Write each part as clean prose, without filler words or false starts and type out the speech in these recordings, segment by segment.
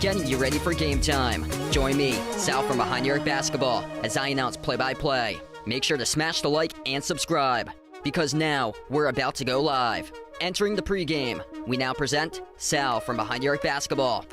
Getting you ready for game time. Join me, Sal from Behind Your Basketball, as I announce play-by-play. Make sure to smash the like and subscribe, because now we're about to go live. Entering the pregame, we now present Sal from Behind Your Basketball.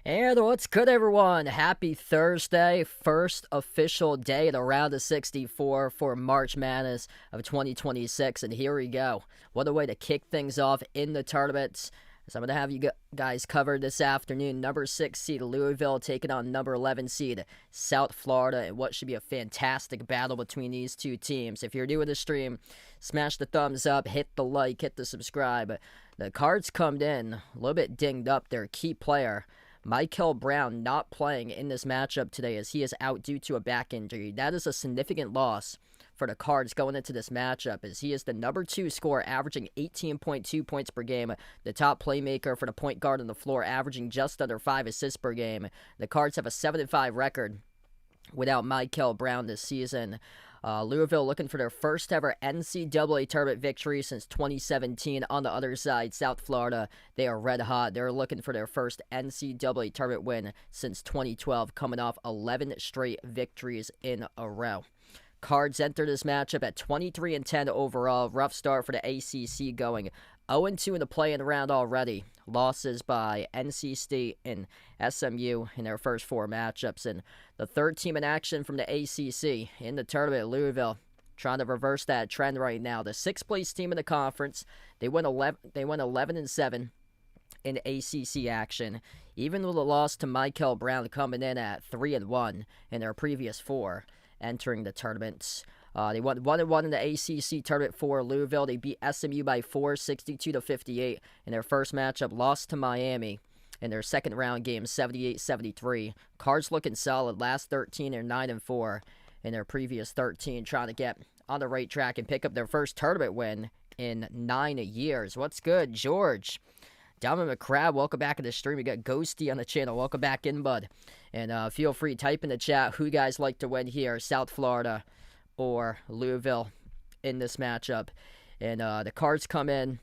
And what's good, everyone? Happy Thursday, first official day of the round of 64 for March Madness of 2026. And here we go. What a way to kick things off in the tournaments. So I'm going to have you guys covered this afternoon. Number 6 seed Louisville taking on number 11 seed South Florida, and what should be a fantastic battle between these two teams. If you're new to the stream, smash the thumbs up, hit the like, hit the subscribe. The Cards come in a little bit dinged up. Their key player, Michael Brown, not playing in this matchup today as he is out due to a back injury. That is a significant loss for the Cards going into this matchup, as he is the number 2 scorer, averaging 18.2 points per game. The top playmaker for the point guard on the floor, averaging just under 5 assists per game. The Cards have a 7-5 record without Michael Brown this season. Louisville looking for their first ever NCAA tournament victory since 2017. On the other side, South Florida, they are red hot. They're looking for their first NCAA tournament win since 2012, coming off 11 straight victories in a row. Cards enter this matchup at 23-10 overall. Rough start for the ACC, going 0-2 in the play-in round already. Losses by NC State and SMU in their first 4 matchups. And the third team in action from the ACC in the tournament, Louisville, trying to reverse that trend right now. The 6th place team in the conference, they went 11-7 in ACC action, even with a loss to Michael Brown coming in at 3-1 in their previous 4 entering the tournament. They won 1-1 in the ACC tournament for Louisville. They beat SMU by 4, 62-58 in their first matchup. Lost to Miami in their second round game, 78-73. Cards looking solid. Last 13 are 9-4 in their previous 13, trying to get on the right track and pick up their first tournament win in 9 years. What's good, George? Dalvin McCrab, welcome back to the stream. We got Ghosty on the channel. Welcome back in, bud. And feel free, type in the chat who you guys like to win here, South Florida or Louisville in this matchup. And the Cards come in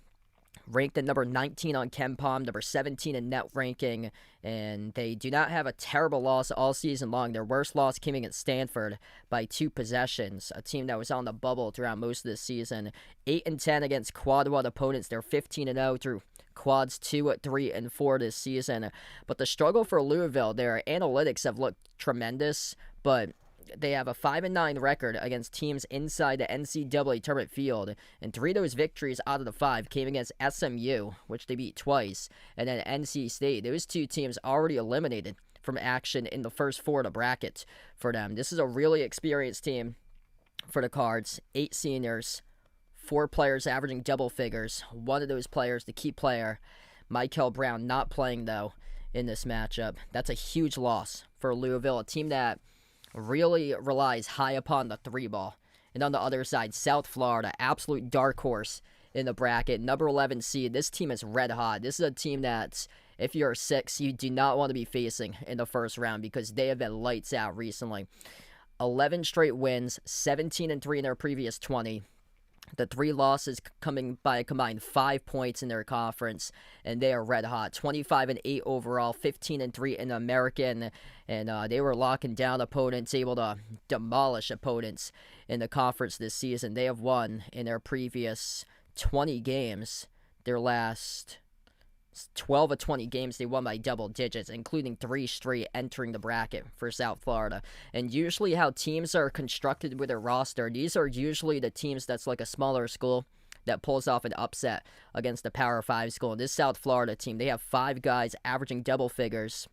ranked at number 19 on KenPom, number 17 in net ranking, and they do not have a terrible loss all season long. Their worst loss came against Stanford by 2 possessions, a team that was on the bubble throughout most of the season. 8-10 against quad 1 opponents. They're 15-0 through quads 2, 3, and 4 this season. But the struggle for Louisville, their analytics have looked tremendous, but they have a 5-9 record against teams inside the NCAA tournament field, and 3 of those victories out of the 5 came against SMU, which they beat twice, and then NC State. Those 2 teams already eliminated from action in the first 4 of the bracket for them. This is a really experienced team for the Cards. 8 seniors, 4 players averaging double figures. One of those players, the key player, Michael Brown, not playing, though, in this matchup. That's a huge loss for Louisville, a team that really relies high upon the 3 ball. And on the other side, South Florida, absolute dark horse in the bracket, number 11 seed. This team is red hot. This is a team that, if you're a 6, you do not want to be facing in the first round because they have been lights out recently. 11 straight wins, 17-3 in their previous 20. The 3 losses coming by a combined 5 points in their conference, and they are red hot. 25-8 overall, 15-3 in the American, and they were locking down opponents, able to demolish opponents in the conference this season. They have won in their previous 20 games. Their last 12 of 20 games, they won by double digits, including 3 straight entering the bracket for South Florida. And usually how teams are constructed with their roster, these are usually the teams that's like a smaller school that pulls off an upset against the Power 5 school. This South Florida team, they have 5 guys averaging double figures,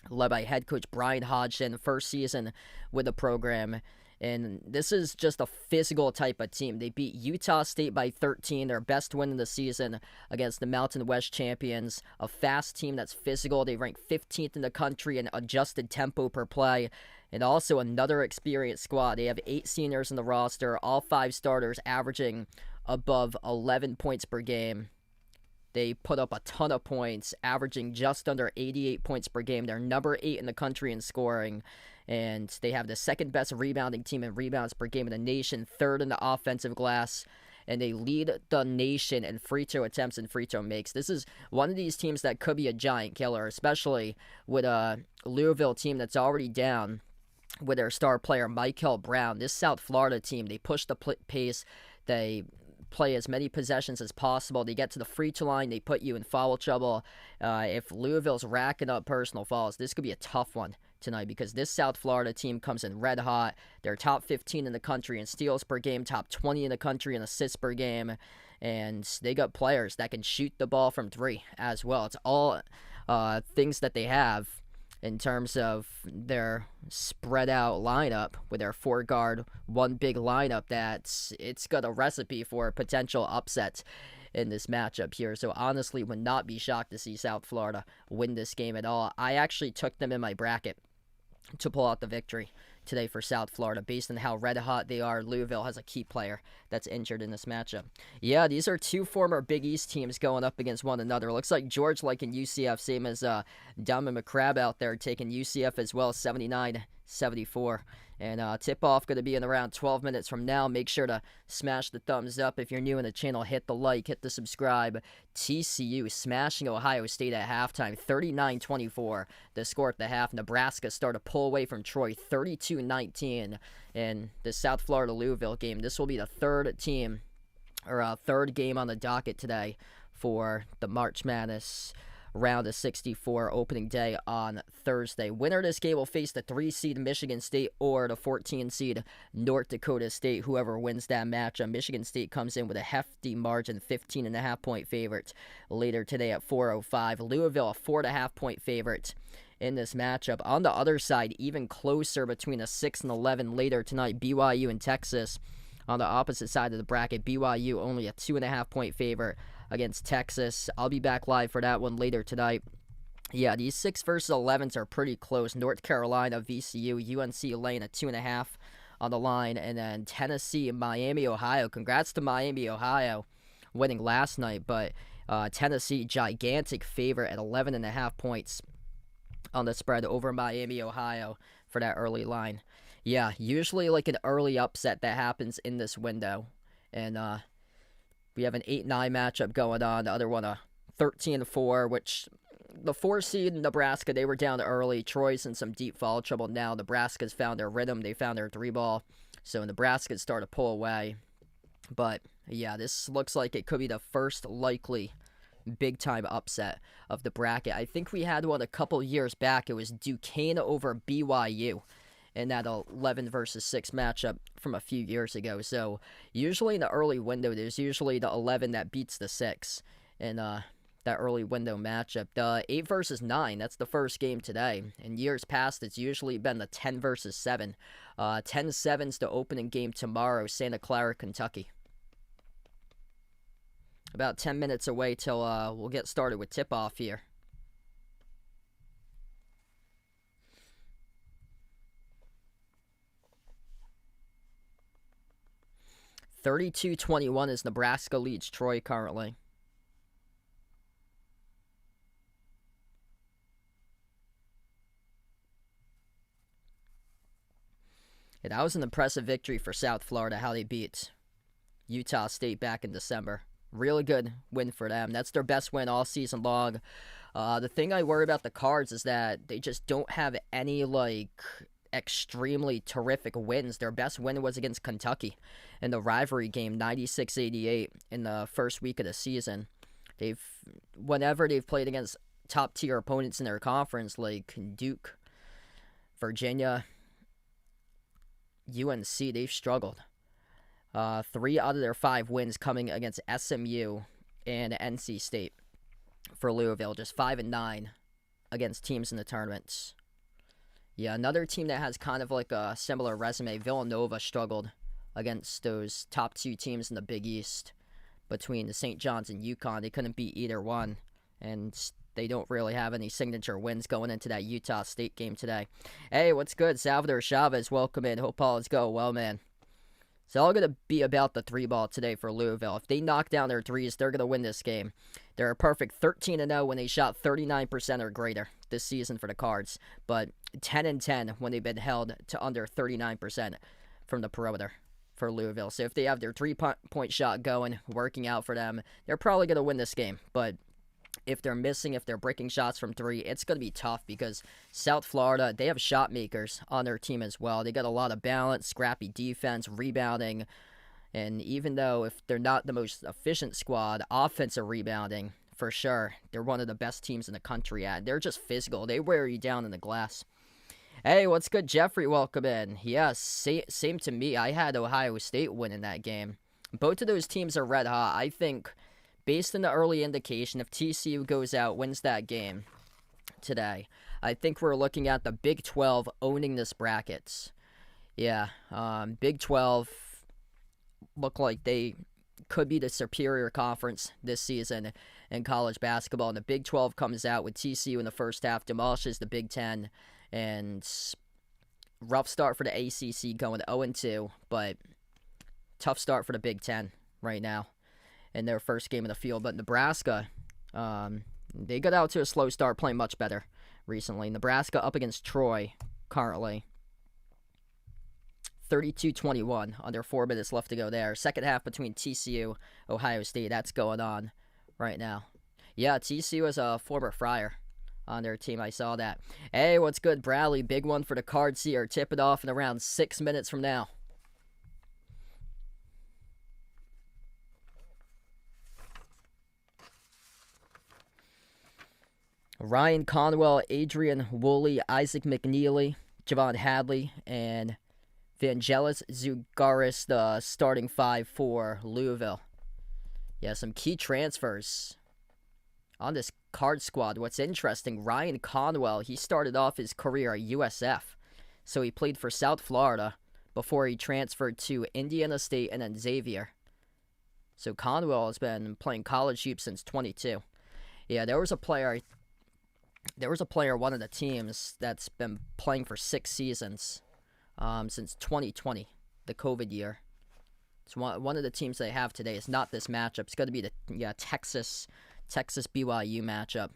led by head coach Brian Hodgson, first season with the program. And this is just a physical type of team. They beat Utah State by 13, their best win of the season against the Mountain West champions. A fast team that's physical. They rank 15th in the country in adjusted tempo per play. And also another experienced squad. They have 8 seniors in the roster, all 5 starters averaging above 11 points per game. They put up a ton of points, averaging just under 88 points per game. They're number 8 in the country in scoring. And they have the second best rebounding team in rebounds per game in the nation, 3rd in the offensive glass, and they lead the nation in free throw attempts and free throw makes. This is one of these teams that could be a giant killer, especially with a Louisville team that's already down with their star player, Michael Brown. This South Florida team, they push the pace, they play as many possessions as possible. They get to the free throw line, they put you in foul trouble. If Louisville's racking up personal fouls, this could be a tough one tonight because this South Florida team comes in red hot. They're top 15 in the country in steals per game, top 20 in the country in assists per game, and they got players that can shoot the ball from 3 as well. It's all things that they have in terms of their spread out lineup with their 4-guard, 1 big lineup. It's got a recipe for potential upsets in this matchup here. So honestly, would not be shocked to see South Florida win this game at all. I actually took them in my bracket to pull out the victory today for South Florida based on how red hot they are. Louisville has a key player that's injured in this matchup. Yeah, these are 2 former Big East teams going up against one another. Looks like George liking UCF, same as Diamond McCrabb out there taking UCF as well, 79-74. And tip-off going to be in around 12 minutes from now. Make sure to smash the thumbs up. If you're new in the channel, hit the like, hit the subscribe. TCU smashing Ohio State at halftime, 39-24. The score at the half. Nebraska started to pull away from Troy, 32-19. In the South Florida-Louisville game, this will be the 3rd team, or 3rd game on the docket today for the March Madness round of 64 opening day on Thursday. Winner of this game will face the 3-seed Michigan State or the 14-seed North Dakota State, whoever wins that matchup. Michigan State comes in with a hefty margin, 15.5-point favorite later today at 4:05. Louisville, a 4.5-point favorite in this matchup. On the other side, even closer between a 6 and 11 later tonight, BYU and Texas. On the opposite side of the bracket, BYU only a 2.5-point favorite against Texas. I'll be back live for that one later tonight. Yeah, these 6 versus 11s are pretty close. North Carolina, VCU, UNC laying a 2.5 on the line, and then Tennessee and Miami, Ohio. Congrats to Miami, Ohio, winning last night, but Tennessee, gigantic favorite at 11.5 points on the spread over Miami, Ohio for that early line. Yeah, usually like an early upset that happens in this window, and we have an 8-9 matchup going on. The other one, a 13-4, which the 4-seed Nebraska, they were down early. Troy's in some deep foul trouble now. Nebraska's found their rhythm. They found their 3-ball. So Nebraska's started to pull away. But, yeah, this looks like it could be the first likely big-time upset of the bracket. I think we had one a couple years back. It was Duquesne over BYU in that 11 versus 6 matchup from a few years ago. So usually in the early window, there's usually the 11 that beats the 6 in that early window matchup. The 8 versus 9, that's the first game today. In years past, it's usually been the 10 versus 7. 10-7's the opening game tomorrow, Santa Clara, Kentucky. About 10 minutes away till we'll get started with tip-off here. (32-21) is Nebraska leads Troy currently. Yeah, that was an impressive victory for South Florida, how they beat Utah State back in December. Really good win for them. That's their best win all season long. The thing I worry about the Cards is that they just don't have any, extremely terrific wins. Their best win was against Kentucky in the rivalry game, 96-88 in the first week of the season. Whenever they've played against top-tier opponents in their conference, like Duke, Virginia, UNC, they've struggled. 3 out of their 5 wins coming against SMU and NC State for Louisville. Just 5-9 against teams in the tournaments. Yeah, another team that has kind of like a similar resume, Villanova, struggled against those top 2 teams in the Big East between the St. John's and UConn. They couldn't beat either one, and they don't really have any signature wins going into that Utah State game today. Hey, what's good? Salvador Chavez, welcome in. Hope all is going well, man. It's all going to be about the 3-ball today for Louisville. If they knock down their threes, they're going to win this game. They're a perfect 13-0 when they shot 39% or greater this season for the Cards, but 10-10 when they've been held to under 39% from the perimeter for Louisville. So if they have their 3-point shot going, working out for them, they're probably going to win this game. But if they're missing, if they're breaking shots from 3, it's going to be tough because South Florida, they have shot makers on their team as well. They got a lot of balance, scrappy defense, rebounding, and even though if they're not the most efficient squad, offensive rebounding, for sure, they're one of the best teams in the country at. They're just physical. They wear you down in the glass. Hey, what's good, Jeffrey? Welcome in. Yes, same to me. I had Ohio State win in that game. Both of those teams are red hot. I think, based on the early indication, if TCU goes out, wins that game today, I think we're looking at the Big 12 owning this bracket. Yeah, Big 12 look like they could be the superior conference this season in college basketball. And the Big 12 comes out with TCU in the first half, demolishes the Big 10, and rough start for the ACC going 0-2, but tough start for the Big 10 right now in their first game of the field. But Nebraska, they got out to a slow start, playing much better recently. Nebraska up against Troy currently. 32-21, under 4 minutes left to go there. Second half between TCU, Ohio State, that's going on right now. Yeah, TCU is a former Friar on their team. I saw that. Hey, what's good, Bradley? Big one for the Cards here. Tip it off in around 6 minutes from now. Ryan Conwell, Adrian Woolley, Isaac McNeely, Javon Hadley, and Vangelis Zugaris, the starting 5 for Louisville. Yeah, some key transfers on this Card squad. What's interesting, Ryan Conwell, he started off his career at USF. So he played for South Florida before he transferred to Indiana State and then Xavier. So Conwell has been playing college hoops since 22. Yeah, there was a player, one of the teams that's been playing for 6 seasons since 2020, the COVID year. It's one of the teams they have today. It's not this matchup. It's going to be the Texas BYU matchup.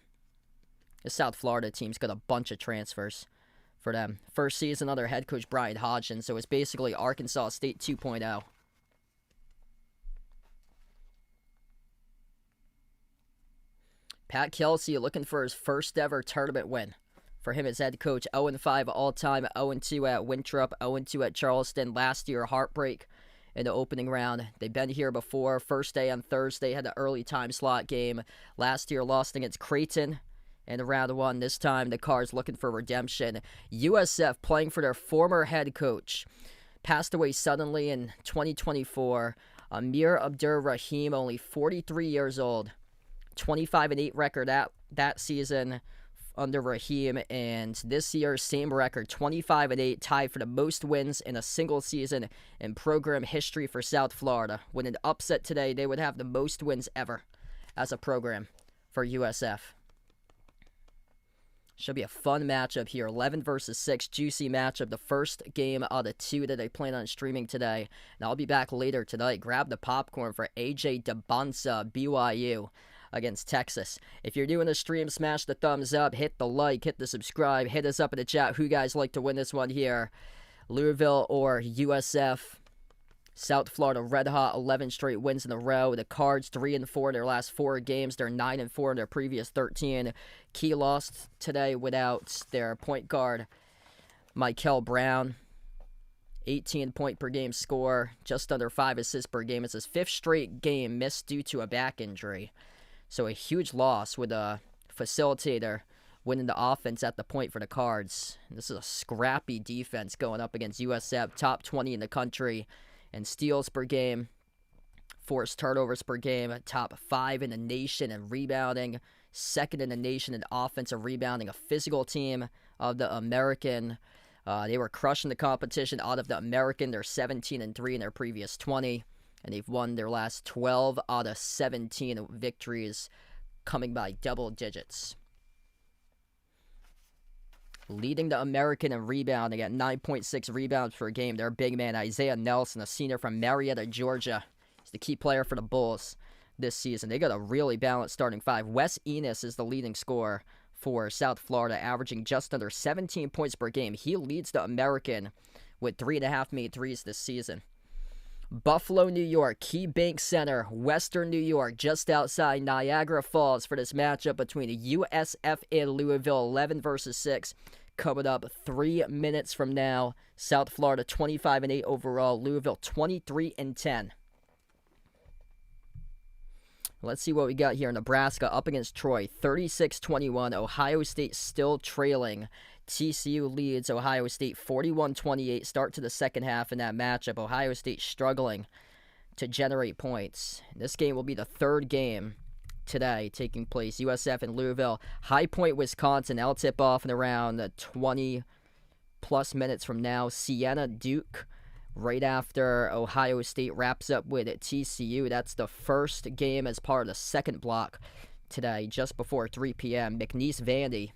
The South Florida team's got a bunch of transfers for them. First season under head coach Brian Hodgson, so it's basically Arkansas State 2.0. Pat Kelsey looking for his first ever tournament win. For him as head coach, 0-5 all-time, 0-2 at Winthrop, 0-2 at Charleston. Last year, heartbreak in the opening round. They've been here before. First day on Thursday, had the early time slot game. Last year, lost against Creighton in round one. This time, the Cards looking for redemption. USF playing for their former head coach. Passed away suddenly in 2024. Amir Abdur-Rahim, only 43 years old. 25-8 record that season under Rahim, and this year's same record, 25-8, tied for the most wins in a single season in program history for South Florida. When an upset today, they would have the most wins ever as a program for USF. Should be a fun matchup here. 11 versus 6, juicy matchup. The first game out of 2 that they plan on streaming today. And I'll be back later tonight. Grab the popcorn for AJ DeBonsa, BYU against Texas. If you're doing the stream, smash the thumbs up, hit the like, hit the subscribe, hit us up in the chat. Who you guys like to win this one here? Louisville or USF? South Florida red hot, 11 straight wins in a row. The Cards 3-4 in their last 4 games. They're 9-4 in their previous 13. Key lost today without their point guard, Michael Brown. 18 point per game score, just under 5 assists per game. It's his 5th straight game missed due to a back injury. So a huge loss with a facilitator winning the offense at the point for the Cards. This is a scrappy defense going up against USF, top 20 in the country in steals per game, forced turnovers per game, top 5 in the nation in rebounding, 2nd in the nation in offensive rebounding, a physical team of the American. They were crushing the competition out of the American. They're 17-3 in their previous 20. And they've won their last 12 out of 17 victories, coming by double digits. Leading the American in rebounding at 9.6 rebounds per game, their big man Isaiah Nelson, a senior from Marietta, Georgia. He's the key player for the Bulls this season. They got a really balanced starting 5. Wes Enos is the leading scorer for South Florida, averaging just under 17 points per game. He leads the American with 3.5 made threes this season. Buffalo, New York, Key Bank Center, Western New York, just outside Niagara Falls for this matchup between USF and Louisville, 11 versus 6. Coming up 3 minutes from now. South Florida 25-8 overall, Louisville 23-10. Let's see what we got here. Nebraska up against Troy, 36-21. Ohio State still trailing. TCU leads Ohio State 41-28. Start to the second half in that matchup. Ohio State struggling to generate points. This game will be the 3rd game today taking place. USF and Louisville. High Point, Wisconsin. That'll tip off in around 20-plus minutes from now. Siena, Duke. Right after Ohio State wraps up with TCU. That's the first game as part of the second block today, just before 3 p.m. McNeese Vandy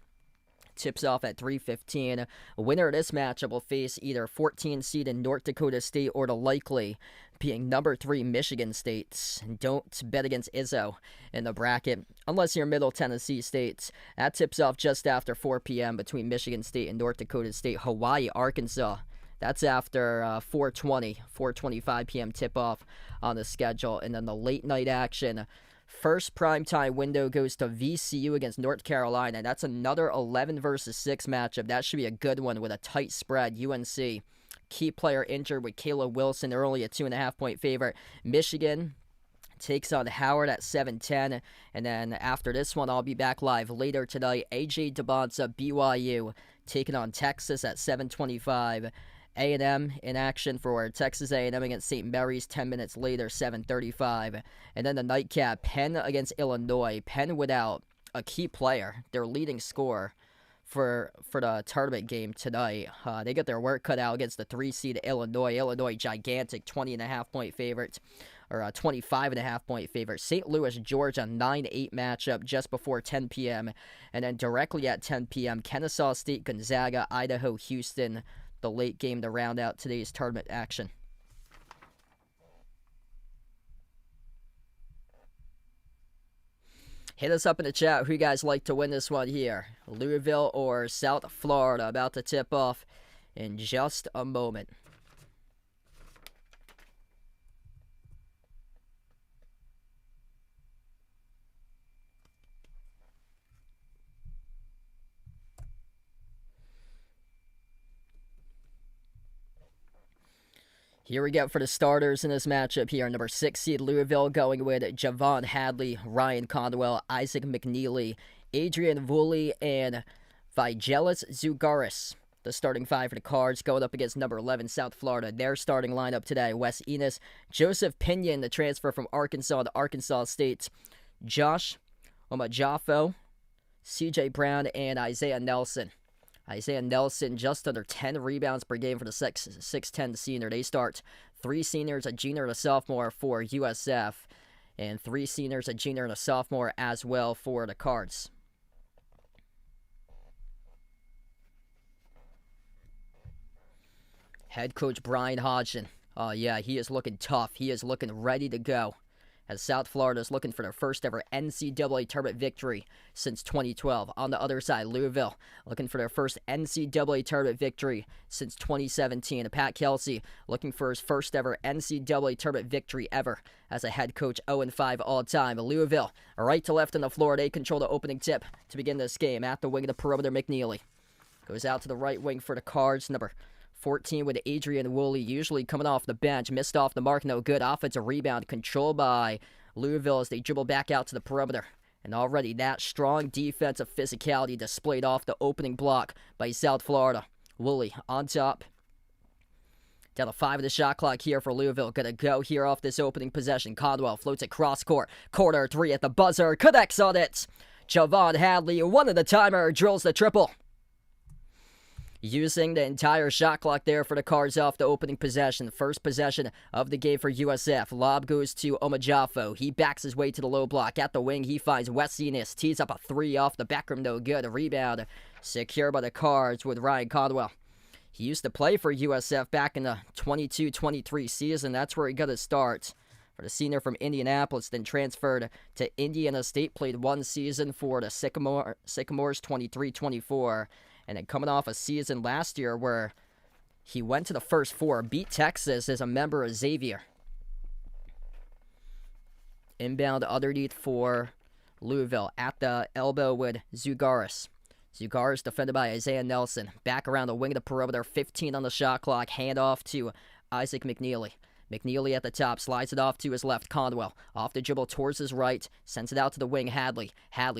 tips off at 3:15. Winner of this matchup will face either 14 seed in North Dakota State or the likely being number 3 Michigan State. Don't bet against Izzo in the bracket unless you're Middle Tennessee State. That tips off just after 4 p.m. between Michigan State and North Dakota State. Hawaii, Arkansas. That's after 4:25 p.m. tip-off on the schedule. And then the late-night action. First primetime window goes to VCU against North Carolina. That's another 11 versus 6 matchup. That should be a good one with a tight spread. UNC, key player injured with Caleb Wilson, early a 2.5-point favorite. Michigan takes on Howard at 7:10. And then after this one, I'll be back live later tonight. AJ DeBonsa, BYU, taking on Texas at 7:25. A&M in action for Texas A&M against St. Mary's 10 minutes later, 7:35. And then the nightcap, Penn against Illinois. Penn without a key player, their leading scorer for the tournament game tonight. They get their work cut out against the 3-seed Illinois. Illinois, gigantic 20.5-point favorite, or 25.5-point favorite. St. Louis, Georgia, 9-8 matchup just before 10 p.m. And then directly at 10 p.m., Kennesaw State, Gonzaga, Idaho, Houston, the late game to round out today's tournament action. Hit us up in the chat who you guys like to win this one here. Louisville or South Florida, about to tip off in just a moment. Here we go for the starters in this matchup here. Number 6 seed Louisville going with Javon Hadley, Ryan Condwell, Isaac McNeely, Adrian Woolley and Vigelis Zugaris. The starting five for the Cards going up against number 11 South Florida. Their starting lineup today: Wes Enos, Joseph Pinion, the transfer from Arkansas to Arkansas State, Josh Omajafo, CJ Brown, and Isaiah Nelson. Isaiah Nelson just under 10 rebounds per game for the 6'10 senior. They start 3 seniors, a junior and a sophomore for USF, and 3 seniors, a junior and a sophomore as well for the Cards. Head coach Brian Hodgson. Oh, yeah, he is looking tough. He is looking ready to go, as South Florida is looking for their first ever NCAA tournament victory since 2012. On the other side, Louisville looking for their first NCAA tournament victory since 2017. And Pat Kelsey looking for his first ever NCAA tournament victory ever as a head coach, 0-5 all time. Louisville, right to left on the floor. They control the opening tip to begin this game. At the wing of the perimeter, McNeely goes out to the right wing for the Cards. Number 14 with Adrian Woolley, usually coming off the bench. Missed off the mark, no good. Offensive rebound controlled by Louisville as they dribble back out to the perimeter. And already that strong defensive physicality displayed off the opening block by South Florida. Woolley on top. Down to 5 of the shot clock here for Louisville. Gonna go here off this opening possession. Caldwell floats it cross court. Corner 3 at the buzzer. Connects on it. Javon Hadley, one of the timer, drills the triple. Using the entire shot clock there for the Cards off the opening possession. First possession of the game for USF. Lob goes to Omajafo. He backs his way to the low block. At the wing, he finds Wes Enos. Tees up a 3 off the back rim, no good. A rebound secure by the Cards with Ryan Caldwell. He used to play for USF back in the 22-23 season. That's where he got his start. For the senior from Indianapolis, then transferred to Indiana State. Played 1 season for the Sycamores 23-24. And then coming off a season last year where he went to the first 4, beat Texas as a member of Xavier. Inbound underneath for Louisville. At the elbow with Zugaris. Zugaris defended by Isaiah Nelson. Back around the wing of the perimeter. 15 on the shot clock. Hand off to Isaac McNeely. McNeely at the top, slides it off to his left. Caldwell off the dribble towards his right, sends it out to the wing. Hadley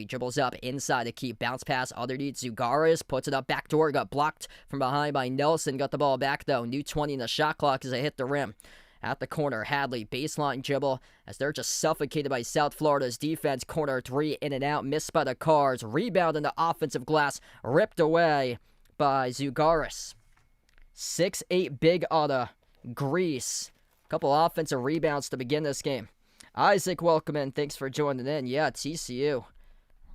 dribbles up inside the key, bounce pass underneath Zugaris, puts it up backdoor, got blocked from behind by Nelson. Got the ball back though. New 20 in the shot clock as they hit the rim. At the corner, Hadley baseline dribble as they're just suffocated by South Florida's defense. Corner 3 in and out, missed by the Cards. Rebound in the offensive glass, ripped away by Zugaris. 6'8" big Otta, Grease. Couple offensive rebounds to begin this game. Isaac, welcome in. Thanks for joining in. Yeah, TCU.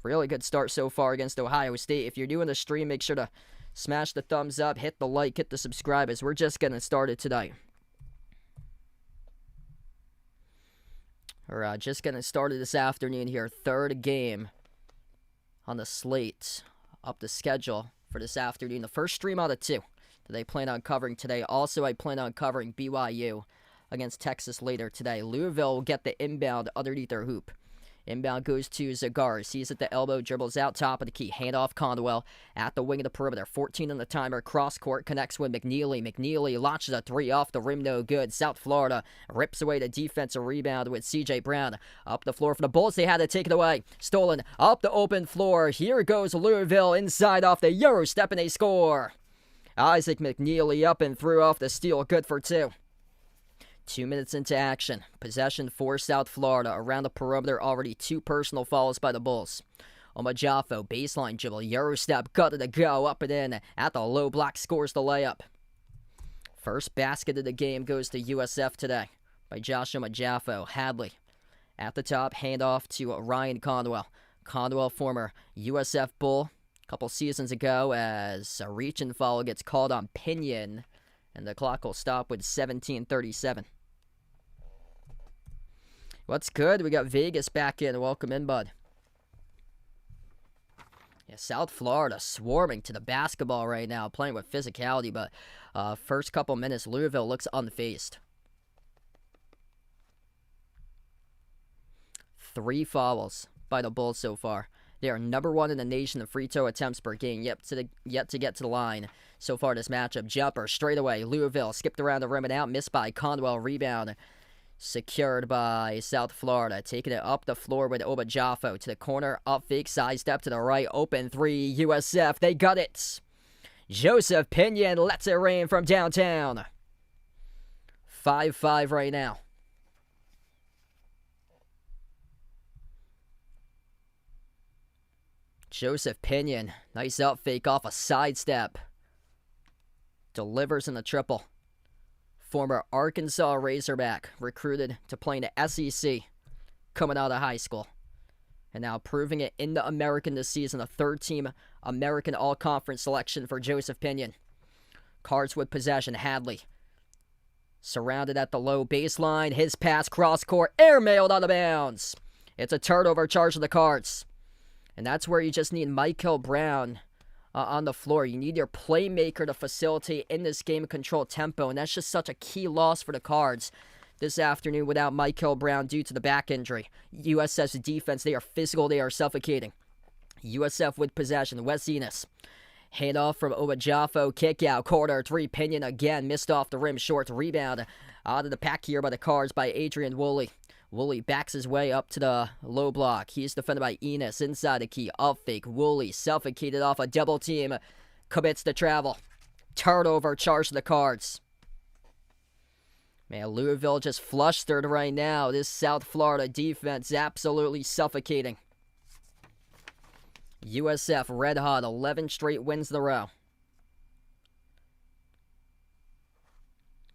Really good start so far against Ohio State. If you're doing the stream, make sure to smash the thumbs up, hit the like, hit the subscribe as we're just getting started tonight. We're just getting started this afternoon here. 3rd game on the slate. Up the schedule for this afternoon. The first stream out of 2 that I plan on covering today. Also, I plan on covering BYU against Texas later today. Louisville will get the inbound underneath their hoop. Inbound goes to Zugaris. He's at the elbow, dribbles out top of the key. Handoff Caldwell at the wing of the perimeter. 14 on the timer. Cross court connects with McNeely. McNeely launches a 3 off the rim, no good. South Florida rips away the defensive rebound with CJ Brown. Up the floor for the Bulls. They had to take it away. Stolen up the open floor. Here goes Louisville inside off the Euro step and they score. Isaac McNeely up and through off the steal. Good for 2. 2 minutes into action. Possession for South Florida. Around the perimeter, already 2 personal fouls by the Bulls. Omajafo, baseline dribble, Euro step, got it to go, up and in. At the low block, scores the layup. First basket of the game goes to USF today by Josh Omajafo. Hadley at the top, handoff to Ryan Caldwell. Caldwell, former USF Bull, a couple seasons ago, as a reach and foul gets called on Pinion, and the clock will stop with 17:37. What's good? We got Vegas back in. Welcome in, bud. Yeah, South Florida swarming to the basketball right now, playing with physicality, but first couple minutes, Louisville looks unfazed. 3 fouls by the Bulls so far. They are number 1 in the nation in free throw attempts per game, yet to get to the line. So far this matchup, jumper straight away. Louisville skipped around the rim and out, missed by Caldwell. Rebound secured by South Florida. Taking it up the floor with Obajafo to the corner, up fake, side step to the right, open three, USF, they got it. Joseph Pinion lets it rain from downtown. 5-5 right now. Joseph Pinion, nice out fake off a sidestep. Delivers in the triple. Former Arkansas Razorback, recruited to play in the SEC, coming out of high school. And now proving it in the American this season, a third-team American All-Conference selection for Joseph Pinion. Cards with possession, Hadley. Surrounded at the low baseline, his pass cross-court, airmailed out of bounds. It's a turnover charge of the Cards. And that's where you just need Michael Brown on the floor. You need your playmaker to facilitate in this game and control tempo, and that's just such a key loss for the Cards this afternoon without Michael Brown due to the back injury. USF's defense, they are physical, they are suffocating. USF with possession, Wes Enos. Handoff from Obajafo, kick out, corner, three, Pinion again, missed off the rim, short rebound out of the pack here by the Cards by Adrian Woolley. Woolley backs his way up to the low block. He's defended by Enos inside the key. Up fake. Woolley suffocated off a double team. Commits to travel. Turnover charge to the Cards. Man, Louisville just flustered right now. This South Florida defense absolutely suffocating. USF red hot. 11 straight wins in a row.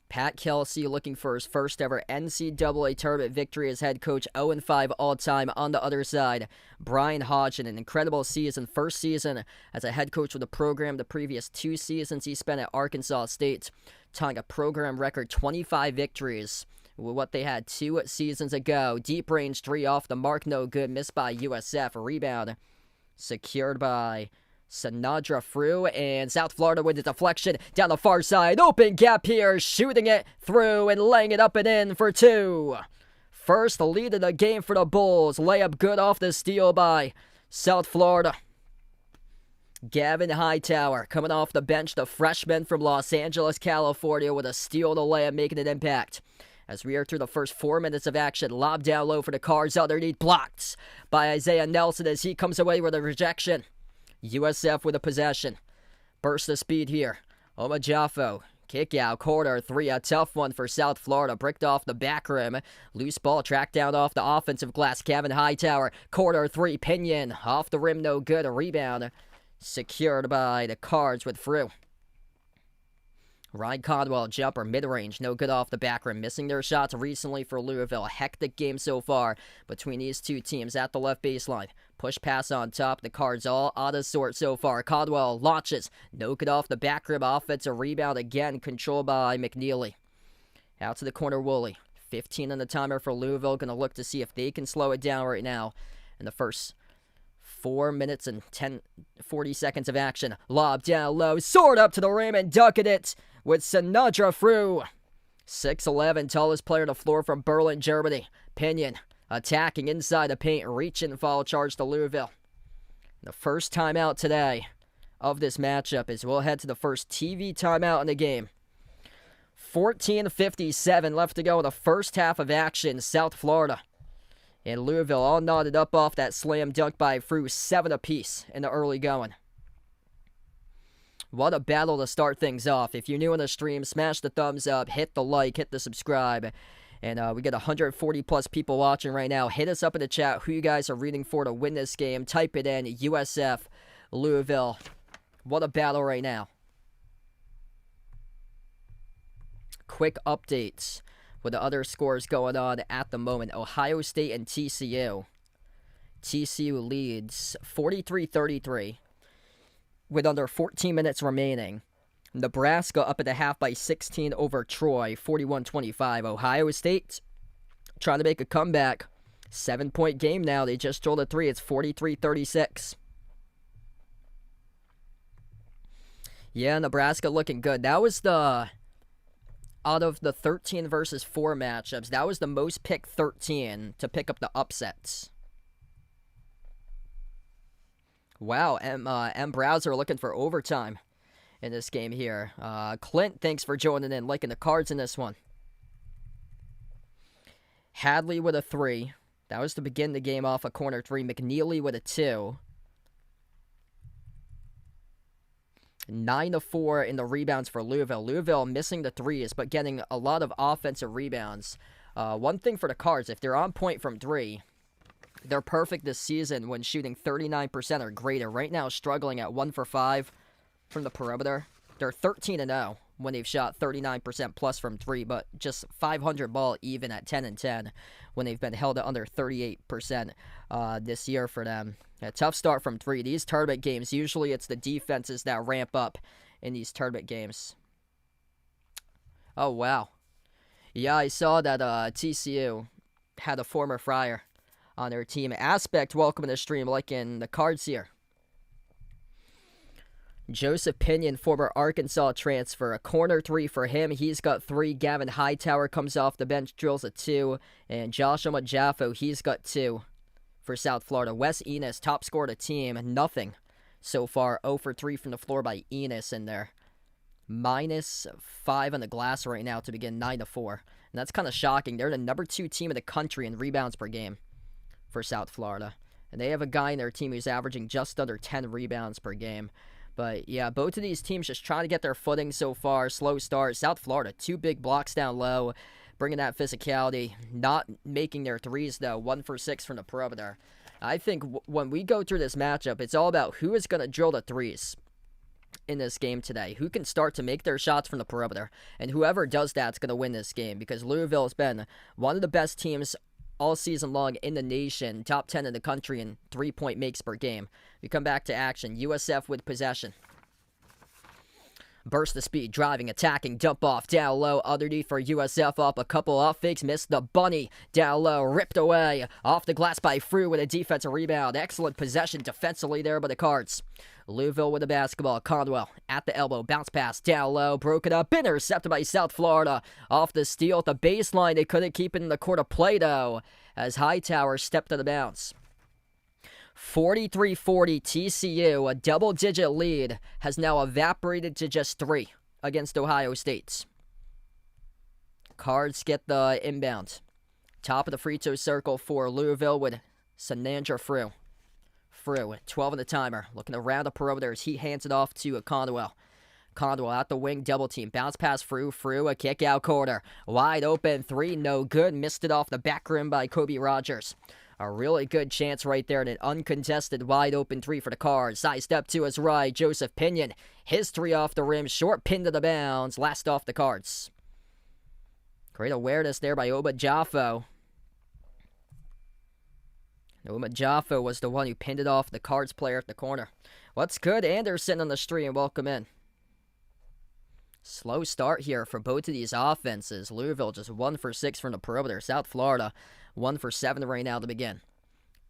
Pat Kelsey looking for his first ever NCAA tournament victory as head coach, 0-5 all-time on the other side. Brian Hodgson, an incredible season, first season as a head coach with the program. The previous 2 seasons he spent at Arkansas State, tying a program record 25 victories with what they had 2 seasons ago. Deep range 3 off the mark, no good, missed by USF. A rebound secured by Sanadra Frew, and South Florida with a deflection down the far side. Open gap here, shooting it through and laying it up and in for 2. First lead of the game for the Bulls. Layup good off the steal by South Florida. Gavin Hightower coming off the bench, the freshman from Los Angeles, California, with a steal to layup, making an impact. As we are through the first 4 minutes of action, lob down low for the Cards, underneath, blocked by Isaiah Nelson as he comes away with a rejection. USF with a possession. Burst of speed here. Obajafo. Kick out, corner 3. A tough one for South Florida. Bricked off the back rim. Loose ball tracked down off the offensive glass. Gavin Hightower. Corner 3. Pinion. Off the rim, no good. A rebound secured by the Cards with Frew. Ryan Conwell, jumper, mid-range, no good off the back rim. Missing their shots recently for Louisville. A hectic game so far between these two teams at the left baseline. Push pass on top. The Cards all out of sort so far. Conwell launches. No good off the back rim. Offensive rebound again, controlled by McNeely. Out to the corner, Woolley. 15 on the timer for Louisville. Going to look to see if they can slow it down right now in the first 4 minutes and 40 seconds of action. Lob down low. Sword up to the rim and dunking it with Sanadra Frew. 6'11", tallest player on the floor from Berlin, Germany. Pinion attacking inside the paint. Reaching foul charge to Louisville. The first timeout today of this matchup as we'll head to the first TV timeout in the game. 14:57 left to go in the first half of action. South Florida and Louisville all knotted up off that slam dunk by Frew. 7 apiece in the early going. What a battle to start things off. If you're new on the stream, smash the thumbs up, hit the like, hit the subscribe. And we got 140 plus people watching right now. Hit us up in the chat who you guys are rooting for to win this game. Type it in, USF, Louisville. What a battle right now. Quick updates with the other scores going on at the moment. Ohio State and TCU. TCU leads 43-33 with under 14 minutes remaining. Nebraska up at the half by 16 over Troy, 41-25. Ohio State trying to make a comeback. 7-point game now. They just drilled a 3. It's 43-36. Yeah, Nebraska looking good. That was out of the 13 versus 4 matchups, that was the most picked 13 to pick up the upsets. Wow, M. Browser looking for overtime in this game here. Clint, thanks for joining in, liking the Cards in this one. Hadley with a 3. That was to begin the game off a corner 3. McNeely with a 2. 9 of 4 in the rebounds for Louisville. Louisville missing the threes, but getting a lot of offensive rebounds. One thing for the Cards, if they're on point from 3, they're perfect this season when shooting 39% or greater. Right now, struggling at 1 for 5 from the perimeter. They're 13-0 when they've shot 39% plus from 3, but just 500 ball even at 10-10 when they've been held at under 38% this year for them. A tough start from 3. These tournament games, usually it's the defenses that ramp up in these tournament games. Oh, wow. Yeah, I saw that TCU had a former Friar on their team. Aspect, welcome to the stream, liking the Cards here. Joseph Pinion, former Arkansas transfer. A corner 3 for him. He's got 3. Gavin Hightower comes off the bench, drills a 2. And Joshua Jaffo, he's got 2 for South Florida. Wes Enos, top scorer of the team. Nothing so far. 0 for 3 from the floor by Enos in there. -5 on the glass right now to begin 9 to 4. And that's kind of shocking. They're the number 2 team in the country in rebounds per game for South Florida. And they have a guy in their team who's averaging just under 10 rebounds per game. But yeah, both of these teams just trying to get their footing so far. Slow start. South Florida, 2 big blocks down low, bringing that physicality. Not making their threes, though. 1 for 6 from the perimeter. I think when we go through this matchup, it's all about who is going to drill the threes in this game today. Who can start to make their shots from the perimeter. And whoever does that's going to win this game, because Louisville has been one of the best teams all season long in the nation, top 10 in the country in 3-point makes per game. We come back to action. USF with possession. Burst of speed, driving, attacking, dump off, down low, underneath for USF, up a couple off fakes, missed the bunny, down low, ripped away, off the glass by Frew with a defensive rebound. Excellent possession defensively there by the Cards. Louisville with the basketball. Conwell at the elbow, bounce pass, down low, broken up, intercepted by South Florida. Off the steal at the baseline, they couldn't keep it in the court of play though, as Hightower stepped out of bounds. 43-40 TCU, a double-digit lead, has now evaporated to just 3 against Ohio State. Cards get the inbound. Top of the free throw circle for Louisville with Sanandra Frew. Frew, 12 on the timer, looking around the perimeter as he hands it off to Conwell. Conwell at the wing, double team, bounce pass Frew, a kick out corner. Wide open 3, no good, missed it off the back rim by Kobe Rogers. A really good chance right there, and an uncontested wide open 3 for the Cards. Side step to his right, Joseph Pinion. His 3 off the rim, short pin to the bounds, last off the Cards. Great awareness there by Oba Jaffo. Oba Jaffo was the one who pinned it off the Cards player at the corner. What's good? Anderson on the stream, welcome in. Slow start here for both of these offenses. Louisville just 1 for 6 from the perimeter. South Florida 1 for 7 right now to begin.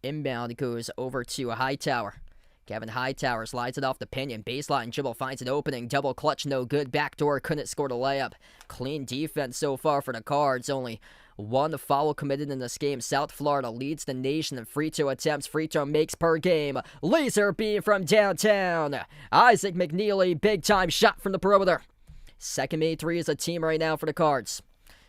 Inbound goes over to Hightower. Kevin Hightower slides it off the Pinion. Baseline dribble finds an opening. Double clutch, no good. Backdoor, couldn't score the layup. Clean defense so far for the Cards. Only 1 foul committed in this game. South Florida leads the nation in free throw attempts. Free throw makes per game. Laser beam from downtown. Isaac McNeely, big time shot from the perimeter. Second made 3 is a team right now for the Cards.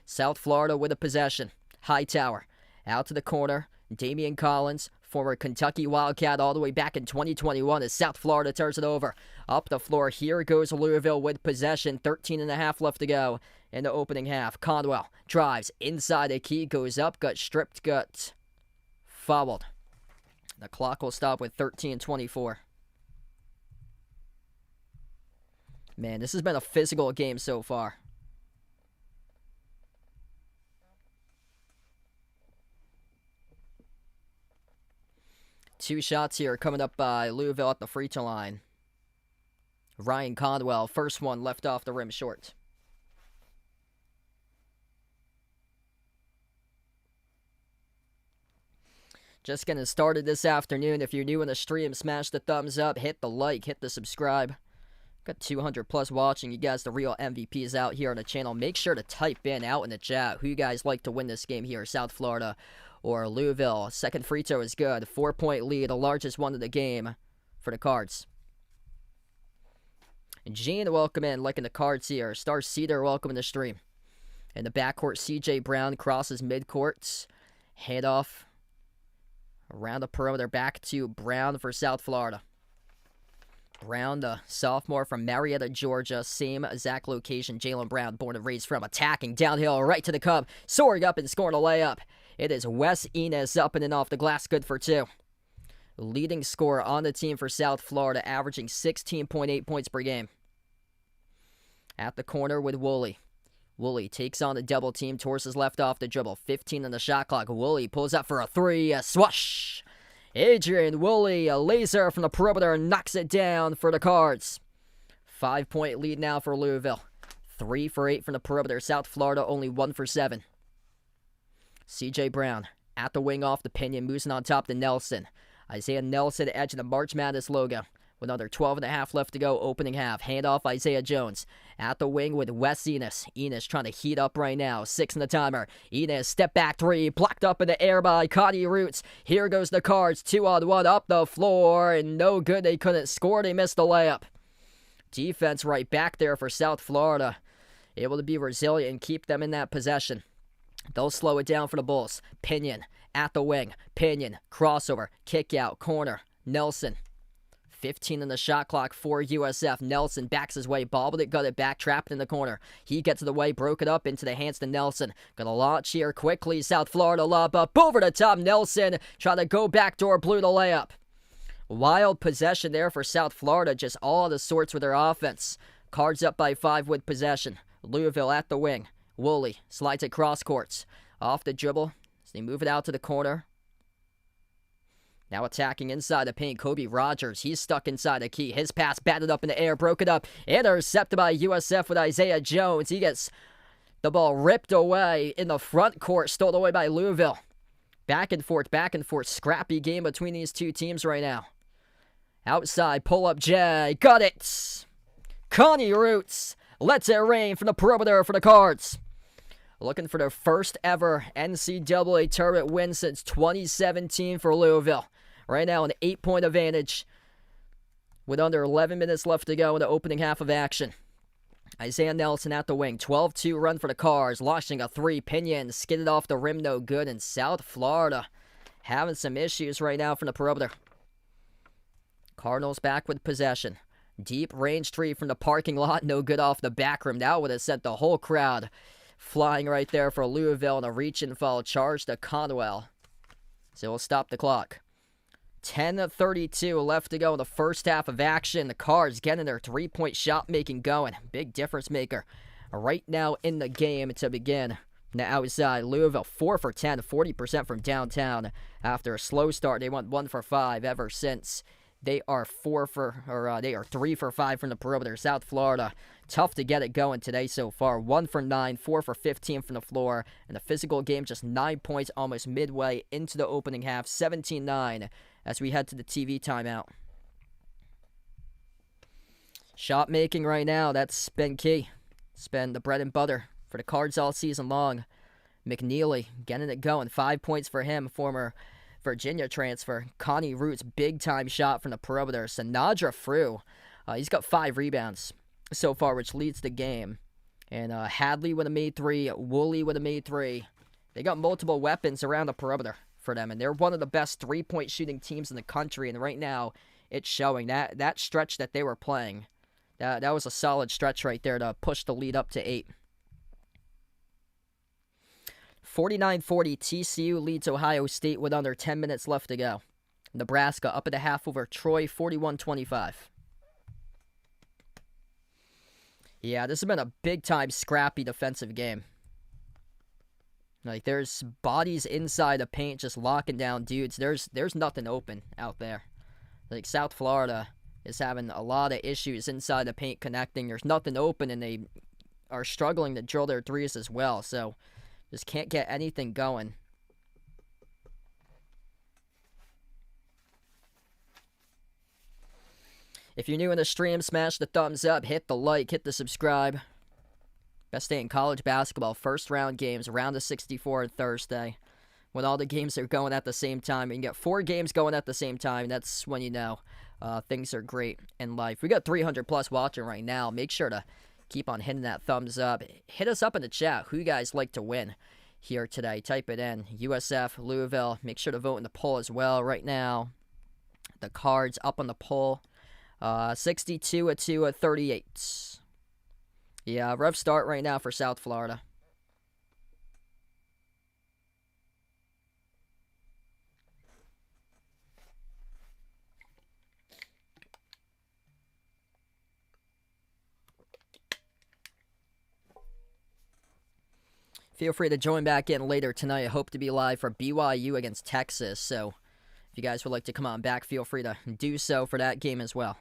South Florida with a possession. Hightower out to the corner. Damian Collins, former Kentucky Wildcat all the way back in 2021 as South Florida turns it over. Up the floor, here goes Louisville with possession. 13.5 left to go in the opening half. Conwell drives inside the key, goes up, got stripped, got fouled. The clock will stop with 13:24. Man, this has been a physical game so far. Two shots here coming up by Louisville at the free throw line. Ryan Conwell, first one left off the rim short. Just getting started this afternoon. If you're new in the stream, smash the thumbs up, hit the like, hit the subscribe. Got 200 plus watching. You guys, the real MVPs out here on the channel. Make sure to type in out in the chat who you guys like to win this game here, South Florida or Louisville. Second free throw is good. 4-point lead, the largest one of the game for the Cards. Gene, welcome in, liking the Cards here. Star Cedar, welcome in the stream. In the backcourt, C.J. Brown crosses midcourt. Handoff around the perimeter back to Brown for South Florida. Brown, the sophomore from Marietta, Georgia. Same exact location Jaylen Brown, born and raised from. Attacking downhill right to the cup. Soaring up and scoring a layup. It is Wes Enos up and in off the glass. Good for 2. Leading scorer on the team for South Florida, averaging 16.8 points per game. At the corner with Woolley. Woolley takes on the double team, towards his left off the dribble. 15 on the shot clock. Woolley pulls up for a 3, a swash. Adrian Woolley, a laser from the perimeter, knocks it down for the Cards. 5-point lead now for Louisville. 3 for 8 from the perimeter. South Florida only 1 for 7. C.J. Brown at the wing off the pinion, moves on top to Nelson. Isaiah Nelson edge of the March Madness logo. With under 12.5 left to go, opening half. Handoff Isaiah Jones. At the wing with Wes Enos. Enos trying to heat up right now. 6 in the timer. Enos, step back 3. Blocked up in the air by Connie Roots. Here goes the Cards. 2-on-1 up the floor. And no good. They couldn't score. They missed the layup. Defense right back there for South Florida. Able to be resilient and keep them in that possession. They'll slow it down for the Bulls. Pinion at the wing. Pinion. Crossover. Kick out. Corner. Nelson. 15 in the shot clock for USF. Nelson backs his way, bobbled it, got it back, trapped in the corner. He gets to the way, broke it up into the hands to Nelson. Gonna launch here quickly. South Florida lob up over the top. Nelson trying to go backdoor, blew the layup. Wild possession there for South Florida, just all the sorts with their offense. Cards up by 5 with possession. Louisville at the wing. Woolley slides it cross courts. Off the dribble, as they move it out to the corner. Now attacking inside the paint, Kobe Rogers. He's stuck inside the key. His pass batted up in the air, broke it up. Intercepted by USF with Isaiah Jones. He gets the ball ripped away in the front court, stolen away by Louisville. Back and forth, scrappy game between these two teams right now. Outside, pull-up J. Got it! Connie Roots lets it rain from the perimeter for the Cards. Looking for their first ever NCAA tournament win since 2017 for Louisville. Right now an 8-point advantage with under 11 minutes left to go in the opening half of action. Isaiah Nelson at the wing. 12-2 run for the Cards. Launching a 3. Pinion skidded off the rim, no good. And South Florida having some issues right now from the perimeter. Cardinals back with possession. Deep range 3 from the parking lot. No good off the back rim. That would have sent the whole crowd flying right there for Louisville. And a reach and foul charge to Conwell. So we'll stop the clock. 10:32 left to go in the first half of action. The Cards getting their 3-point shot making going. Big difference maker right now in the game to begin. Now outside, Louisville 4 for 10, 40% from downtown. After a slow start, they went 1 for 5 ever since. They are 3 for 5 from the perimeter. South Florida, tough to get it going today so far. 1 for 9, 4 for 15 from the floor. And the physical game just 9 points almost midway into the opening half. 17-9 as we head to the TV timeout. Shot making right now, that's been key. It's been the bread and butter for the Cards all season long. McNeely getting it going. 5 points for him, former Virginia transfer. Connie Roots, big-time shot from the perimeter. Sanadra Frew, he's got 5 rebounds so far, which leads the game. And Hadley with a made 3, Woolley with a made 3. They got multiple weapons around the perimeter for them, and they're one of the best 3-point shooting teams in the country, and right now it's showing. That stretch that they were playing, that was a solid stretch right there to push the lead up to 8. 49-40, TCU leads Ohio State with under 10 minutes left to go. Nebraska up at the half over Troy, 41-25. Yeah, this has been a big-time scrappy defensive game. Like, there's bodies inside the paint just locking down dudes. There's nothing open out there. Like, South Florida is having a lot of issues inside the paint connecting. There's nothing open, and they are struggling to drill their threes as well. So, just can't get anything going. If you're new in the stream, smash the thumbs up, hit the like, hit the subscribe. Best day in college basketball. First round games, round of 64 on Thursday. When all the games are going at the same time. You can get 4 games going at the same time. That's when you know things are great in life. We got 300 plus watching right now. Make sure to Keep on hitting that thumbs up. Hit us up in the chat. Who you guys like to win here today? Type it in. USF, Louisville. Make sure to vote in the poll as well. Right now, the Cards up on the poll. 62 to 38. Yeah, rough start right now for South Florida. Feel free to join back in later tonight. I hope to be live for BYU against Texas. So if you guys would like to come on back, feel free to do so for that game as well.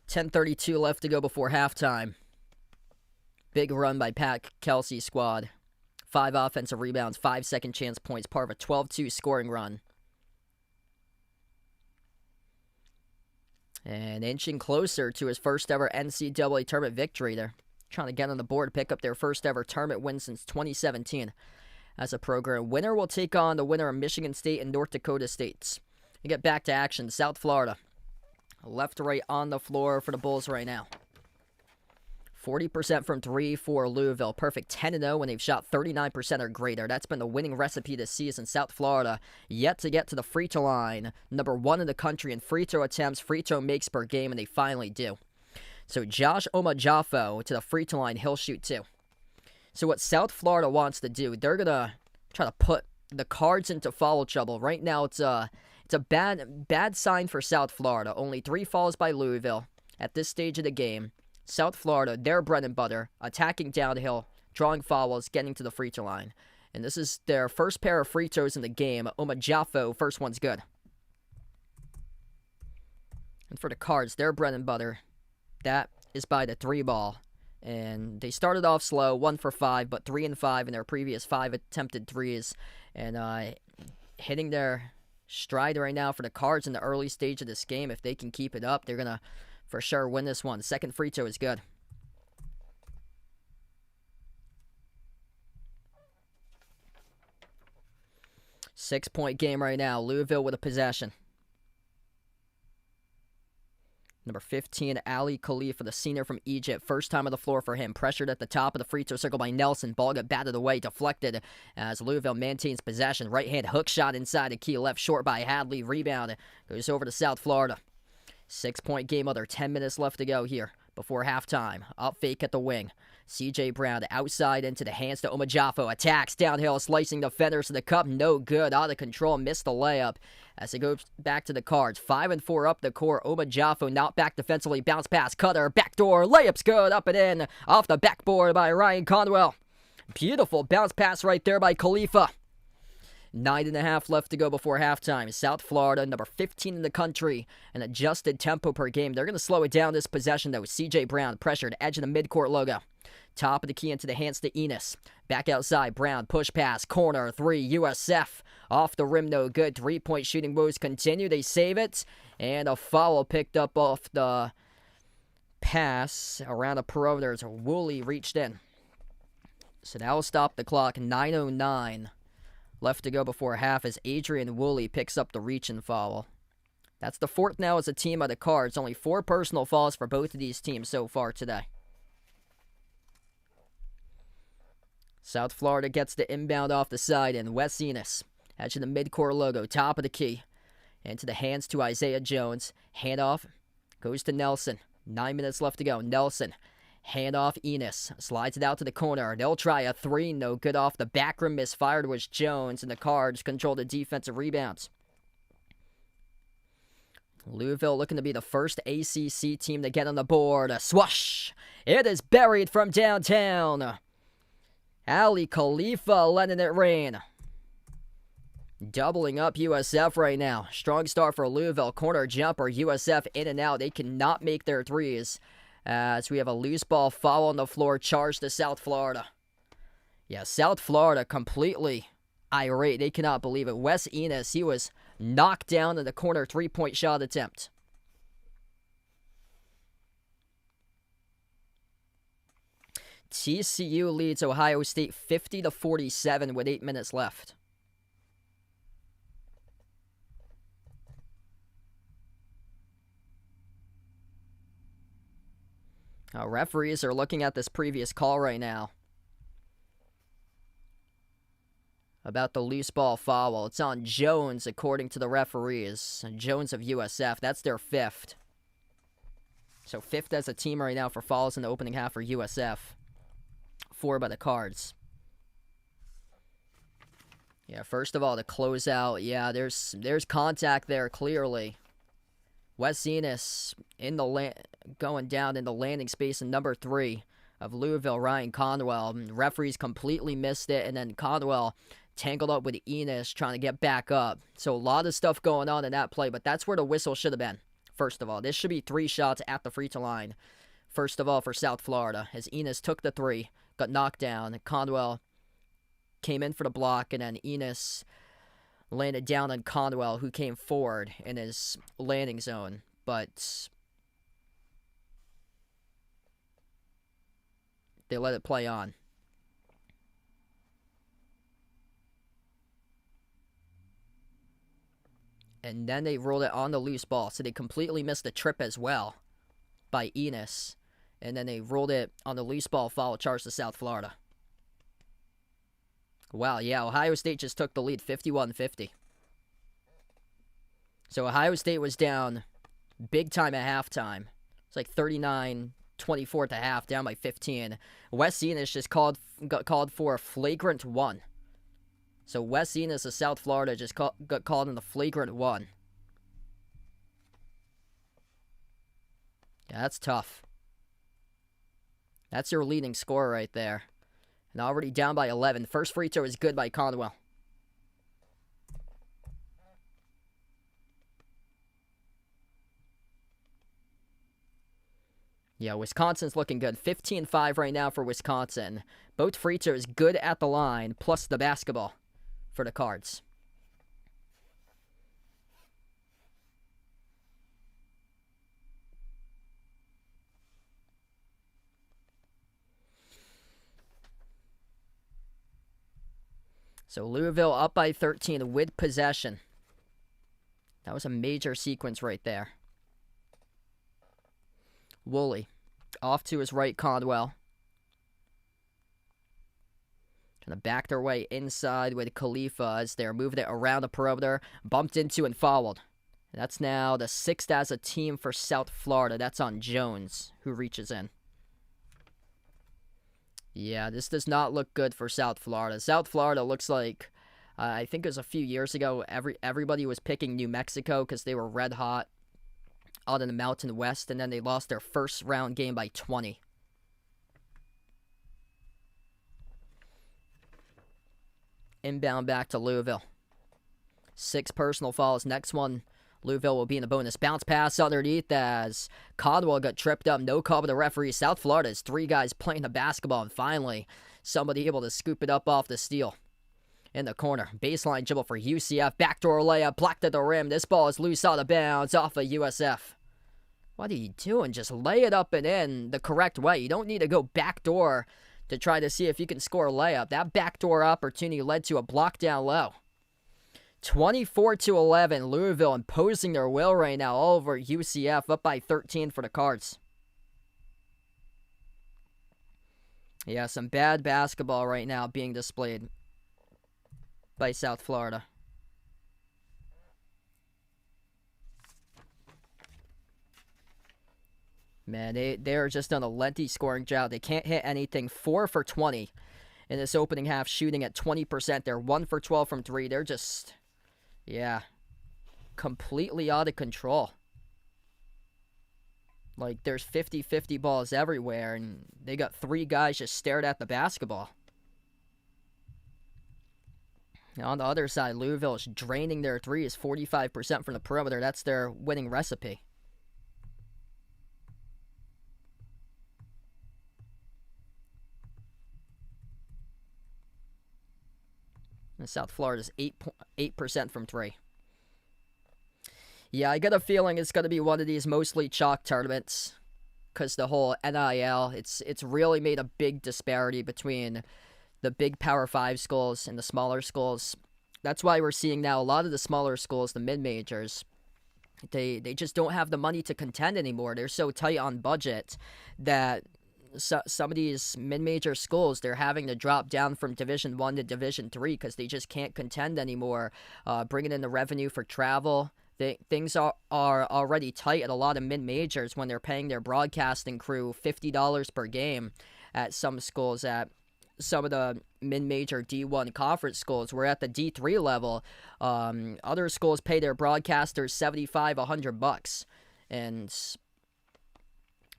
$10:32 left to go before halftime. Big run by Pat Kelsey's squad. 5 offensive rebounds, 5 second chance points, part of a 12-2 scoring run. And inching closer to his first ever NCAA tournament victory. They're trying to get on the board, pick up their first ever tournament win since 2017 as a program. Winner will take on the winner of Michigan State and North Dakota State. We get back to action. South Florida. Left to right on the floor for the Bulls right now. 40% from 3 for Louisville. Perfect 10-0 when they've shot 39% or greater. That's been the winning recipe this season. South Florida yet to get to the free throw line. Number 1 in the country in free throw attempts, free throw makes per game, and they finally do. So Josh Omajafo to the free throw line, he'll shoot 2. So what South Florida wants to do, they're going to try to put the Cards into foul trouble. Right now it's a bad sign for South Florida. Only 3 fouls by Louisville at this stage of the game. South Florida, their bread and butter, attacking downhill, drawing fouls, getting to the free throw line. And this is their first pair of free throws in the game. Omajafo, first one's good. And for the Cards, their bread and butter, that is by the 3 ball. And they started off slow, 1 for 5, but 3 and 5 in their previous 5 attempted threes. And hitting their stride right now for the Cards in the early stage of this game. If they can keep it up, they're going to for sure win this one. Second free throw is good. Six-point game right now. Louisville with a possession. Number 15, Ali Khalifa, the senior from Egypt. First time on the floor for him. Pressured at the top of the free throw circle by Nelson. Ball got batted away, deflected as Louisville maintains possession. Right-hand hook shot inside the key. Left short by Hadley. Rebound goes over to South Florida. 6-point game, other 10 minutes left to go here before halftime. Up fake at the wing. C.J. Brown outside into the hands to Omajafo. Attacks downhill, slicing defenders to the cup. No good. Out of control. Missed the layup as it goes back to the Cards. 5 and 4 up the court. Omajafo not back defensively. Bounce pass. Cutter. Backdoor. Layup's good. Up and in. Off the backboard by Ryan Conwell. Beautiful bounce pass right there by Khalifa. 9.5 left to go before halftime. South Florida, number 15 in the country, an adjusted tempo per game. They're going to slow it down this possession, though. C.J. Brown, pressured, edge of the midcourt logo. Top of the key into the hands to Enos. Back outside, Brown, push pass, corner, 3, USF. Off the rim, no good. 3-point shooting woes continue. They save it. And a foul picked up off the pass around the perimeter. Woolley reached in. So that will stop the clock. 9:09. Left to go before half as Adrian Woolley picks up the reach and foul. That's the 4th now as a team by the Cards. Only 4 personal fouls for both of these teams so far today. South Florida gets the inbound off the side, and Wes Enos, edge of the midcourt logo, top of the key. Into the hands to Isaiah Jones. Handoff goes to Nelson. 9 minutes left to go. Nelson. Handoff, Enos. Slides it out to the corner. They'll try a 3. No good off the back rim. Misfired was Jones, and the Cards control the defensive rebounds. Louisville looking to be the first ACC team to get on the board. A swoosh. It is buried from downtown. Ali Khalifa letting it rain. Doubling up USF right now. Strong start for Louisville. Corner jumper. USF in and out. They cannot make their threes. As we have a loose ball foul on the floor, charged to South Florida. Yeah, South Florida completely irate. They cannot believe it. Wes Enos, he was knocked down in the corner 3-point shot attempt. TCU leads Ohio State 50-47 with 8 minutes left. Referees are looking at this previous call right now about the loose ball foul. It's on Jones, according to the referees. Jones of USF. That's their fifth. So fifth as a team right now for fouls in the opening half for USF. 4 by the Cards. Yeah, first of all, the closeout. Yeah, there's contact there clearly. Wes Enos going down in the landing space in number 3 of Louisville, Ryan Conwell. Referees completely missed it, and then Conwell tangled up with Enos trying to get back up. So a lot of stuff going on in that play, but that's where the whistle should have been. First of all, this should be 3 shots at the free throw line. First of all, for South Florida, as Enos took the 3, got knocked down. Conwell came in for the block, and then Enos landed down on Conwell, who came forward in his landing zone. But they let it play on. And then they rolled it on the loose ball, so they completely missed the trip as well by Enos. And then they rolled it on the loose ball foul charge to South Florida. Wow, yeah, Ohio State just took the lead 51-50. So Ohio State was down big time at halftime. It's like 39-24 at the half, down by 15. Wes Enos just got called for a flagrant 1. So Wes Enos of South Florida just got called in the flagrant 1. Yeah, that's tough. That's your leading scorer right there. And already down by 11. First free throw is good by Conwell. Yeah, Wisconsin's looking good. 15-5 right now for Wisconsin. Both free throws good at the line, plus the basketball for the Cards. So Louisville up by 13 with possession. That was a major sequence right there. Woolley off to his right, Conwell. Trying to back their way inside with Khalifa as they're moving it around the perimeter. Bumped into and fouled. That's now the 6th as a team for South Florida. That's on Jones, who reaches in. Yeah, this does not look good for South Florida. South Florida looks like, I think it was a few years ago, everybody was picking New Mexico because they were red hot out in the Mountain West, and then they lost their first round game by 20. Inbound back to Louisville. 6 personal fouls. Next one, Louisville will be in the bonus. Bounce pass underneath as Conwell got tripped up. No call by the referee. South Florida has 3 guys playing the basketball, and finally somebody able to scoop it up off the steal. In the corner. Baseline dribble for UCF. Backdoor layup. Blocked at the rim. This ball is loose out of bounds off of USF. What are you doing? Just lay it up and in the correct way. You don't need to go backdoor to try to see if you can score a layup. That backdoor opportunity led to a block down low. 24-11. Louisville imposing their will right now all over UCF. Up by 13 for the Cards. Yeah, some bad basketball right now being displayed by South Florida. Man, they're just on a lengthy scoring drought. They can't hit anything. 4 for 20 in this opening half, shooting at 20%. They're 1 for 12 from 3. They're just, yeah, completely out of control. Like, there's 50-50 balls everywhere, and they got 3 guys just stared at the basketball. Now, on the other side, Louisville is draining their threes, 45% from the perimeter. That's their winning recipe. And South Florida's 8% from 3. Yeah, I get a feeling it's going to be one of these mostly chalk tournaments because the whole NIL, it's really made a big disparity between the big Power 5 schools and the smaller schools. That's why we're seeing now a lot of the smaller schools, the mid-majors, They just don't have the money to contend anymore. They're so tight on budget that some of these mid-major schools, they're having to drop down from Division I to Division III because they just can't contend anymore. Bringing in the revenue for travel, things are already tight at a lot of mid-majors when they're paying their broadcasting crew $50 per game at some schools. At some of the mid-major D1 conference schools, we're at the D3 level. Other schools pay their broadcasters $75-$100, and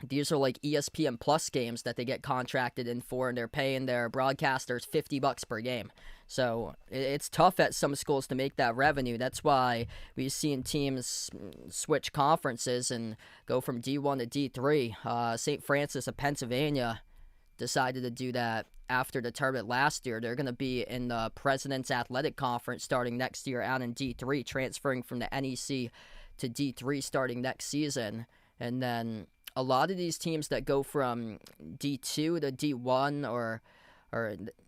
these are like ESPN Plus games that they get contracted in for, and they're paying their broadcasters $50 per game. So it's tough at some schools to make that revenue. That's why we've seen teams switch conferences and go from D1 to D3. St. Francis of Pennsylvania decided to do that after the tournament last year. They're going to be in the President's Athletic Conference starting next year out in D3, transferring from the NEC to D3 starting next season. And then a lot of these teams that go from D2 to D1 or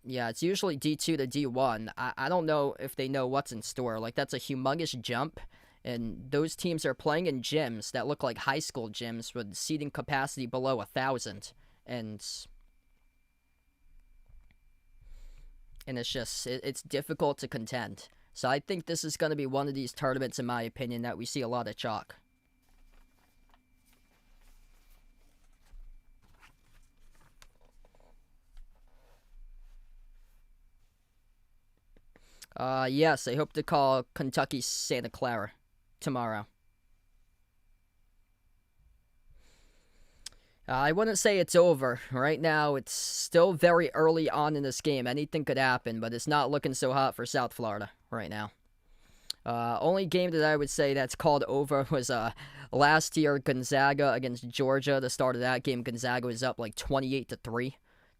it's usually D2 to D1. I don't know if they know what's in store. Like, that's a humongous jump. And those teams are playing in gyms that look like high school gyms with seating capacity below 1,000. And it's just, it's difficult to contend. So I think this is going to be one of these tournaments, in my opinion, that we see a lot of chalk. Yes, I hope to call Kentucky Santa Clara tomorrow. I wouldn't say it's over. Right now, it's still very early on in this game. Anything could happen, but it's not looking so hot for South Florida right now. Only game that I would say that's called over was last year, Gonzaga against Georgia. The start of that game, Gonzaga was up like 28-3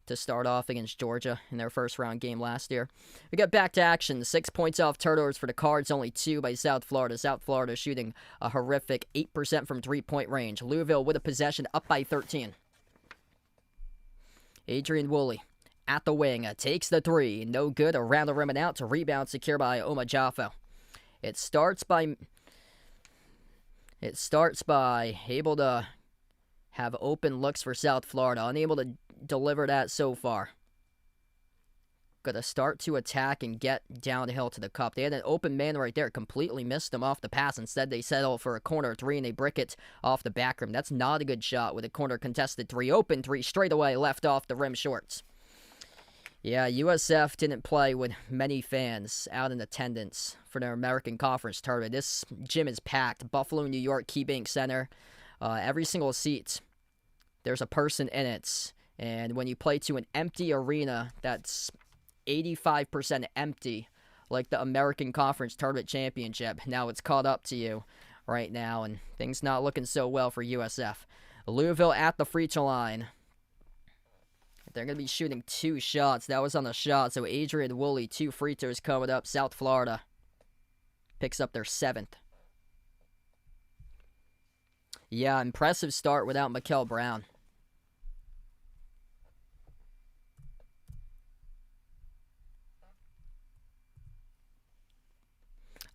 to start off against Georgia in their first round game last year. We get back to action. 6 points off turnovers for the Cards, only 2 by South Florida. South Florida shooting a horrific 8% from three-point range. Louisville with a possession, up by 13. Adrian Woolley at the wing, takes the three. No good, around the rim and out to rebound, secure by Oma Jaffo. It starts by able to have open looks for South Florida. Unable to deliver that so far. Got to start to attack and get downhill to the cup. They had an open man right there. Completely missed them off the pass. Instead, they settle for a corner three, and they brick it off the back rim. That's not a good shot with a corner contested three. Open three straight away, left off the rim shorts. Yeah, USF didn't play with many fans out in attendance for their American Conference tournament. This gym is packed. Buffalo, New York, KeyBank Center. Every single seat, there's a person in it. And when you play to an empty arena that's 85% empty, like the American Conference Tournament Championship, now it's caught up to you right now, and things not looking so well for USF. Louisville at the free throw line. They're going to be shooting 2 shots. That was on the shot, so Adrian Woolley, 2 free throws coming up. South Florida picks up their 7th. Yeah, impressive start without Mikel Brown.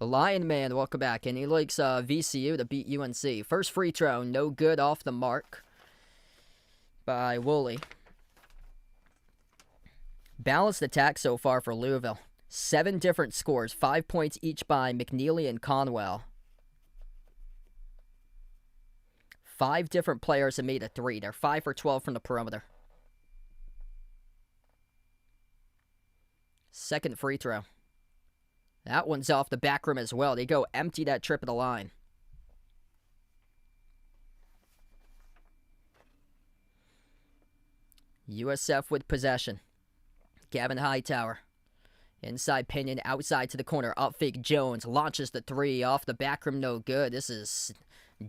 Lion Man, welcome back, and he likes VCU to beat UNC. First free throw, no good, off the mark by Woolley. Balanced attack so far for Louisville. 7 different scores, 5 points each by McNeely and Conwell. 5 different players have made a 3. They're 5 for 12 from the perimeter. Second free throw. That one's off the back rim as well. They go empty that trip of the line. USF with possession. Gavin Hightower. Inside Pinion, outside to the corner. Up fake Jones. Launches the 3. Off the back rim, no good. This is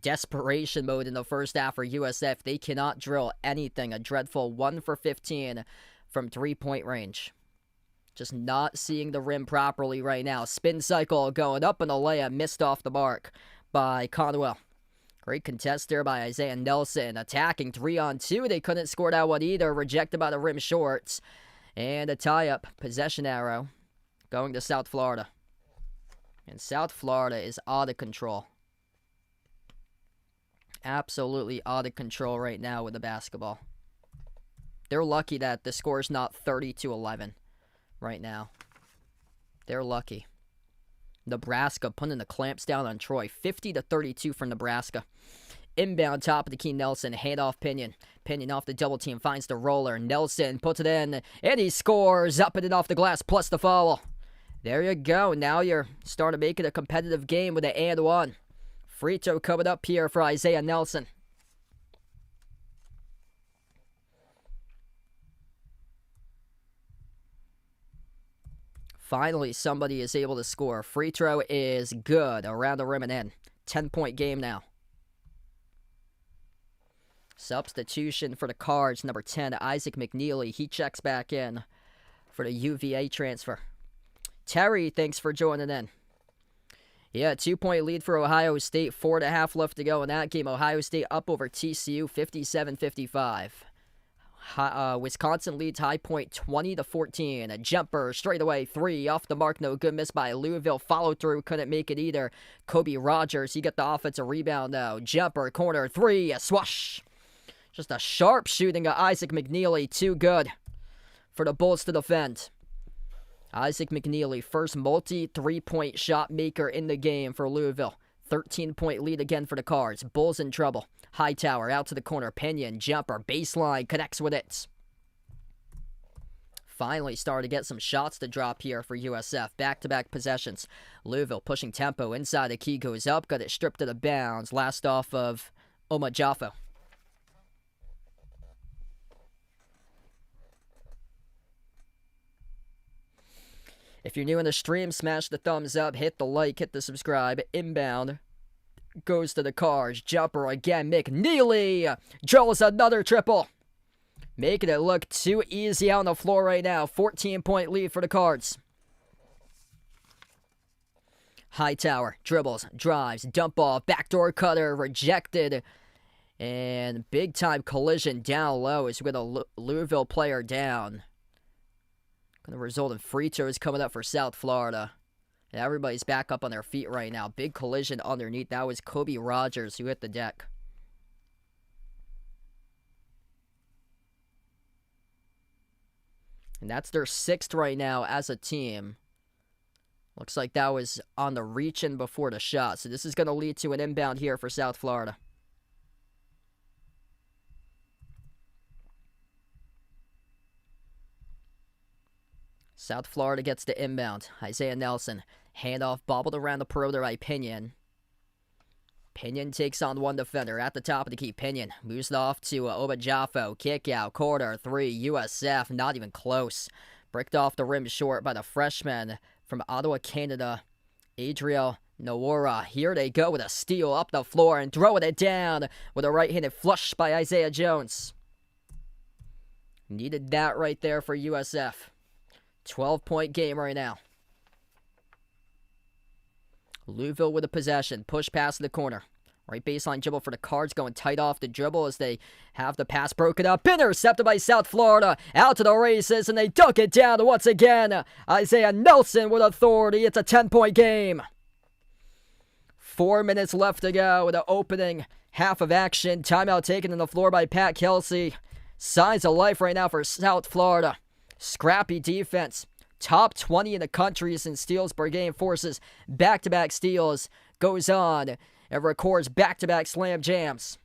desperation mode in the first half for USF. They cannot drill anything. A dreadful 1 for 15 from 3-point range. Just not seeing the rim properly right now. Spin cycle going up, and a layup missed off the mark by Conwell. Great contest there by Isaiah Nelson. Attacking 3-on-2. They couldn't score that one either. Rejected by the rim shorts. And a tie-up. Possession arrow going to South Florida. And South Florida is out of control. absolutely out of control right now with the basketball. They're lucky that the score is not 30-11 right now. They're lucky. Nebraska putting the clamps down on Troy. 50-32 for Nebraska. Inbound, top of the key, Nelson. Handoff, Pinion. Pinion off the double team, finds the roller. Nelson puts it in, and he scores. Up and in off the glass, plus the foul. There you go. Now you're starting to make it a competitive game with an and one. Free throw coming up here for Isaiah Nelson. Finally, somebody is able to score. Free throw is good. Around the rim and in. 10-point game now. Substitution for the Cards, number 10, Isaac McNeely. He checks back in for the UVA transfer. Terry, thanks for joining in. Yeah, 2-point lead for Ohio State. 4.5 left to go in that game. Ohio State up over TCU, 57-55. Wisconsin leads High Point 20-14. A jumper, straightaway, 3, off the mark, no good. Miss by Louisville. Follow through, couldn't make it either. Kobe Rogers, he got the offensive rebound though. Jumper, corner, 3, a swash. Just a sharp shooting of Isaac McNeely. Too good for the Bulls to defend. Isaac McNeely, first multi-3-point shot maker in the game for Louisville. 13-point lead again for the Cards. Bulls in trouble. Hightower out to the corner. Pinion, jumper, baseline, connects with it. Finally starting to get some shots to drop here for USF. Back-to-back possessions. Louisville pushing tempo. Inside the key, goes up. Got it stripped to the bounds. Last off of Oma Jaffo. If you're new in the stream, smash the thumbs up, hit the like, hit the subscribe. Inbound goes to the Cards. Jumper again. McNeely draws another triple. Making it look too easy on the floor right now. 14-point lead for the Cards. Hightower dribbles, drives, dump ball, backdoor cutter, rejected. And big-time collision down low is with a Louisville player down. Going to result in free throws coming up for South Florida. And everybody's back up on their feet right now. Big collision underneath. That was Kobe Rogers who hit the deck. And that's their 6th right now as a team. Looks like that was on the reach-in before the shot. So this is going to lead to an inbound here for South Florida. South Florida gets the inbound. Isaiah Nelson. Handoff bobbled around the perimeter by Pinion. Pinion takes on one defender at the top of the key. Pinion moves it off to Oba Jaffo. Kick out. Quarter 3. USF. Not even close. Bricked off the rim short by the freshman from Ottawa, Canada. Adriel Nowora. Here they go with a steal up the floor and throwing it down with a right-handed flush by Isaiah Jones. Needed that right there for USF. 12-point game right now. Louisville with a possession. Push pass to the corner. Right baseline dribble for the Cards, going tight off the dribble as they have the pass broken up. Intercepted by South Florida. Out to the races, and they dunk it down once again. Isaiah Nelson with authority. It's a 10-point game. 4 minutes left to go with the opening half of action. Timeout taken on the floor by Pat Kelsey. Signs of life right now for South Florida. Scrappy defense. Top 20 in the country in steals per game. Forces back-to-back steals. Goes on and records back-to-back slam jams.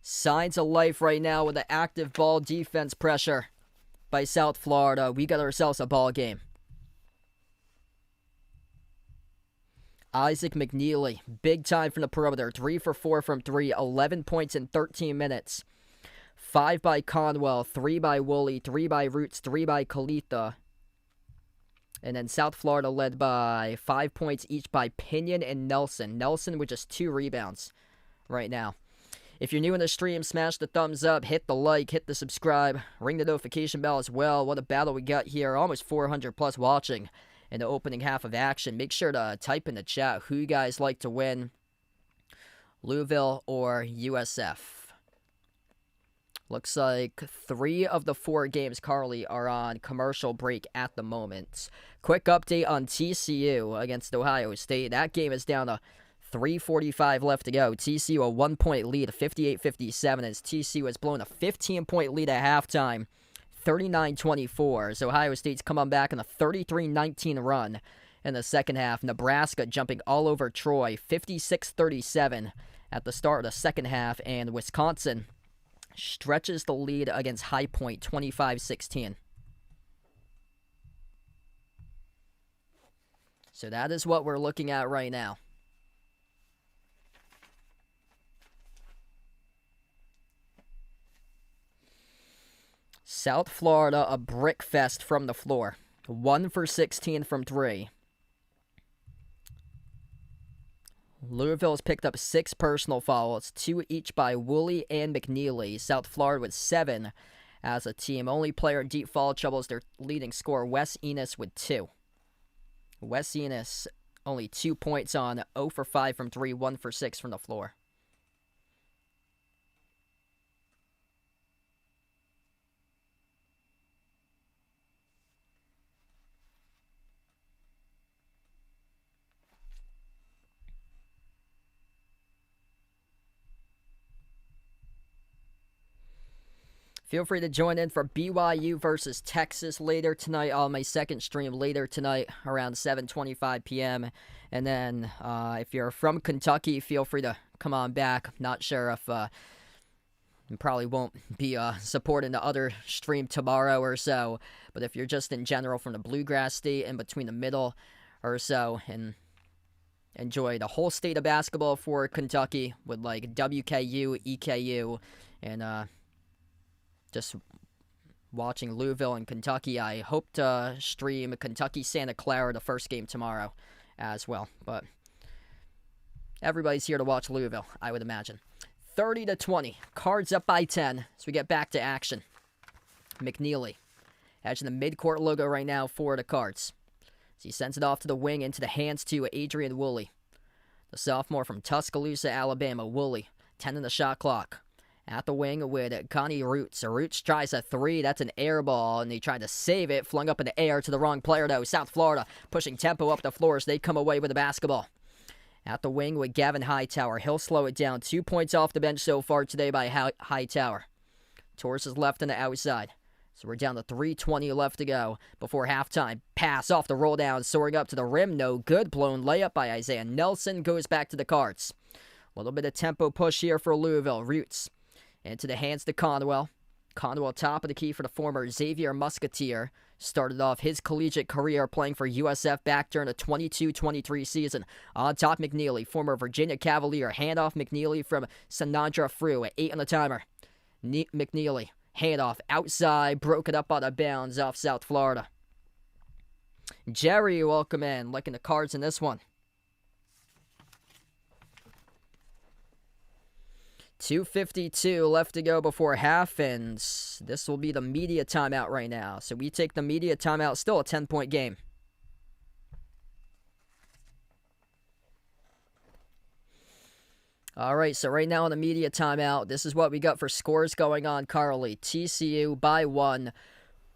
Signs of life right now with the active ball defense pressure by South Florida. We got ourselves a ball game. Isaac McNeely, big time from the perimeter. 3 for 4 from 3. 11 points in 13 minutes. 5 by Conwell, 3 by Woolley, 3 by Roots, 3 by Kalitha. And then South Florida led by 5 points each by Pinion and Nelson. Nelson with just 2 rebounds right now. If you're new in the stream, smash the thumbs up, hit the like, hit the subscribe, ring the notification bell as well. What a battle we got here. Almost 400 plus watching in the opening half of action. Make sure to type in the chat who you guys like to win, Louisville or USF. Looks like 3 of the 4 games, Carly, are on commercial break at the moment. Quick update on TCU against Ohio State. That game is down to 3:45 left to go. TCU a 1-point lead, 58-57, as TCU has blown a 15-point lead at halftime, 39-24. So Ohio State's come on back in a 33-19 run in the second half. Nebraska jumping all over Troy, 56-37 at the start of the second half, and Wisconsin stretches the lead against High Point, 25-16. So that is what we're looking at right now. South Florida, a brick fest from the floor. 1 for 16 from 3. Louisville has picked up 6 personal fouls, 2 each by Woolley and McNeely. South Florida with 7 as a team. Only player in deep foul trouble is their leading scorer, Wes Enos, with 2. Wes Enos only 2 points on 0 for 5 from 3, 1 for 6 from the floor. Feel free to join in for BYU versus Texas later tonight on my second stream later tonight around 7:25 p.m. And then if you're from Kentucky, feel free to come on back. Not sure if you probably won't be supporting the other stream tomorrow or so. But if you're just in general from the Bluegrass State and between the middle or so and enjoy the whole state of basketball for Kentucky with like WKU, EKU, and just watching Louisville and Kentucky. I hope to stream Kentucky-Santa Clara the first game tomorrow as well. But everybody's here to watch Louisville, I would imagine. 30-20. Cards up by 10 as we get back to action. McNeely edging the midcourt logo right now for the Cards. As he sends it off to the wing into the hands to Adrian Woolley. The sophomore from Tuscaloosa, Alabama. Woolley, 10 in the shot clock. At the wing with Connie Roots. Roots tries a 3. That's an air ball, and he tried to save it. Flung up in the air to the wrong player, though. South Florida pushing tempo up the floor as they come away with the basketball. At the wing with Gavin Hightower. He'll slow it down. 2 points off the bench so far today by Hightower. Torres is left on the outside. So we're down to 3:20 left to go before halftime. Pass off the roll down, soaring up to the rim. No good. Blown layup by Isaiah Nelson. Goes back to the Cards. A little bit of tempo push here for Louisville. Roots into the hands to Conwell. Conwell top of the key for the former Xavier Musketeer. Started off his collegiate career playing for USF back during the 22-23 season. On top, McNeely, former Virginia Cavalier. Handoff McNeely from Sanandra Frew at 8 on the timer. McNeely, handoff outside, broke it up out of bounds off South Florida. Jerry, welcome in. Liking the Cards in this one. 2:52 left to go before half, and this will be the media timeout right now. So we take the media timeout, still a 10-point game. All right, so right now in the media timeout, this is what we got for scores going on currently. TCU by 1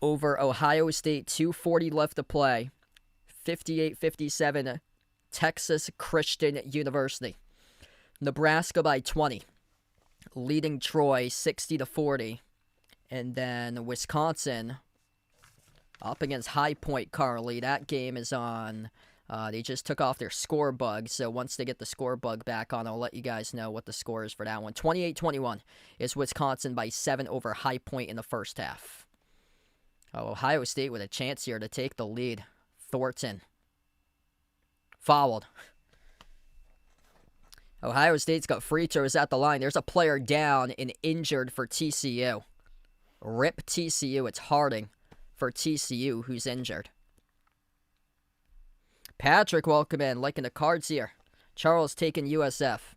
over Ohio State, 2:40 left to play. 58-57, Texas Christian University. Nebraska by 20. Leading Troy 60-40, and then Wisconsin up against High Point currently. That game is on. They just took off their score bug, so once they get the score bug back on, I'll let you guys know what the score is for that one. 28-21 is Wisconsin by 7 over High Point in the first half. Ohio State with a chance here to take the lead. Thornton fouled. Ohio State's got free throws at the line. There's a player down and injured for TCU. Rip TCU. It's Harding for TCU who's injured. Patrick, welcome in. Liking the Cards here. Charles taking USF.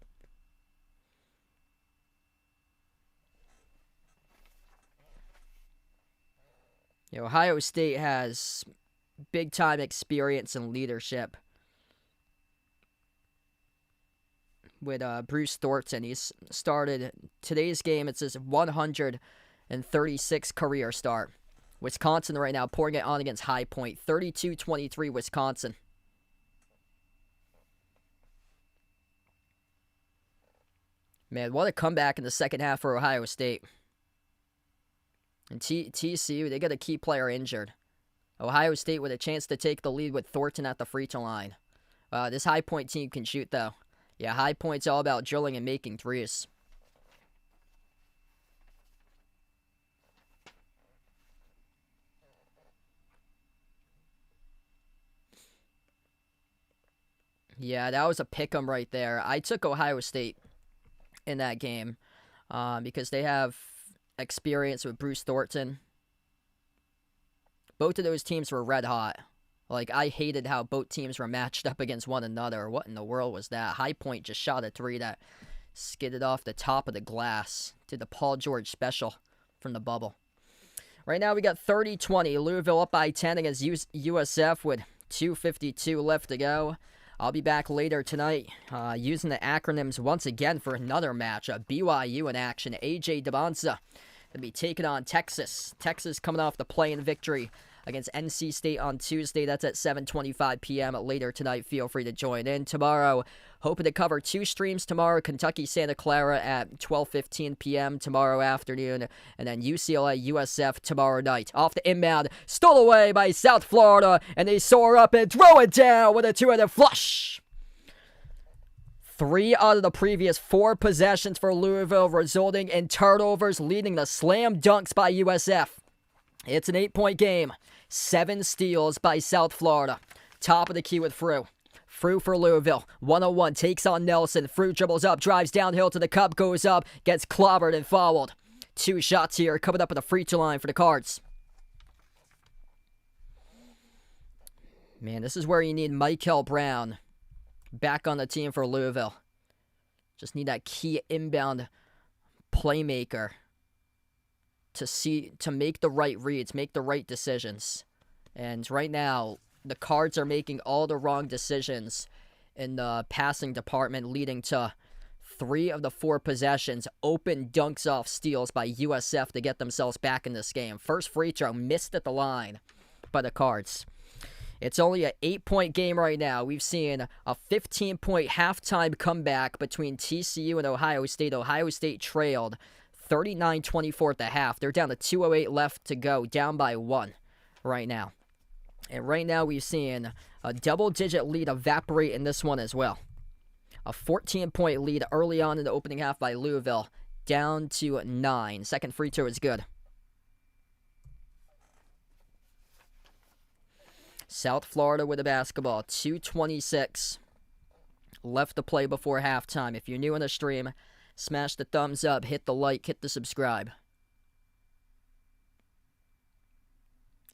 Ohio State has big-time experience and leadership with Bruce Thornton. He's started today's game. It's his 136 career start. Wisconsin right now pouring it on against High Point. 32-23 Wisconsin. Man, what a comeback in the second half for Ohio State. And TCU, they got a key player injured. Ohio State with a chance to take the lead with Thornton at the free throw line. This High Point team can shoot, though. Yeah, High Point's all about drilling and making threes. Yeah, that was a pick'em right there. I took Ohio State in that game because they have experience with Bruce Thornton. Both of those teams were red hot. Like, I hated how both teams were matched up against one another. What in the world was that? High Point just shot a three that skidded off the top of the glass. Did the Paul George special from the bubble. Right now we got 30-20. Louisville up by 10 against USF with 2:52 left to go. I'll be back later tonight using the acronyms once again for another matchup. BYU in action. AJ Debonsa going to be taking on Texas. Texas coming off the play-in victory against NC State on Tuesday. That's at 7:25 p.m. later tonight. Feel free to join in. Tomorrow, hoping to cover 2 streams tomorrow. Kentucky-Santa Clara at 12:15 p.m. tomorrow afternoon. And then UCLA-USF tomorrow night. Off the inbound. Stole away by South Florida. And they soar up and throw it down with a two-handed flush. 3 out of the previous 4 possessions for Louisville, resulting in turnovers, leading to slam dunks by USF. It's an 8-point game. 7 steals by South Florida. Top of the key with Frew. Frew for Louisville. 101 takes on Nelson. Frew dribbles up, drives downhill to the cup, goes up, gets clobbered and fouled. 2 shots here coming up at the free throw line for the Cards. Man, this is where you need Michael Brown back on the team for Louisville. Just need that key inbound playmaker to make the right reads, make the right decisions. And right now, the Cards are making all the wrong decisions in the passing department, leading to 3 of the 4 possessions open dunks off steals by USF to get themselves back in this game. First free throw missed at the line by the Cards. It's only an 8-point game right now. We've seen a 15-point halftime comeback between TCU and Ohio State. Ohio State trailed 39-24 at the half. They're down to 2:08 left to go, down by 1 right now. And right now we've seen a double-digit lead evaporate in this one as well. A 14-point lead early on in the opening half by Louisville, down to 9. Second free throw is good. South Florida with the basketball. 2:26 left to play before halftime. If you're new on the stream, smash the thumbs up, hit the like, hit the subscribe.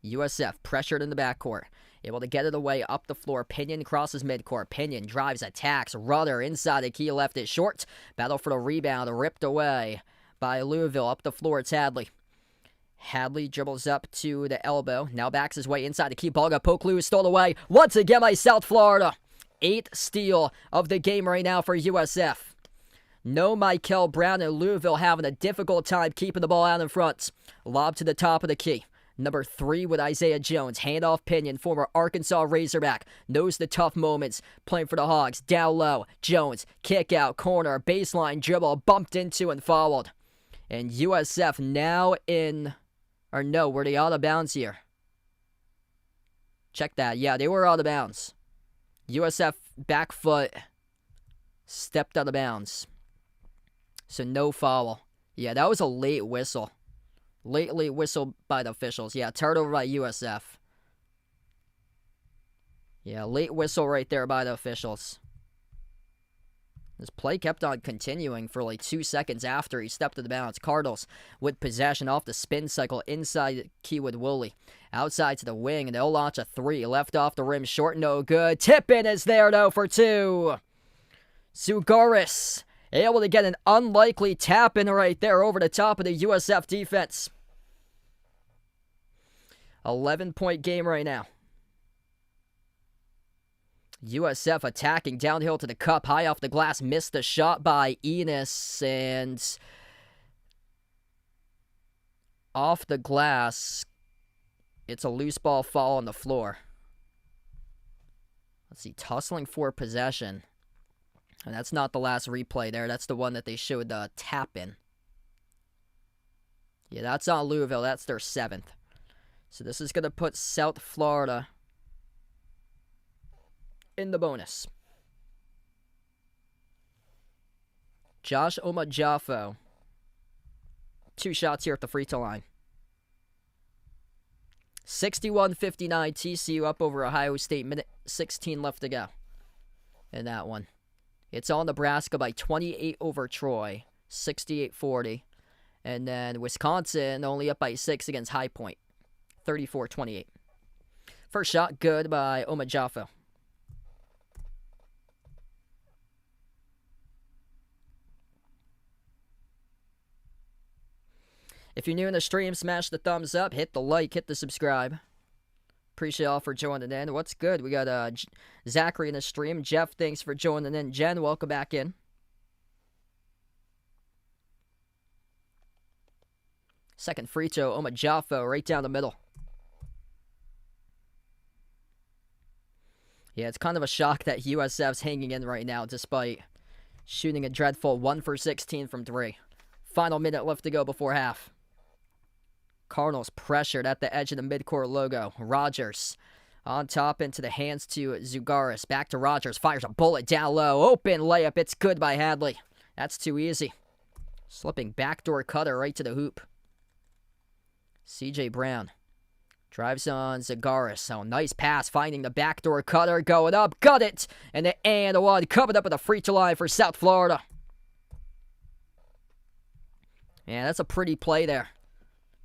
USF pressured in the backcourt. Able to get it away up the floor. Pinion crosses midcourt. Pinion drives, attacks. Rudder inside the key, left it short. Battle for the rebound, ripped away by Louisville. Up the floor, it's Hadley. Hadley dribbles up to the elbow. Now backs his way inside the key. Ball got poked loose, stole away. Once again by South Florida. 8th steal of the game right now for USF. No Michael Brown and Louisville having a difficult time keeping the ball out in front. Lob to the top of the key. Number 3 with Isaiah Jones. Handoff Pinion, former Arkansas Razorback. Knows the tough moments. Playing for the Hogs. Down low. Jones. Kick out. Corner. Baseline dribble. Bumped into and fouled. And USF now in... Or no, were they out of bounds here? Check that. Yeah, they were out of bounds. USF back foot stepped out of bounds. So no foul. Yeah, that was a late whistle. Late whistle by the officials. Yeah, turnover by USF. Yeah, late whistle right there by the officials. This play kept on continuing for like 2 seconds after he stepped to the bounds. Cardinals with possession off the spin cycle inside Keywood Woolley. Outside to the wing, and they'll launch a 3. Left off the rim, short, no good. Tip-in is there, though, for 2. Sugaris able to get an unlikely tap-in right there over the top of the USF defense. 11-point game right now. USF attacking downhill to the cup, high off the glass, missed the shot by Enos, and off the glass, it's a loose ball fall on the floor. Let's see, tussling for possession. And that's not the last replay there. That's the one that they showed the tap in. Yeah, that's on Louisville. That's their 7th. So this is going to put South Florida in the bonus. Josh Omajafo. 2 shots here at the free throw line. 61-59, TCU up over Ohio State. Minute 16 left to go in that one. It's all Nebraska by 28 over Troy. 68-40. And then Wisconsin only up by 6 against High Point. 34-28. First shot good by Omajafo. If you're new in the stream, smash the thumbs up, hit the like, hit the subscribe. Appreciate all for joining in. What's good? We got Zachary in the stream. Jeff, thanks for joining in. Jen, welcome back in. Second free throw, Omajafo, right down the middle. Yeah, it's kind of a shock that USF's hanging in right now, despite shooting a dreadful 1 for 16 from 3. Final minute left to go before half. Cardinals pressured at the edge of the midcourt logo. Rogers on top into the hands to Zugaris. Back to Rogers. Fires a bullet down low. Open layup. It's good by Hadley. That's too easy. Slipping backdoor cutter right to the hoop. CJ Brown drives on Zagaris. Oh, nice pass. Finding the backdoor cutter. Going up. Got it. And the and one. Covered up at the free throw line for South Florida. Yeah, that's a pretty play there.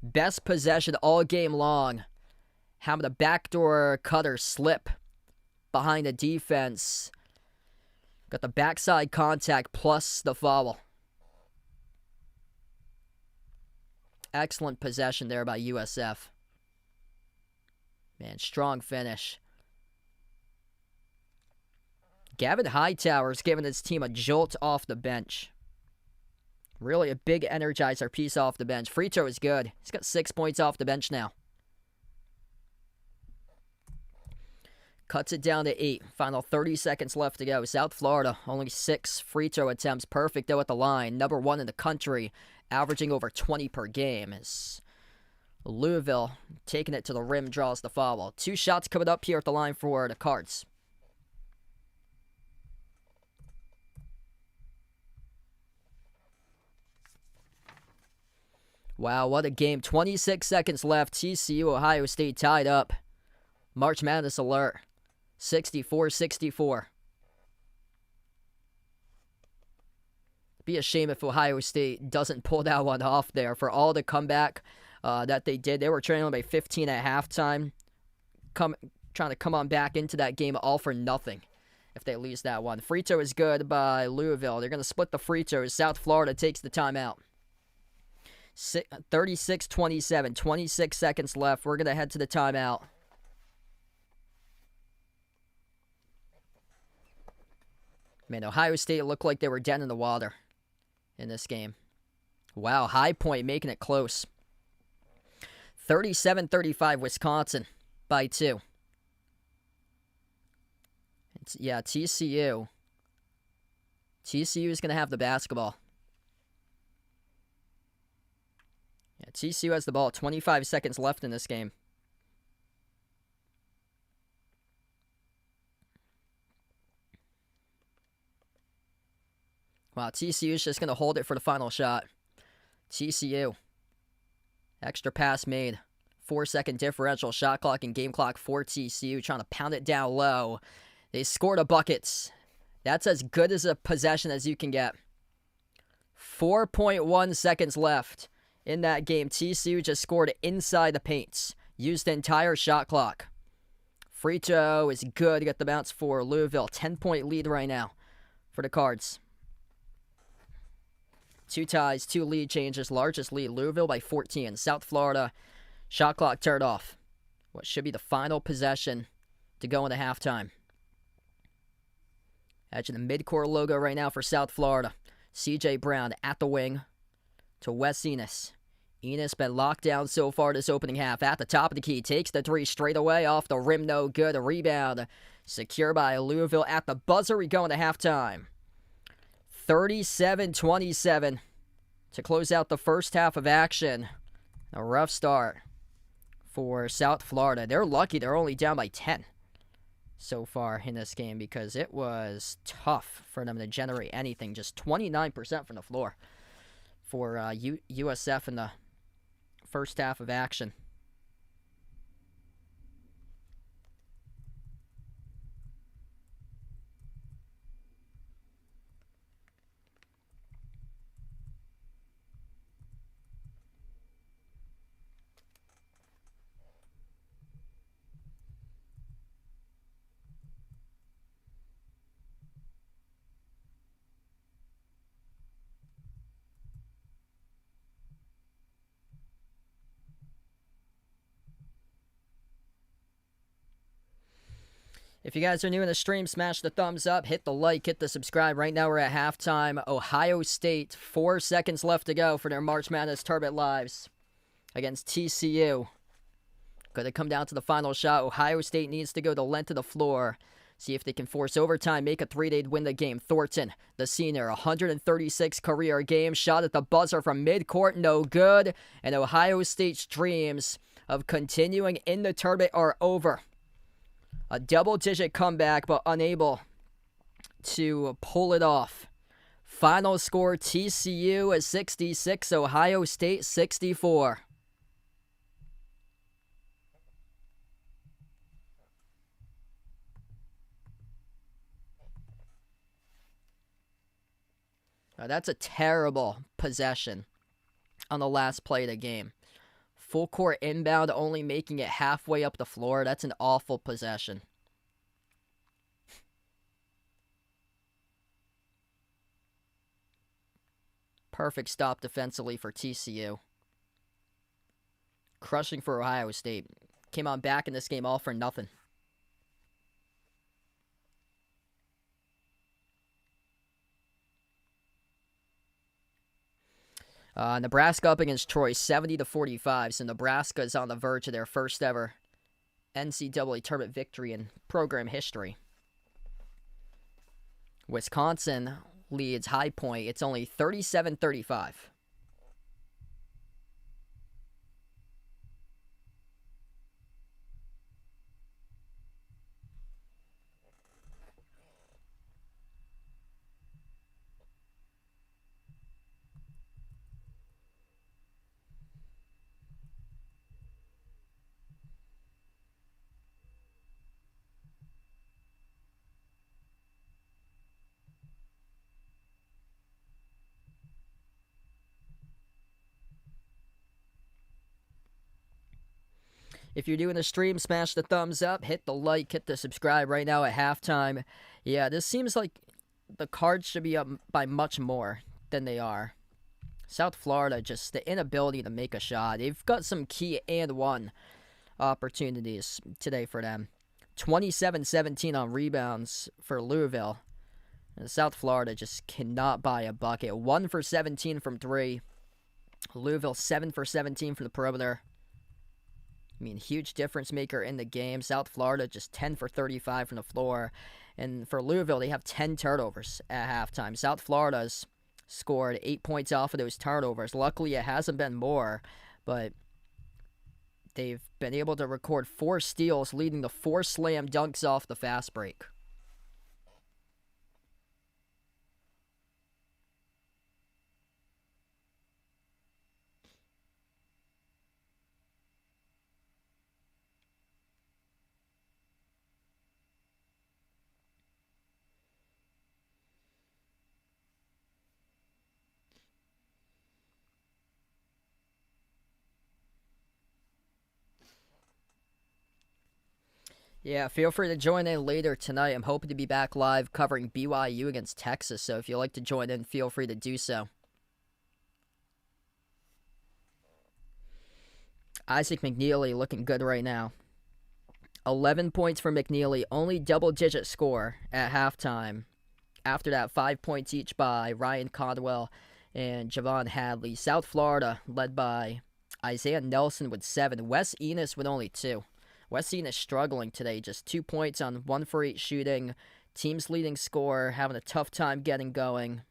Best possession all game long. Having the backdoor cutter slip behind the defense. Got the backside contact plus the foul. Excellent possession there by USF. Man, strong finish. Gavin Hightower's giving his team a jolt off the bench. Really a big energizer piece off the bench. Free throw is good. He's got 6 points off the bench now. Cuts it down to 8. Final 30 seconds left to go. South Florida, only 6 free throw attempts. Perfect though at the line. Number 1 in the country, averaging over 20 per game. As Louisville, taking it to the rim, draws the foul. 2 shots coming up here at the line for the Cards. Wow, what a game. 26 seconds left. TCU, Ohio State tied up. March Madness alert. 64-64. Be a shame if Ohio State doesn't pull that one off there. For all the comeback that they did. They were trailing by 15 at halftime. Trying to come on back into that game all for nothing if they lose that one. Free throw is good by Louisville. They're going to split the free throws. South Florida takes the timeout. 36-27, 26 seconds left. We're going to head to the timeout. Man, Ohio State looked like they were dead in the water in this game. Wow, High Point making it close. 37-35, Wisconsin by 2. TCU. TCU is going to have the basketball. Yeah, TCU has the ball. 25 seconds left in this game. Wow, TCU is just going to hold it for the final shot. TCU. Extra pass made. 4-second differential. Shot clock and game clock for TCU. Trying to pound it down low. They scored a bucket. That's as good as a possession as you can get. 4.1 seconds left. In that game, TCU just scored inside the paints. Used the entire shot clock. Free throw is good. Got the bounce for Louisville. 10-point lead right now for the Cards. 2 ties, 2 lead changes. Largest lead, Louisville by 14. South Florida, shot clock turned off. What should be the final possession to go into halftime. Edge of the midcourt logo right now for South Florida. CJ Brown at the wing to Wes Enos. Enos been locked down so far this opening half. At the top of the key, takes the 3 straight away. Off the rim, no good. A rebound secure by Louisville at the buzzer. We go into halftime. 37-27 to close out the first half of action. A rough start for South Florida. They're lucky they're only down by 10 so far in this game because it was tough for them to generate anything. Just 29% from the floor for USF in the first half of action. If you guys are new in the stream, smash the thumbs up, hit the like, hit the subscribe. Right now we're at halftime. Ohio State, 4 seconds left to go for their March Madness Tournament lives against TCU. Going to come down to the final shot. Ohio State needs to go the length of the floor. See if they can force overtime, make a 3 to win the game. Thornton, the senior, 136 career games. Shot at the buzzer from midcourt, no good. And Ohio State's dreams of continuing in the tournament are over. A double-digit comeback, but unable to pull it off. Final score, TCU is 66, Ohio State 64. Now, that's a terrible possession on the last play of the game. Full court inbound, only making it halfway up the floor. That's an awful possession. Perfect stop defensively for TCU. Crushing for Ohio State. Came on back in this game all for nothing. Nebraska up against Troy, 70-45. So Nebraska is on the verge of their first ever NCAA tournament victory in program history. Wisconsin leads High Point. It's only 37-35. If you're doing the stream, smash the thumbs up, hit the like, hit the subscribe right now at halftime. Yeah, this seems like the Cards should be up by much more than they are. South Florida, just the inability to make a shot. They've got some key and one opportunities today for them. 27-17 on rebounds for Louisville. And South Florida just cannot buy a bucket. 1 for 17 from 3. Louisville 7 for 17 from the perimeter. I mean, huge difference maker in the game. South Florida just 10 for 35 from the floor. And for Louisville, they have 10 turnovers at halftime. South Florida's scored 8 points off of those turnovers. Luckily, it hasn't been more, but they've been able to record 4 steals, leading to 4 slam dunks off the fast break. Yeah, feel free to join in later tonight. I'm hoping to be back live covering BYU against Texas, so if you'd like to join in, feel free to do so. Isaac McNeely looking good right now. 11 points for McNeely, only double-digit score at halftime. After that, 5 points each by Ryan Caldwell and Javon Hadley. South Florida led by Isaiah Nelson with 7. Wes Enos with only 2. Wes Enos struggling today, just 2 points on 1 for 8 shooting. Team's leading scorer, having a tough time getting going.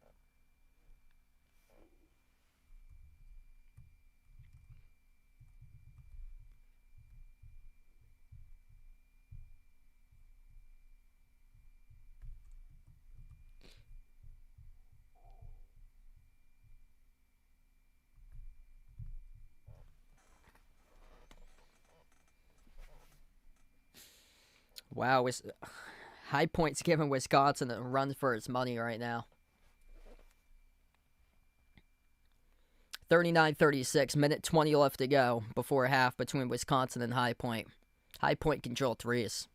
Wow, High Point's giving Wisconsin a run for its money right now. 39-36, minute 20 left to go before half between Wisconsin and High Point. High Point control threes.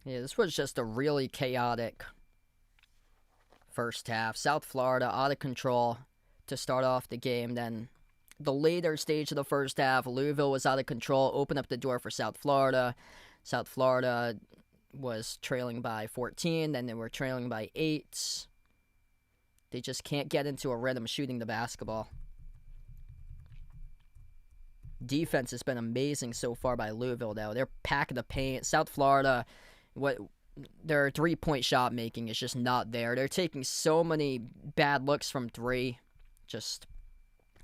Yeah, this was just a really chaotic first half. South Florida out of control to start off the game. Then the later stage of the first half, Louisville was out of control, opened up the door for South Florida. South Florida was trailing by 14, then they were trailing by 8. They just can't get into a rhythm shooting the basketball. Defense has been amazing so far by Louisville, though. They're packing the paint. South Florida, their three-point shot making is just not there. They're taking so many bad looks from three, just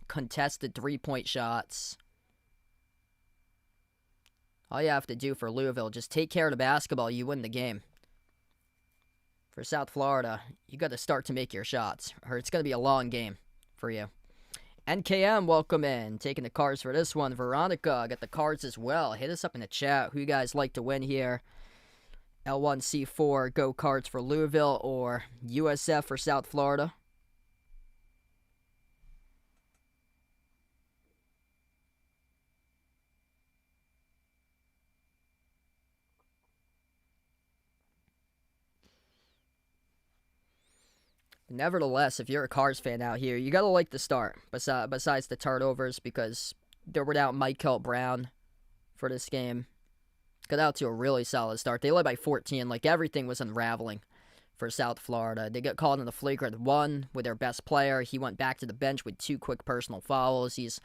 contested three-point shots. All you have to do for Louisville, just take care of the basketball, you win the game. For South Florida, you got to start to make your shots, or it's going to be a long game for you. NKM, welcome in. Taking the cards for this one. Veronica, got the cards as well. Hit us up in the chat who you guys like to win here. L1C4, go cards for Louisville, or USF for South Florida. Nevertheless, if you're a Cards fan out here, you got to like the start, besides the turnovers, because they're without Michael Brown for this game. Got out to a really solid start. They led by 14. Like, everything was unraveling for South Florida. They got called in the flagrant one with their best player. He went back to the bench with 2 quick personal fouls. He's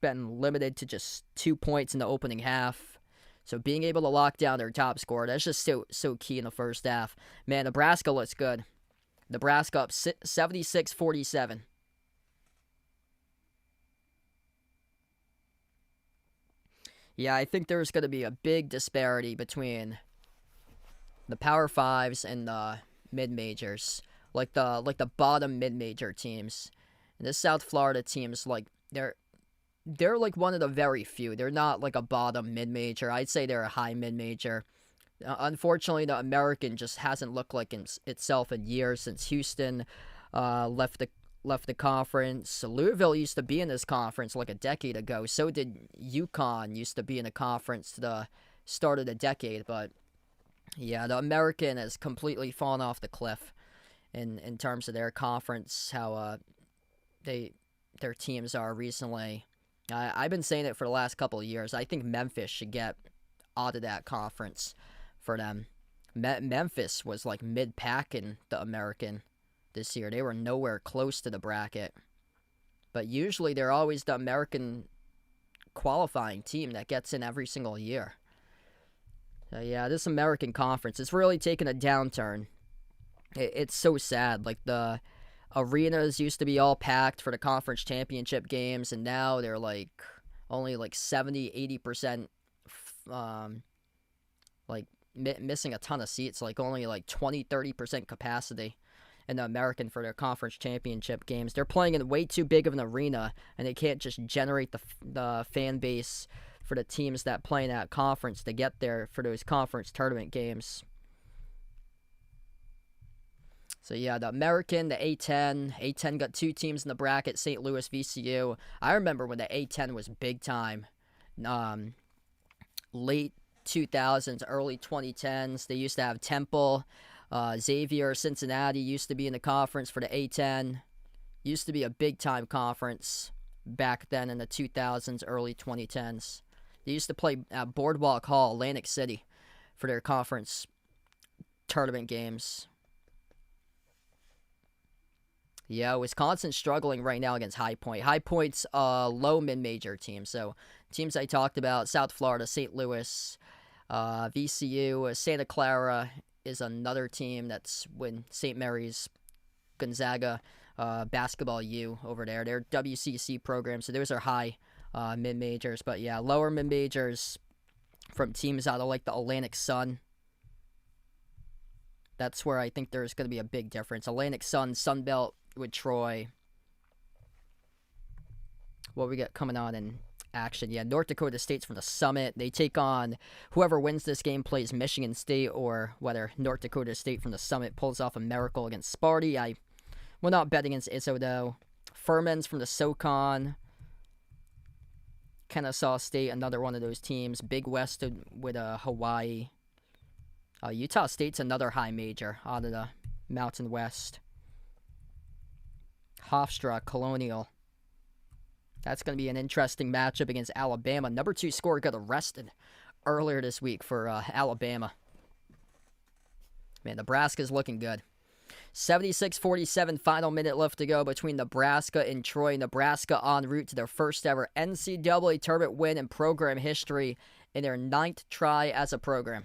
been limited to just 2 points in the opening half. So being able to lock down their top scorer, that's just so key in the first half. Man, Nebraska looks good. Nebraska up 76-47. Yeah, I think there's going to be a big disparity between the Power Fives and the mid-majors. Like the bottom mid-major teams. And this South Florida team's like, they're like one of the very few. They're not like a bottom mid-major. I'd say they're a high mid-major. Unfortunately, the American just hasn't looked like itself in years since Houston left the conference. Louisville used to be in this conference like a decade ago. So did UConn used to be in a conference to the start of the decade. But yeah, the American has completely fallen off the cliff in terms of their conference, how their teams are recently. I've been saying it for the last couple of years. I think Memphis should get out of that conference for them. Memphis was like mid-pack in the American this year. They were nowhere close to the bracket. But usually they're always the American qualifying team that gets in every single year. So yeah, this American conference is really taking a downturn. It's so sad. Like, the arenas used to be all packed for the conference championship games, and now they're like only like 70-80% missing a ton of seats, like only like 20-30% capacity in the American for their conference championship games. They're playing in way too big of an arena, and they can't just generate the fan base for the teams that play in that conference to get there for those conference tournament games. So yeah, the American, the A10. A10 got 2 teams in the bracket, St. Louis, VCU. I remember when the A10 was big time. Late 2000s, early 2010s. They used to have Temple, Xavier, Cincinnati used to be in the conference for the A10. Used to be a big time conference back then in the 2000s, early 2010s. They used to play at Boardwalk Hall, Atlantic City, for their conference tournament games. Yeah, Wisconsin's struggling right now against High Point. High Point's a low mid-major team. So teams I talked about, South Florida, St. Louis, VCU, Santa Clara is another team that's when St. Mary's, Gonzaga, Basketball U over there. They're WCC programs, so those are high mid-majors. But yeah, lower mid-majors from teams out of like the Atlantic Sun. That's where I think there's going to be a big difference. Atlantic Sun, Sunbelt with Troy. What we got coming on in action? Yeah, North Dakota State's from the Summit. They take on whoever wins this game plays Michigan State, or whether North Dakota State from the Summit pulls off a miracle against Sparty. I will not bet against ISO though. Furman's from the SoCon. Kennesaw State, another one of those teams. Big West with Hawaii. Utah State's another high major out of the Mountain West. Hofstra, Colonial. That's going to be an interesting matchup against Alabama. Number 2 scorer got arrested earlier this week for Alabama. Man, Nebraska's looking good. 76-47, final minute left to go between Nebraska and Troy. Nebraska en route to their first ever NCAA tournament win in program history in their 9th try as a program.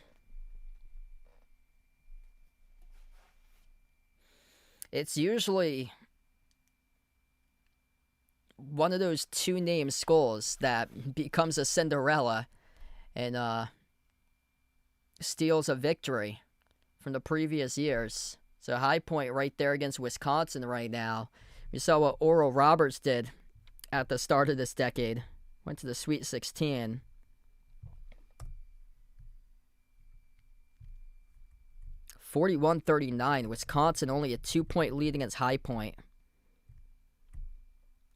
It's usually one of those two-name schools that becomes a Cinderella and steals a victory from the previous years. So High Point right there against Wisconsin right now. We saw what Oral Roberts did at the start of this decade. Went to the Sweet 16. (41-39). Wisconsin only a 2-point lead against High Point.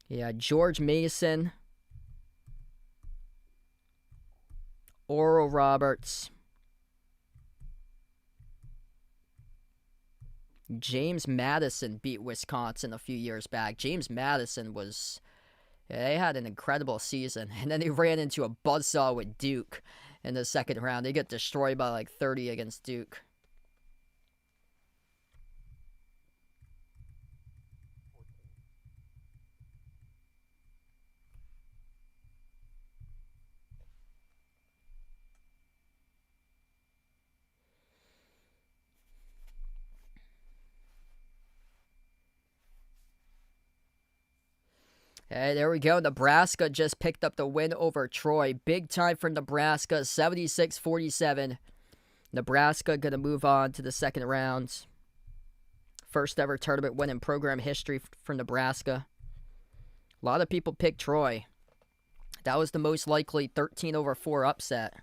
Yeah, George Mason, Oral Roberts, James Madison beat Wisconsin a few years back. James Madison they had an incredible season, and then they ran into a buzzsaw with Duke in the second round. They get destroyed by like 30 against Duke. Hey, there we go. Nebraska just picked up the win over Troy. Big time for Nebraska, 76-47. Nebraska going to move on to the second round. First ever tournament win in program history for Nebraska. A lot of people picked Troy. That was the most likely 13-4 upset.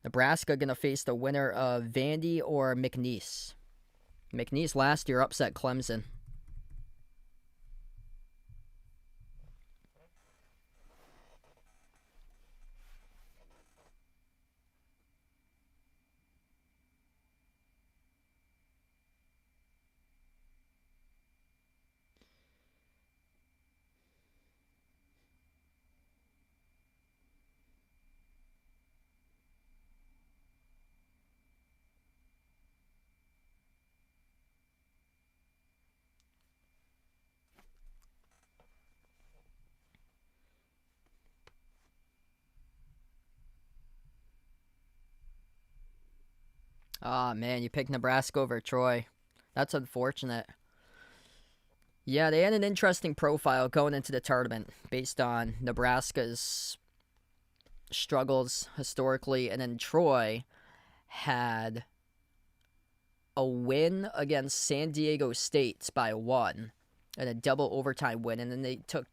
Nebraska going to face the winner of Vandy or McNeese. McNeese last year upset Clemson. Ah, man, you picked Nebraska over Troy. That's unfortunate. Yeah, they had an interesting profile going into the tournament based on Nebraska's struggles historically, and then Troy had a win against San Diego State by 1 and a double overtime win, and then they took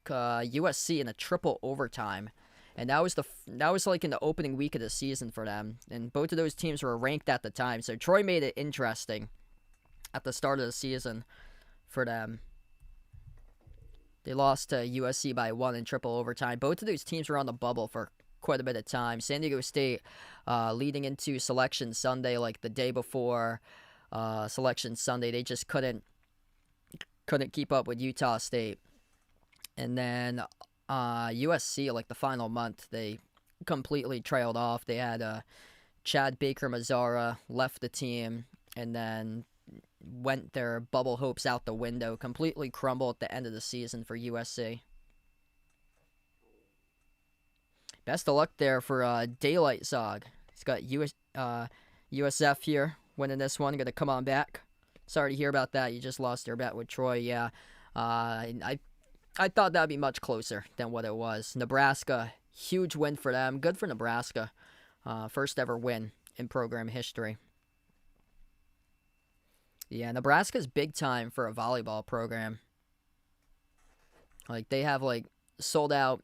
USC in a triple overtime. And that was like in the opening week of the season for them. And both of those teams were ranked at the time. So Troy made it interesting at the start of the season for them. They lost to USC by 1 in triple overtime. Both of those teams were on the bubble for quite a bit of time. San Diego State leading into Selection Sunday, like the day before Selection Sunday, they just couldn't keep up with Utah State. And then USC, like the final month, they completely trailed off. They had Chad Baker Mazzara left the team, and then went their bubble hopes out the window, completely crumble at the end of the season for USC. Best of luck there for Daylight Zog. He's got USF here winning this one. Going to come on back. Sorry to hear about that. You just lost your bet with Troy. Yeah, I thought that would be much closer than what it was. Nebraska, huge win for them. Good for Nebraska. First ever win in program history. Yeah, Nebraska's big time for a volleyball program. Like, they have, like, sold out,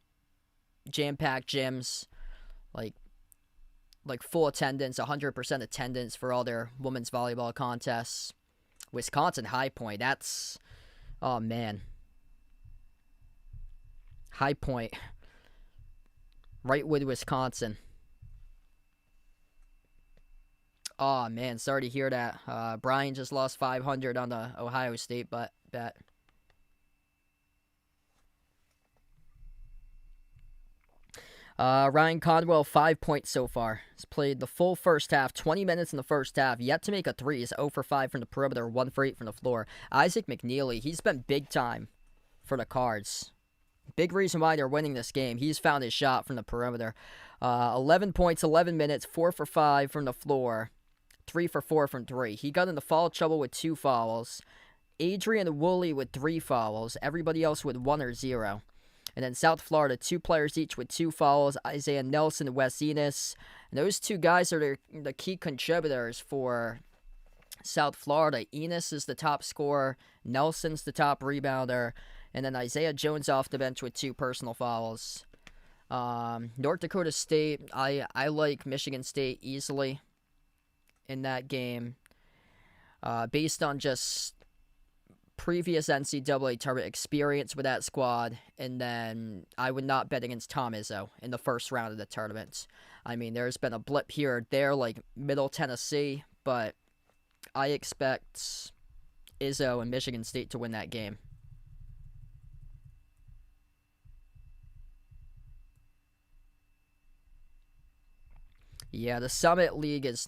jam-packed gyms, like full attendance, 100% attendance for all their women's volleyball contests. Wisconsin High Point, that's, oh man. High Point, right with Wisconsin. Oh, man, sorry to hear that. Brian just lost 500 on the Ohio State bet. Ryan Conwell, 5 points so far. He's played the full first half, 20 minutes in the first half, yet to make a three. He's 0 for 5 from the perimeter, 1 for 8 from the floor. Isaac McNeely, he's been big time for the Cards. Big reason why they're winning this game. He's found his shot from the perimeter. 11 points, 11 minutes, 4 for 5 from the floor. 3 for 4 from 3. He got into foul trouble with 2 fouls. Adrian Woolley with 3 fouls. Everybody else with 1 or 0. And then South Florida, 2 players each with 2 fouls. Isaiah Nelson and Wes Enos. And those 2 guys are the key contributors for South Florida. Enos is the top scorer. Nelson's the top rebounder. And then Isaiah Jones off the bench with 2 personal fouls. North Dakota State, I like Michigan State easily in that game, based on just previous NCAA tournament experience with that squad, and then I would not bet against Tom Izzo in the first round of the tournament. I mean, there's been a blip here or there, like Middle Tennessee, but I expect Izzo and Michigan State to win that game. Yeah, the Summit League is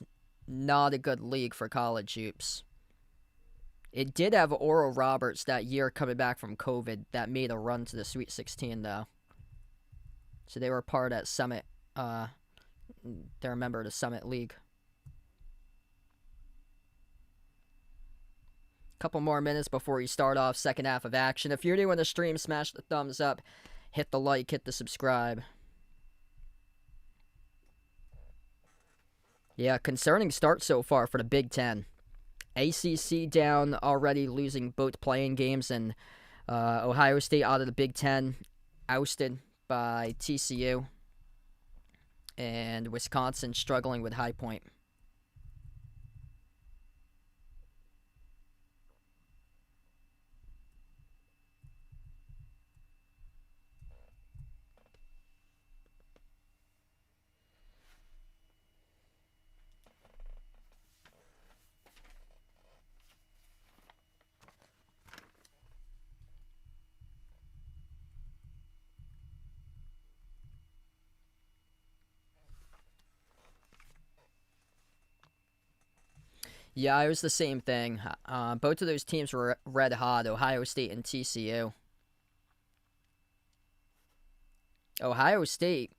not a good league for college hoops. It did have Oral Roberts that year coming back from COVID that made a run to the Sweet 16, though. So they were part of that Summit. They're a member of the Summit League. Couple more minutes before we start off second half of action. If you're new on the stream, smash the thumbs up, hit the like, hit the subscribe. Yeah, concerning start so far for the Big Ten. ACC down already, losing both playing games, and Ohio State out of the Big Ten, ousted by TCU, and Wisconsin struggling with High Point. Yeah, it was the same thing. Both of those teams were red hot, Ohio State and TCU. Ohio State,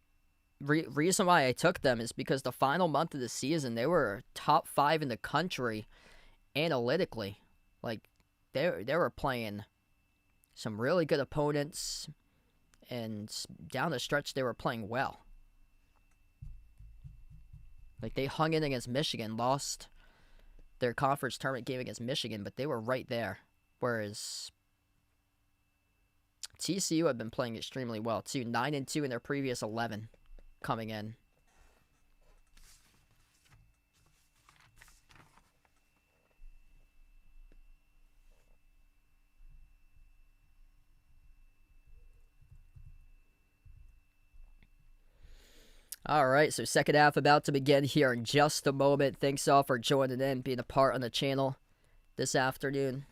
reason why I took them is because the final month of the season, they were top 5 in the country analytically. Like, they were playing some really good opponents, and down the stretch, they were playing well. Like, they hung in against Michigan, lost their conference tournament game against Michigan, but they were right there. Whereas TCU have been playing extremely well too. 9-2 in their previous 11 coming in. All right, so second half about to begin here in just a moment. Thanks all for joining in, being a part on the channel this afternoon.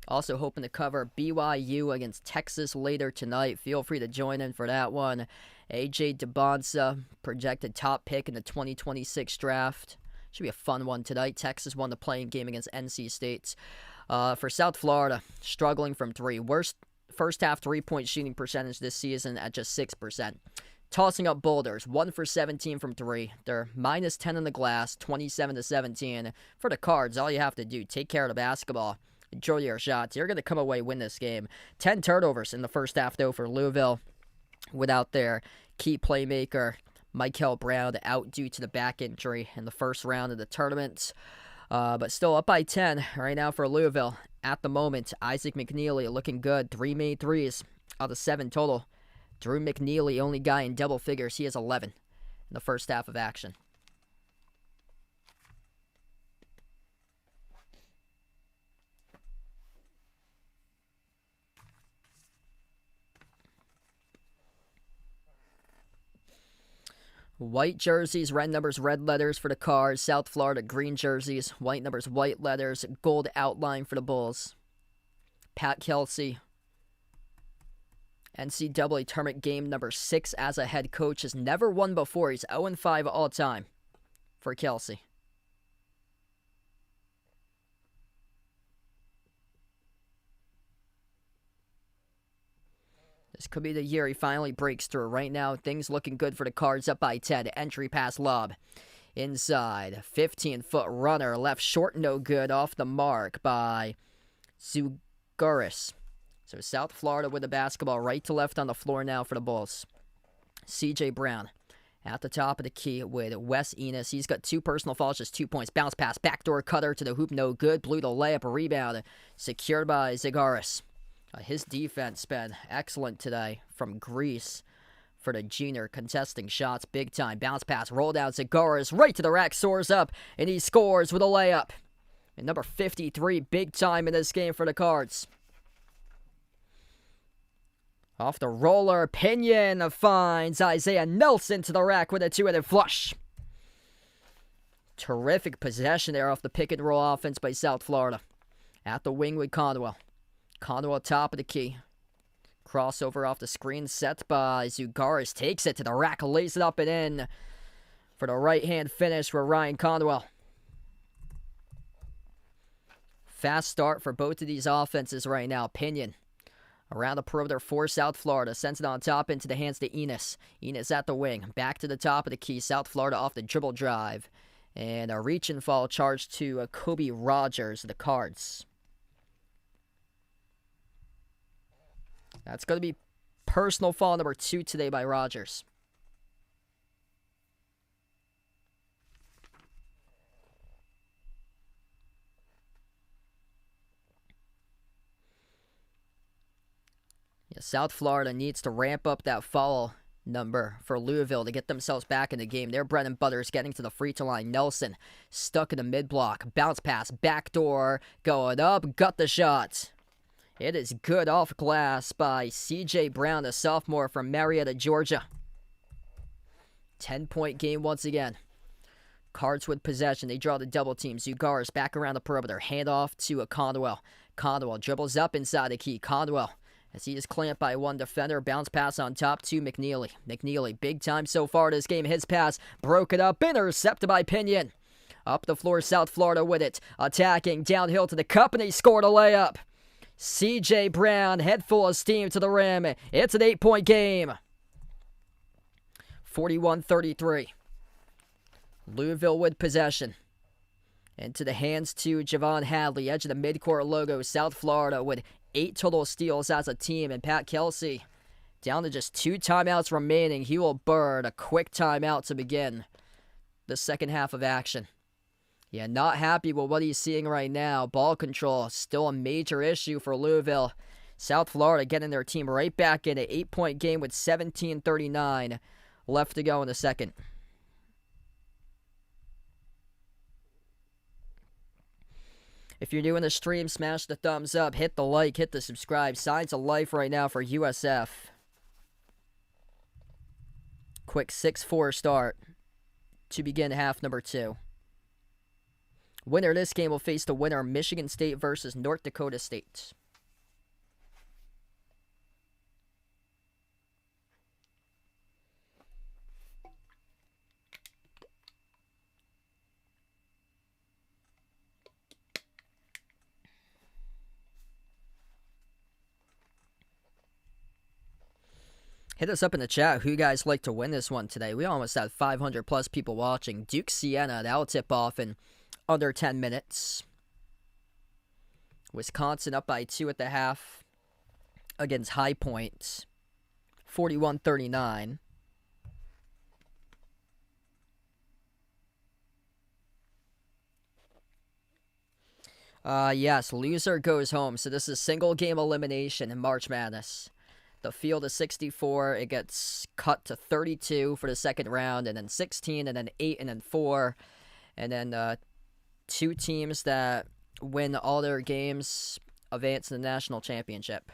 Also hoping to cover BYU against Texas later tonight. Feel free to join in for that one. AJ DeBonsa, projected top pick in the 2026 draft. Should be a fun one tonight. Texas won the playing game against NC State. For South Florida, struggling from three. Worst first half three-point shooting percentage this season at just 6%. Tossing up boulders, 1 for 17 from three. They're minus 10 in the glass, 27-17. For the Cards, all you have to do, take care of the basketball. Enjoy your shots. You're going to come away win this game. 10 turnovers in the first half, though, for Louisville, without their key playmaker, Michael Brown, out due to the back injury in the first round of the tournament. But still up by 10 right now for Louisville. At the moment, Isaac McNeely looking good. 3 made threes out of 7 total. Drew McNeely, only guy in double figures. He has 11 in the first half of action. White jerseys, red numbers, red letters for the Cards. South Florida, green jerseys, white numbers, white letters, gold outline for the Bulls. Pat Kelsey, NCAA tournament game number 6 as a head coach. Has never won before. He's 0-5 all time for Kelsey. This could be the year he finally breaks through. Right now, things looking good for the Cards, up by 10. Entry pass lob. Inside. 15-foot runner. Left short, no good. Off the mark by Zugaris. So South Florida with the basketball right to left on the floor now for the Bulls. C.J. Brown at the top of the key with Wes Enos. He's got 2 personal fouls, just 2 points. Bounce pass, backdoor cutter to the hoop, no good. Blew the layup, rebound. Secured by Zugaris. His defense been excellent today from Greece for the junior, contesting shots big time. Bounce pass, rolled out, Zugaris right to the rack, soars up, and he scores with a layup. And number 53, big time in this game for the Cards. Off the roller, Pinion finds Isaiah Nelson to the rack with a 2-handed flush. Terrific possession there off the pick and roll offense by South Florida. At the wing with Conwell. Conwell top of the key. Crossover off the screen set by Zugaris. Takes it to the rack, lays it up and in for the right-hand finish for Ryan Conwell. Fast start for both of these offenses right now. Pinion around the perimeter for South Florida. Sends it on top into the hands to Enos. Enos at the wing. Back to the top of the key. South Florida off the dribble drive. And a reach and fall charge to Kobe Rogers, the Cards. That's going to be personal foul number 2 today by Rogers. Yeah, South Florida needs to ramp up that foul number for Louisville to get themselves back in the game. Their bread and butter is getting to the free throw line. Nelson stuck in the mid-block. Bounce pass, backdoor, going up, got the shot. It is good off glass by C.J. Brown, the sophomore from Marietta, Georgia. 10-point game once again. Cards with possession. They draw the double team. Zugaris back around the perimeter. Handoff to Conwell. Conwell dribbles up inside the key. Conwell, as he is clamped by one defender. Bounce pass on top to McNeely. McNeely, big time so far this game. His pass broken up. Intercepted by Pinion. Up the floor, South Florida with it. Attacking downhill to the cup, and he scored a layup. C.J. Brown, head full of steam to the rim. It's an 8-point game. 41-33. Louisville with possession. Into the hands to Javon Hadley, edge of the midcourt logo. South Florida with 8 total steals as a team. And Pat Kelsey, down to just 2 timeouts remaining. He will burn a quick timeout to begin the second half of action. Yeah, not happy with what he's seeing right now. Ball control, still a major issue for Louisville. South Florida getting their team right back in an 8-point game with 17:39 left to go in the second. If you're new in the stream, smash the thumbs up, hit the like, hit the subscribe. Signs of life right now for USF. Quick 6-4 start to begin half number 2. Winner of this game will face the winner, Michigan State versus North Dakota State. Hit us up in the chat who you guys like to win this one today. We almost had 500 plus people watching. Duke Siena, that'll tip off in under 10 minutes. Wisconsin up by 2 at the half against High Point, 41-39. Yes, loser goes home. So this is single game elimination in March Madness. The field is 64. It gets cut to 32 for the second round, and then 16, and then 8, and then 4. And then 2 teams that win all their games advance to the national championship.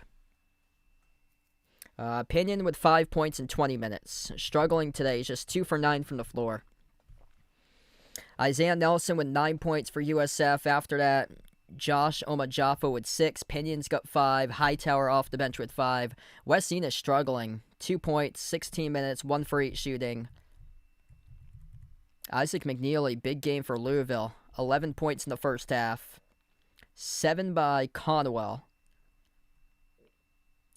Pinion with 5 points in 20 minutes. Struggling today. He's just 2 for 9 from the floor. Isaiah Nelson with 9 points for USF. After that, Josh Omajafo with 6. Pinion's got 5. Hightower off the bench with 5. Wes Enos struggling. 2 points, 16 minutes, 1 for 8 shooting. Isaac McNeely, big game for Louisville. 11 points in the first half. 7 by Conwell.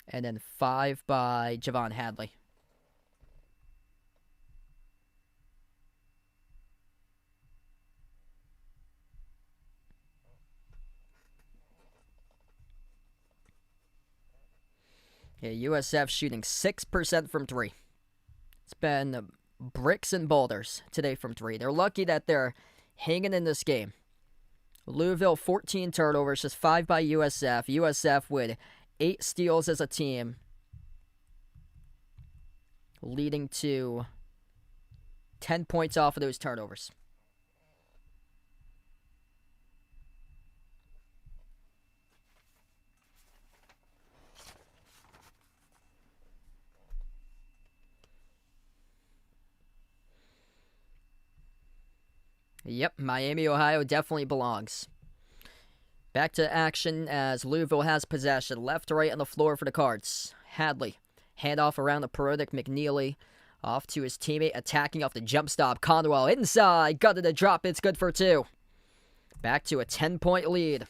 And then 5 by Javon Hadley. Yeah, USF shooting 6% from 3. It's been bricks and boulders today from 3. They're lucky that they're hanging in this game. Louisville, 14 turnovers, just 5 by USF. USF with 8 steals as a team, leading to 10 points off of those turnovers. Yep, Miami, Ohio definitely belongs. Back to action as Louisville has possession. Left to right on the floor for the Cards. Hadley. Handoff around the perimeter. McNeely off to his teammate. Attacking off the jump stop. Conwell inside. Gutted a drop. It's good for 2. Back to a 10-point lead.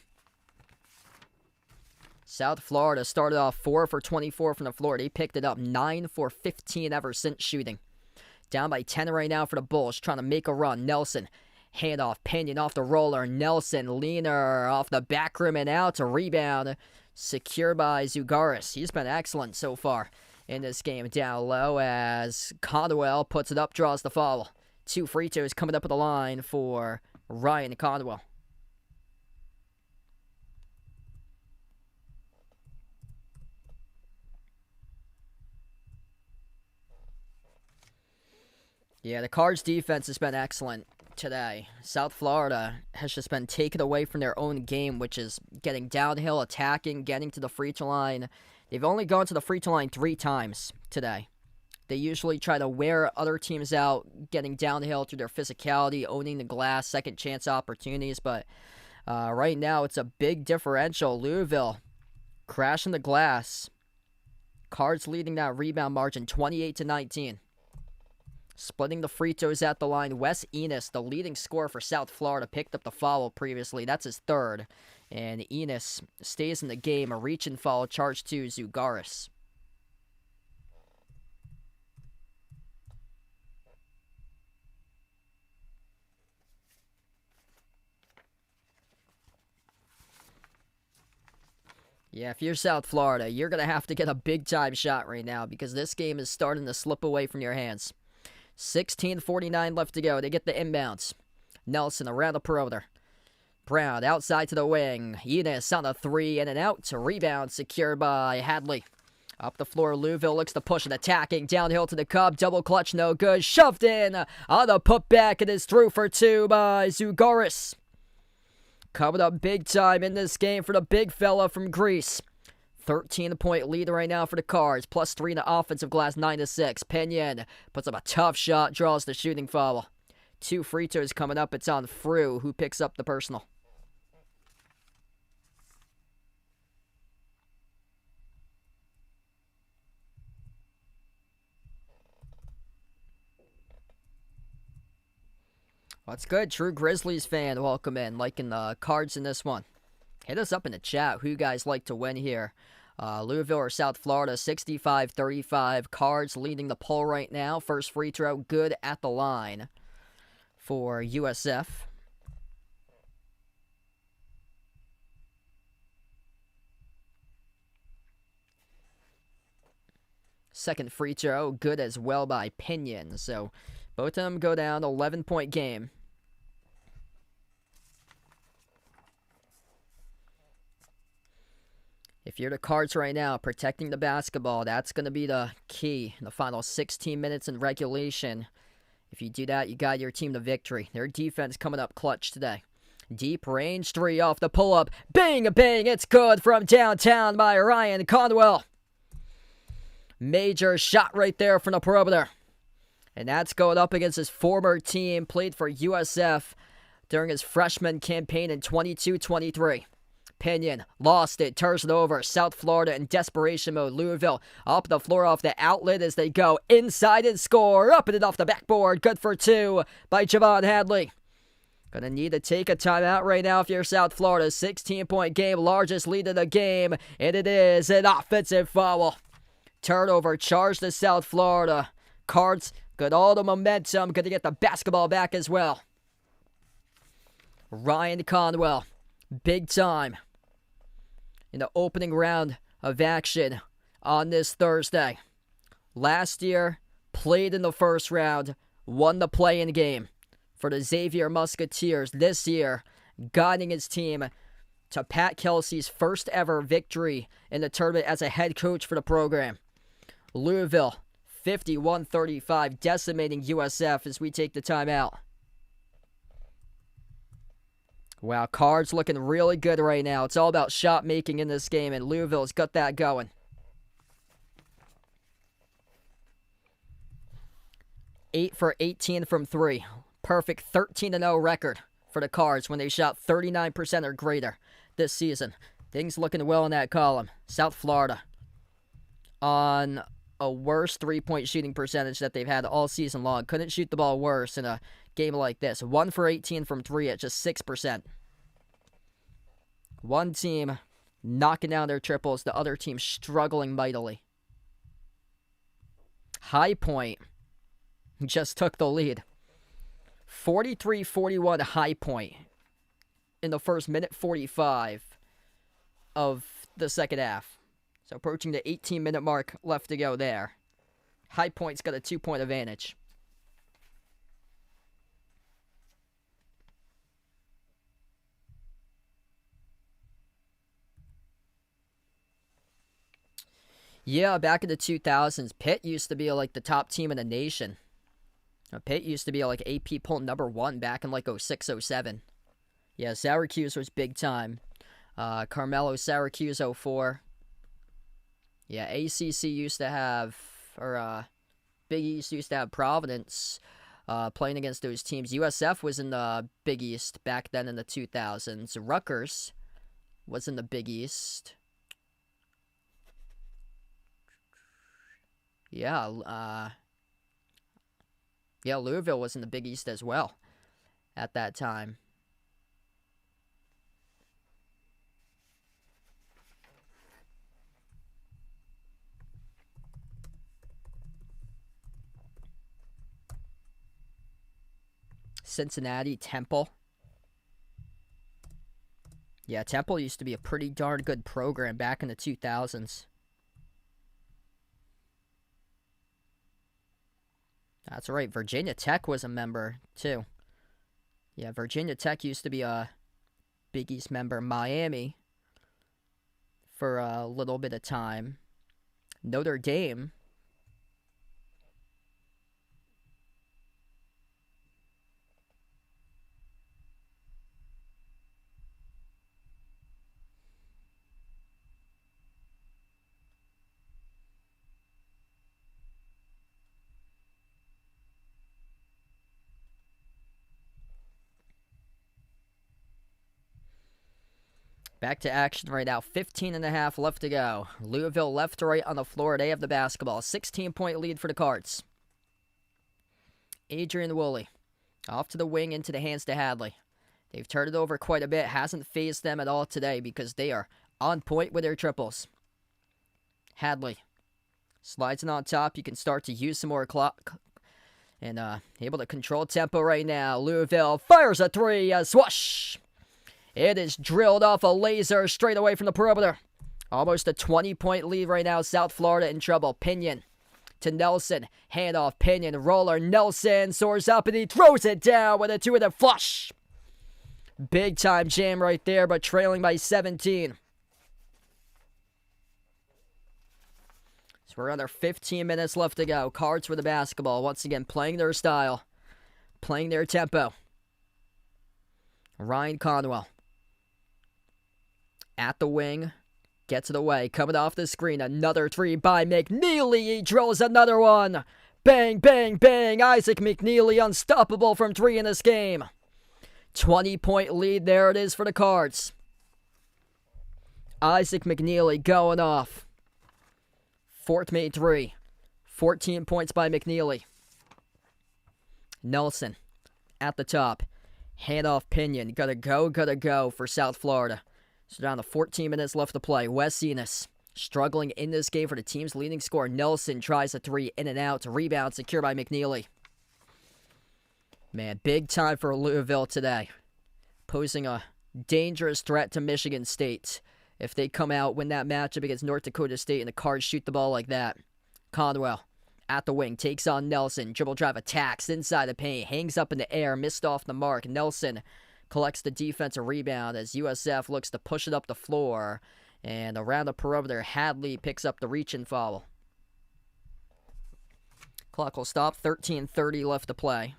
South Florida started off 4 for 24 from the floor. They picked it up 9 for 15 ever since shooting. Down by 10 right now for the Bulls. Trying to make a run. Nelson. Handoff, Pinion off the roller. Nelson, leaner off the back rim and out to rebound. Secured by Zugaris. He's been excellent so far in this game. Down low as Conwell puts it up, draws the foul. 2 free throws coming up at the line for Ryan Conwell. Yeah, the Cards defense has been excellent today. South Florida has just been taken away from their own game, which is getting downhill, attacking, getting to the free throw line. They've only gone to the free throw line 3 times today. They usually try to wear other teams out, getting downhill through their physicality, owning the glass, second chance opportunities, but right now it's a big differential. Louisville crashing the glass. Cards leading that rebound margin 28-19. Splitting the free throws at the line. Wes Enos, the leading scorer for South Florida, picked up the foul previously. That's his 3rd. And Enos stays in the game. A reach and foul charged to Zugaris. Yeah, if you're South Florida, you're going to have to get a big-time shot right now because this game is starting to slip away from your hands. 16:49 left to go. They get the inbounds. Nelson around the perimeter. Brown outside to the wing. Enos on a 3 in and out. To rebound secured by Hadley. Up the floor, Louisville looks to push and attacking. Downhill to the cup. Double clutch, no good. Shoved in on the putback. It is through for 2 by Zugaris. Coming up big time in this game for the big fella from Greece. 13-point lead right now for the Cards. Plus 3 in the offensive glass, 9-6. Pinion puts up a tough shot, draws the shooting foul. 2 free throws coming up. It's on Frew, who picks up the personal. That's good. True Grizzlies fan, welcome in. Liking the Cards in this one. Hit us up in the chat who you guys like to win here. Louisville or South Florida, 65-35. Cards leading the poll right now. First free throw, good at the line for USF. Second free throw, good as well by Pinion. So both of them go down, 11-point game. If you're the Cards right now, protecting the basketball, that's going to be the key in the final 16 minutes in regulation. If you do that, you got your team to victory. Their defense coming up clutch today. Deep range three off the pull-up. Bang, bang, it's good from downtown by Ryan Conwell. Major shot right there from the perimeter. And that's going up against his former team, played for USF during his freshman campaign in 22-23. Pinion lost it, turns it over. South Florida in desperation mode. Louisville up the floor off the outlet as they go inside and score. Up and it off the backboard. Good for two by Javon Hadley. Gonna need to take a timeout right now if you're South Florida. 16-point game, largest lead of the game. And it is an offensive foul. Turnover, charge to South Florida. Cards got all the momentum. Gonna get the basketball back as well. Ryan Conwell, big time in the opening round of action on this Thursday. Last year, played in the first round, won the play-in game for the Xavier Musketeers. This year, guiding his team to Pat Kelsey's first ever victory in the tournament as a head coach for the program. Louisville, 51-35, decimating USF as we take the timeout. Wow, Cards looking really good right now. It's all about shot making in this game, and Louisville's got that going. 8 for 18 from 3. Perfect 13-0 record for the Cards when they shot 39% or greater this season. Things looking well in that column. South Florida on a worse three-point shooting percentage that they've had all season long. Couldn't shoot the ball worse in a game like this. 1 for 18 from 3 at just 6%. One team knocking down their triples, the other team struggling mightily. High Point just took the lead. 43-41 High Point in the first minute 45 of the second half. So approaching the 18-minute mark left to go there. High Point's got a 2-point advantage. Yeah, back in the 2000s, Pitt used to be like the top team in the nation. Pitt used to be like AP poll number 1 back in like 06, 07. Yeah, Syracuse was big time. Carmelo, Syracuse 04. Yeah, ACC used to have, or Big East used to have Providence playing against those teams. USF was in the Big East back then in the 2000s. Rutgers was in the Big East. Yeah, Louisville was in the Big East as well at that time. Cincinnati, Temple. Yeah, Temple used to be a pretty darn good program back in the 2000s. That's right, Virginia Tech was a member, too. Yeah, Virginia Tech used to be a Big East member. Miami for a little bit of time. Notre Dame. Back to action right now. 15.5 left to go. Louisville left to right on the floor. They have the basketball. 16-point lead for the Cards. Adrian Woolley off to the wing, into the hands to Hadley. They've turned it over quite a bit. Hasn't fazed them at all today because they are on point with their triples. Hadley slides it on top. You can start to use some more clock. And able to control tempo right now. Louisville fires a three. Swoosh! It is drilled off a laser straight away from the perimeter. Almost a 20-point lead right now. South Florida in trouble. Pinion to Nelson. Handoff. Pinion. Roller. Nelson soars up and he throws it down with a two-handed flush. Big time jam right there, but trailing by 17. So we're under 15 minutes left to go. Cards for the basketball. Once again, playing their style. Playing their tempo. Ryan Conwell. At the wing. Gets it away. Coming off the screen. Another three by McNeely. He drills another one. Bang, bang, bang. Isaac McNeely unstoppable from three in this game. 20-point lead. There it is for the Cards. Isaac McNeely going off. Fort made three. 14 points by McNeely. Nelson at the top. Handoff Pinion. Gotta go for South Florida. So down to 14 minutes left to play. Wes Enos struggling in this game for the team's leading scorer. Nelson tries a three in and out. Rebound secured by McNeely. Man, big time for Louisville today. Posing a dangerous threat to Michigan State. If they come out, win that matchup against North Dakota State and the Cards shoot the ball like that. Conwell at the wing, takes on Nelson. Dribble drive attacks inside the paint. Hangs up in the air, missed off the mark. Nelson collects the defensive rebound as USF looks to push it up the floor. And around the perimeter, Hadley picks up the reach and foul. Clock will stop, 13:30 left to play.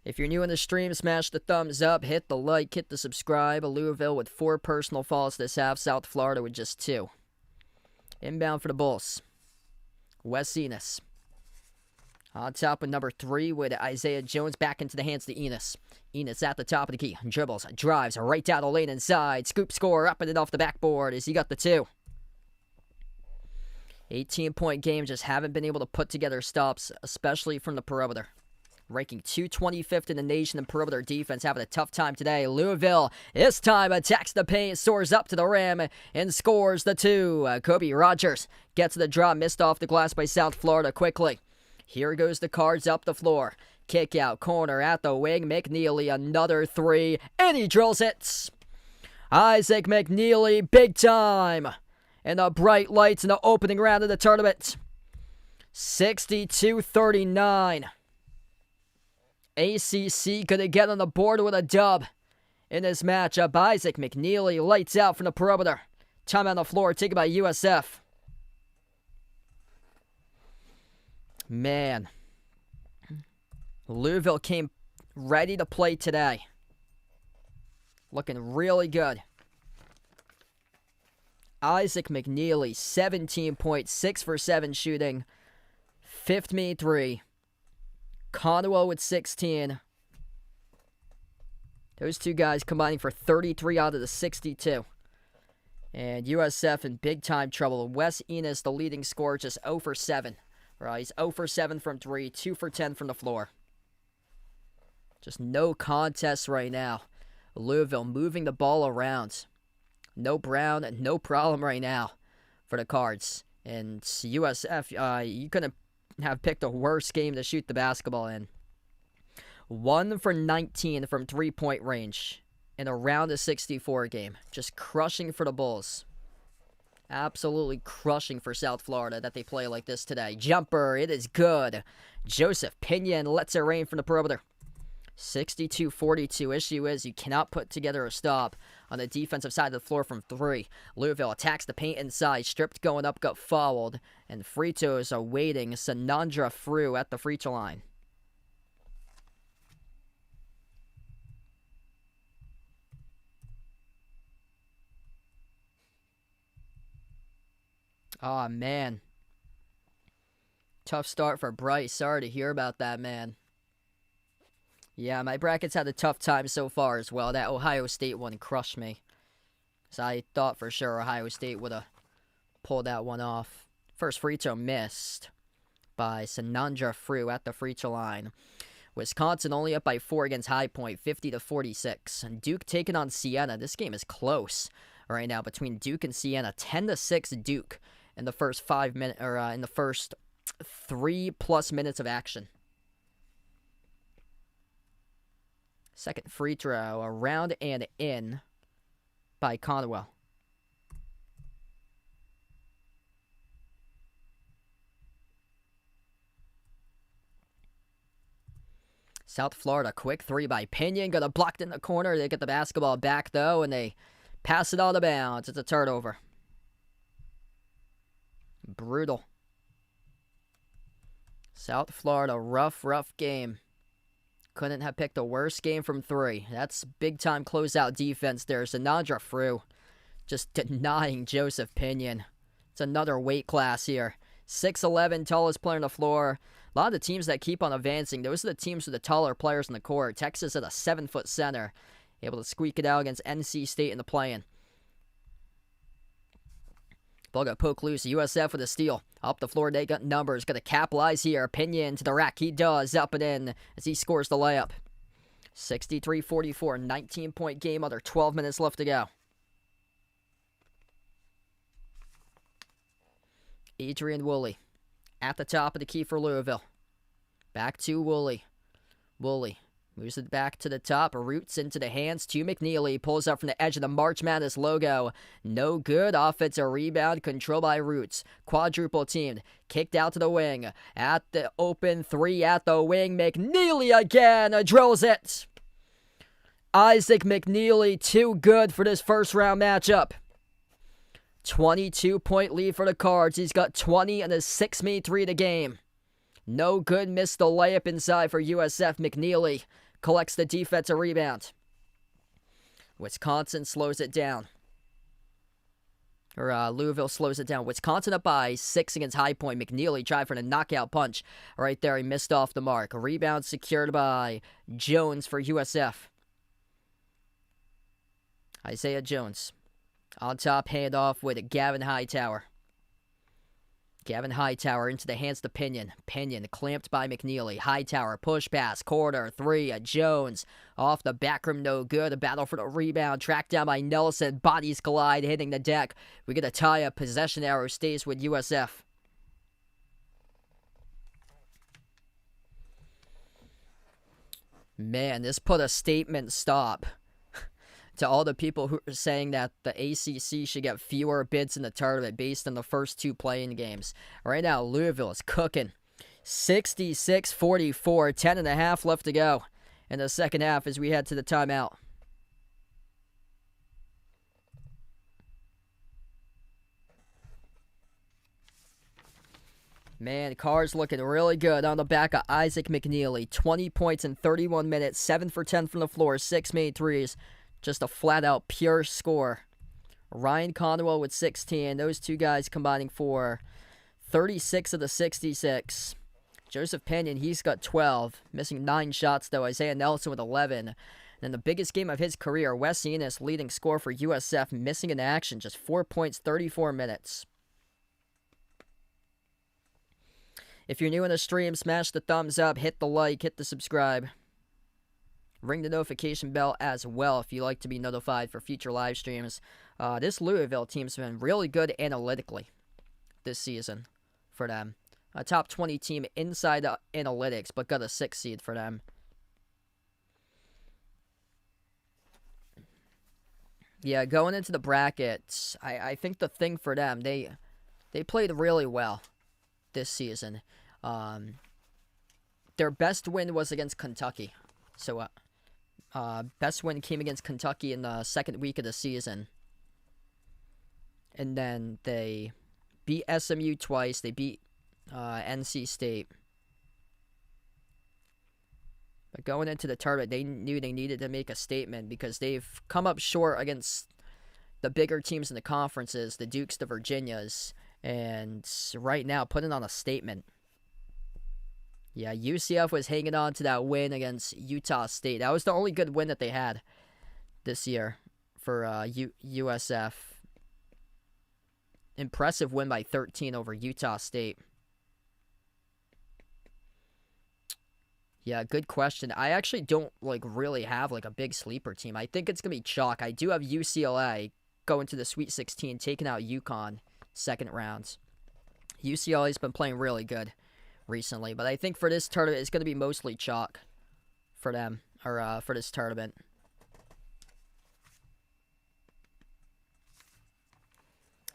If you're new in the stream, smash the thumbs up, hit the like, hit the subscribe. Louisville with 4 personal fouls this half. South Florida with just 2. Inbound for the Bulls. Wes Enos. On top with number 3 with Isaiah Jones back into the hands to Enos. Enos at the top of the key. Dribbles, drives right down the lane inside. Scoop score up and off the backboard as he got the 2. 18-point game, just haven't been able to put together stops, especially from the perimeter. Ranking 225th in the nation in perimeter defense, having a tough time today. Louisville, this time attacks the paint, soars up to the rim, and scores the 2. Kobe Rogers gets the drop, missed off the glass by South Florida quickly. Here goes the Cards up the floor. Kick out, corner at the wing. McNeely, another 3, and he drills it. Isaac McNeely, big time. And the bright lights in the opening round of the tournament. 62-39. ACC gonna get on the board with a dub in this matchup. Isaac McNeely lights out from the perimeter. Time on the floor taken by USF. Man. Louisville came ready to play today. Looking really good. Isaac McNeely, 17 points, 6 for 7 shooting. 5th made 3. Conwell with 16. Those two guys combining for 33 out of the 62. And USF in big time trouble. Wes Enos, the leading scorer, just 0 for 7. Right, he's 0 for 7 from 3, 2 for 10 from the floor. Just no contest right now. Louisville moving the ball around. No Brown, no problem right now for the Cards. And USF, you couldn't have picked a worse game to shoot the basketball in. 1 for 19 from 3-point range in a round of 64 game. Just crushing for the Bulls. Absolutely crushing for South Florida that they play like this today. Jumper, it is good. Joseph Pinion lets it rain from the perimeter. 62-42. Issue is you cannot put together a stop on the defensive side of the floor from 3. Louisville attacks the paint inside. Stripped going up, got fouled. And free throws are waiting. Sanandra Frew at the free throw line. Oh, man. Tough start for Bryce. Sorry to hear about that, man. Yeah, my brackets had a tough time so far as well. That Ohio State one crushed me. So I thought for sure Ohio State would have pulled that one off. First free throw missed by Sanandra Frew at the free throw line. Wisconsin only up by 4 against High Point, 50-46. And Duke taking on Siena. This game is close right now between Duke and Siena. 10-6 Duke in the first 5 minutes, or in the first 3+ minutes of action. Second free throw, around and in by Conwell. South Florida, quick three by Pinion. Got it blocked in the corner. They get the basketball back, though, and they pass it out of bounds. It's a turnover. Brutal. South Florida, rough game. Couldn't have picked a worse game from 3. That's big-time closeout defense there. Sanandra Frew just denying Joseph Pinion. It's another weight class here. 6'11", tallest player on the floor. A lot of the teams that keep on advancing, those are the teams with the taller players in the court. Texas at a 7-foot center, able to squeak it out against NC State in the play-in. Ball got poked loose. USF with a steal. Up the floor, they got numbers. Got to capitalize here. Pinion to the rack. He does. Up and in as he scores the layup. 63-44, 19-point game. Under 12 minutes left to go. Adrian Woolley at the top of the key for Louisville. Back to Woolley. Woolley moves it back to the top. Roots into the hands to McNeely. Pulls up from the edge of the March Madness logo. No good. Offensive rebound. Controlled by Roots. Quadruple teamed. Kicked out to the wing. At the open three at the wing. McNeely again. Drills it. Isaac McNeely too good for this first round matchup. 22-point lead for the Cards. He's got 20 and a 6-meter 3 to game. No good. Missed the layup inside for USF. McNeely collects the defensive rebound. Wisconsin slows it down. Louisville slows it down. Wisconsin up by 6 against High Point. McNeely tried for the knockout punch. Right there, he missed off the mark. Rebound secured by Jones for USF. Isaiah Jones. On top, handoff with Gavin Hightower. Gavin Hightower into the hands to Pinion. Pinion clamped by McNeely. Hightower, push pass, corner, 3, Jones. Off the back rim, no good. A battle for the rebound, tracked down by Nelson. Bodies collide, hitting the deck. We get a tie-up. Possession arrow stays with USF. Man, this put a statement stop to all the people who are saying that the ACC should get fewer bids in the tournament based on the first 2 playing games. Right now, Louisville is cooking. 66-44, 10.5 left to go in the second half as we head to the timeout. Man, Cards looking really good on the back of Isaac McNeely. 20 points in 31 minutes, 7 for 10 from the floor, 6 made threes. Just a flat-out pure score. Ryan Conwell with 16. Those two guys combining for 36 of the 66. Joseph Pinion, he's got 12. Missing 9 shots, though. Isaiah Nelson with 11. And in the biggest game of his career, Wes Enos, leading scorer for USF, missing in action. Just 4 points, 34 minutes. If you're new in the stream, smash the thumbs up, hit the like, hit the subscribe. Ring the notification bell as well if you like to be notified for future live streams. This Louisville team's been really good analytically this season for them. A top 20 team inside the analytics, but got a 6 seed for them. Yeah, going into the brackets, I think the thing for them, they played really well this season. Their best win was against Kentucky. So, best win came against Kentucky in the second week of the season. And then they beat SMU twice. They beat NC State. But going into the tournament, they knew they needed to make a statement because they've come up short against the bigger teams in the conferences, the Dukes, the Virginias. And right now, putting on a statement. Yeah, UCF was hanging on to that win against Utah State. That was the only good win that they had this year for USF. impressive win by 13 over Utah State. Yeah, good question. I actually don't really have a big sleeper team. I think it's gonna be chalk. I do have UCLA going to the Sweet 16, taking out UConn second rounds. UCLA's been playing really good recently, but I think for this tournament it's gonna be mostly chalk for them, or for this tournament.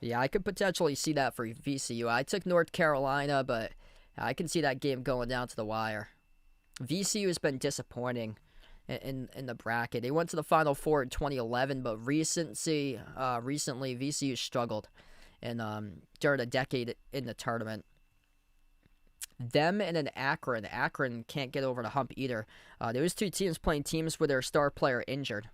Yeah, I could potentially see that for VCU. I took North Carolina, but I can see that game going down to the wire. VCU has been disappointing in the bracket. They went to the Final Four in 2011, but recently VCU struggled during a decade in the tournament. Them and an Akron. Akron can't get over the hump either. Those two teams playing teams with their star player injured.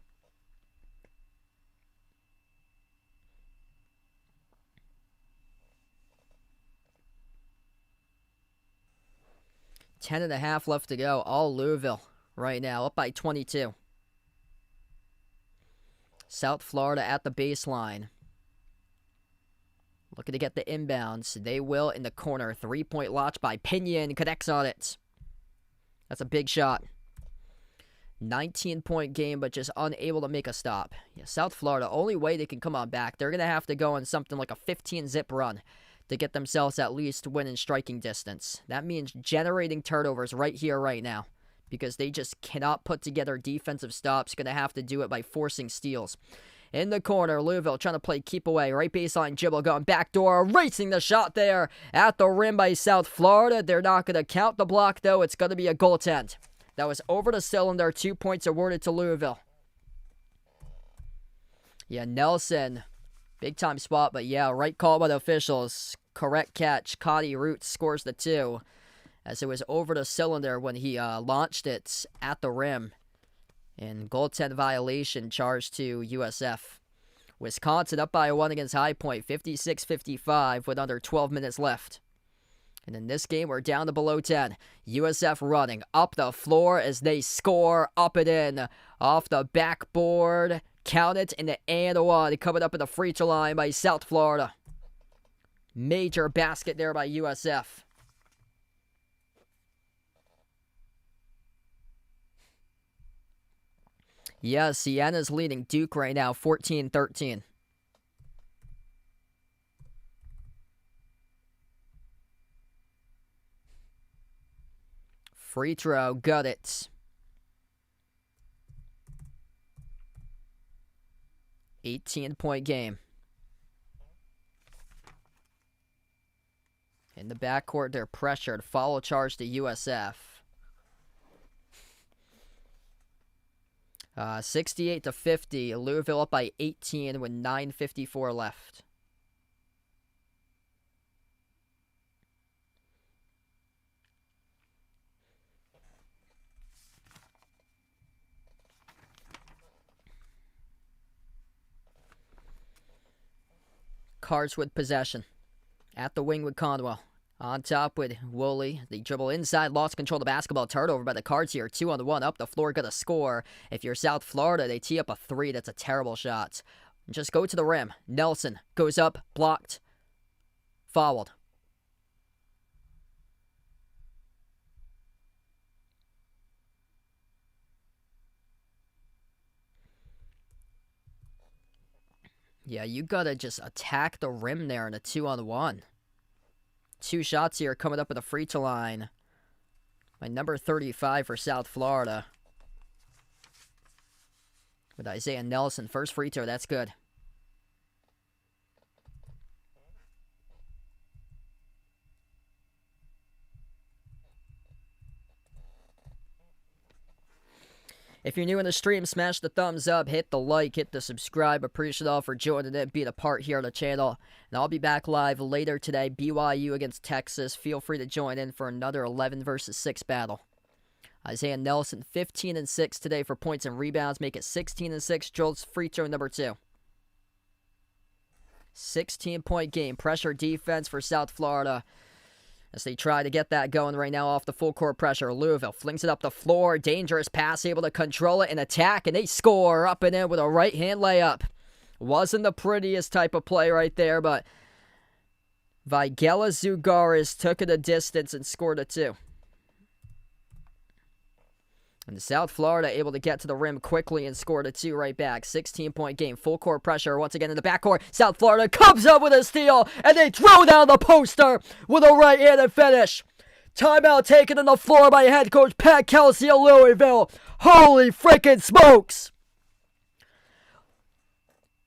Ten and a half left to go. All Louisville right now, up by 22. South Florida at the baseline. Looking to get the inbounds. They will in the corner. 3-point launch by Pinion. Connects on it. That's a big shot. 19-point game, but just unable to make a stop. Yeah, South Florida, only way they can come on back, they're going to have to go on something like a 15-zip run to get themselves at least within striking distance. That means generating turnovers right here, right now, because they just cannot put together defensive stops. Going to have to do it by forcing steals. In the corner, Louisville trying to play keep away. Right baseline, Jibble going backdoor, racing the shot there at the rim by South Florida. They're not going to count the block, though. It's going to be a goaltend. That was over the cylinder. 2 points awarded to Louisville. Yeah, Nelson. Big time spot, but yeah, right call by the officials. Correct catch. Cody Roots scores the 2, as it was over the cylinder when he launched it at the rim. And goaltend violation charged to USF. Wisconsin up by 1 against High Point, 56-55 with under 12 minutes left. And in this game, we're down to below 10. USF running up the floor as they score, up and in, off the backboard. Count it, and the and one coming up in the free throw line by South Florida. Major basket there by USF. Yeah, Sienna's leading Duke right now, 14-13. Free throw, got it. 18-point game. In the backcourt, they're pressured. Follow charge to USF. 68-50. Louisville up by 18 with 9:54 left. Cards with possession. At the wing with Conwell. On top with Woolley. They dribble inside, lost control of the basketball. Turnover by the Cards here. 2-on-1 up the floor, gonna score. If you're South Florida, they tee up a 3. That's a terrible shot. Just go to the rim. Nelson goes up, blocked, fouled. Yeah, you gotta just attack the rim there in a 2-on-1. 2 shots here coming up at the free throw line. My number 35 for South Florida. With Isaiah Nelson. First free throw, that's good. If you're new in the stream, smash the thumbs up, hit the like, hit the subscribe. Appreciate all for joining in, being a part here on the channel. And I'll be back live later today, BYU against Texas. Feel free to join in for another 11 versus 6 battle. Isaiah Nelson, 15-6 today for points and rebounds. Make it 16-6. Joel's free throw number 2. 16-point game. Pressure defense for South Florida as they try to get that going right now off the full court pressure. Louisville flings it up the floor. Dangerous pass, able to control it and attack, and they score up and in with a right-hand layup. Wasn't the prettiest type of play right there, but Vagelis Zougaris took it a distance and scored a 2. And South Florida able to get to the rim quickly and scored a 2 right back. 16-point game. Full court pressure once again in the backcourt. South Florida comes up with a steal, and they throw down the poster with a right-handed finish. Timeout taken on the floor by head coach Pat Kelsey of Louisville. Holy freaking smokes!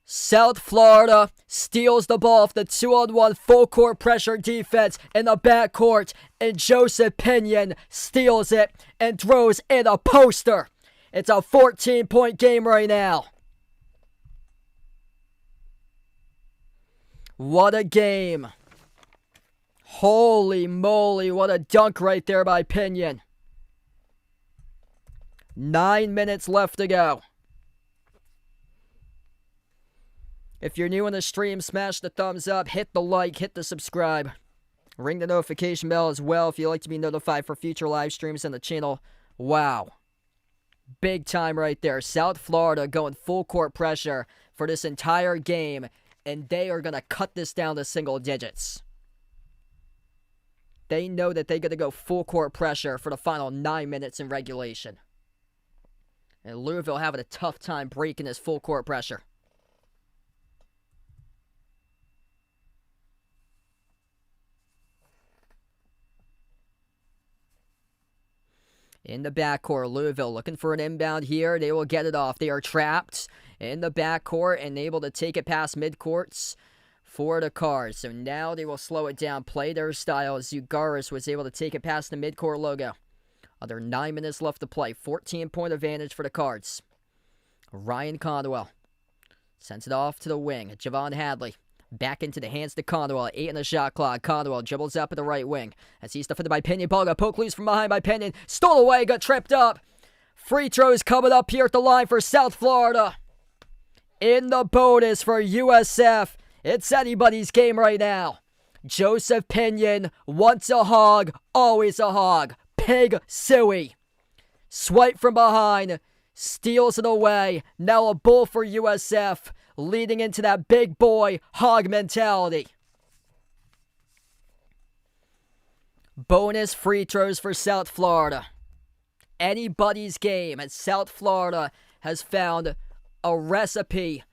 South Florida steals the ball off the 2-on-1 full court pressure defense in the backcourt, and Joseph Pinion steals it and throws in a poster. It's a 14-point game right now. What a game. Holy moly, what a dunk right there by Pinion. 9 minutes left to go. If you're new on the stream, smash the thumbs up, hit the like, hit the subscribe. Ring the notification bell as well if you'd like to be notified for future live streams on the channel. Wow. Big time right there. South Florida going full court pressure for this entire game, and they are going to cut this down to single digits. They know that they're going to go full court pressure for the final 9 minutes in regulation. And Louisville having a tough time breaking this full court pressure. In the backcourt, Louisville looking for an inbound here. They will get it off. They are trapped in the backcourt and able to take it past midcourts for the Cards. So now they will slow it down, play their style. Zougaris was able to take it past the midcourt logo. Under 9 minutes left to play. 14-point advantage for the Cards. Ryan Conwell sends it off to the wing. Javon Hadley. Back into the hands to Conwell. 8 in the shot clock. Conwell dribbles up at the right wing as he's defended by Pinion. Ball got poked loose from behind by Pinion. Stole away, got tripped up. Free throws coming up here at the line for South Florida. In the bonus for USF. It's anybody's game right now. Joseph Pinion, once a hog, always a hog. Pig Suey. Swipe from behind. Steals it away. Now a bull for USF. Leading into that big boy hog mentality. Bonus free throws for South Florida. Anybody's game, as South Florida has found a recipe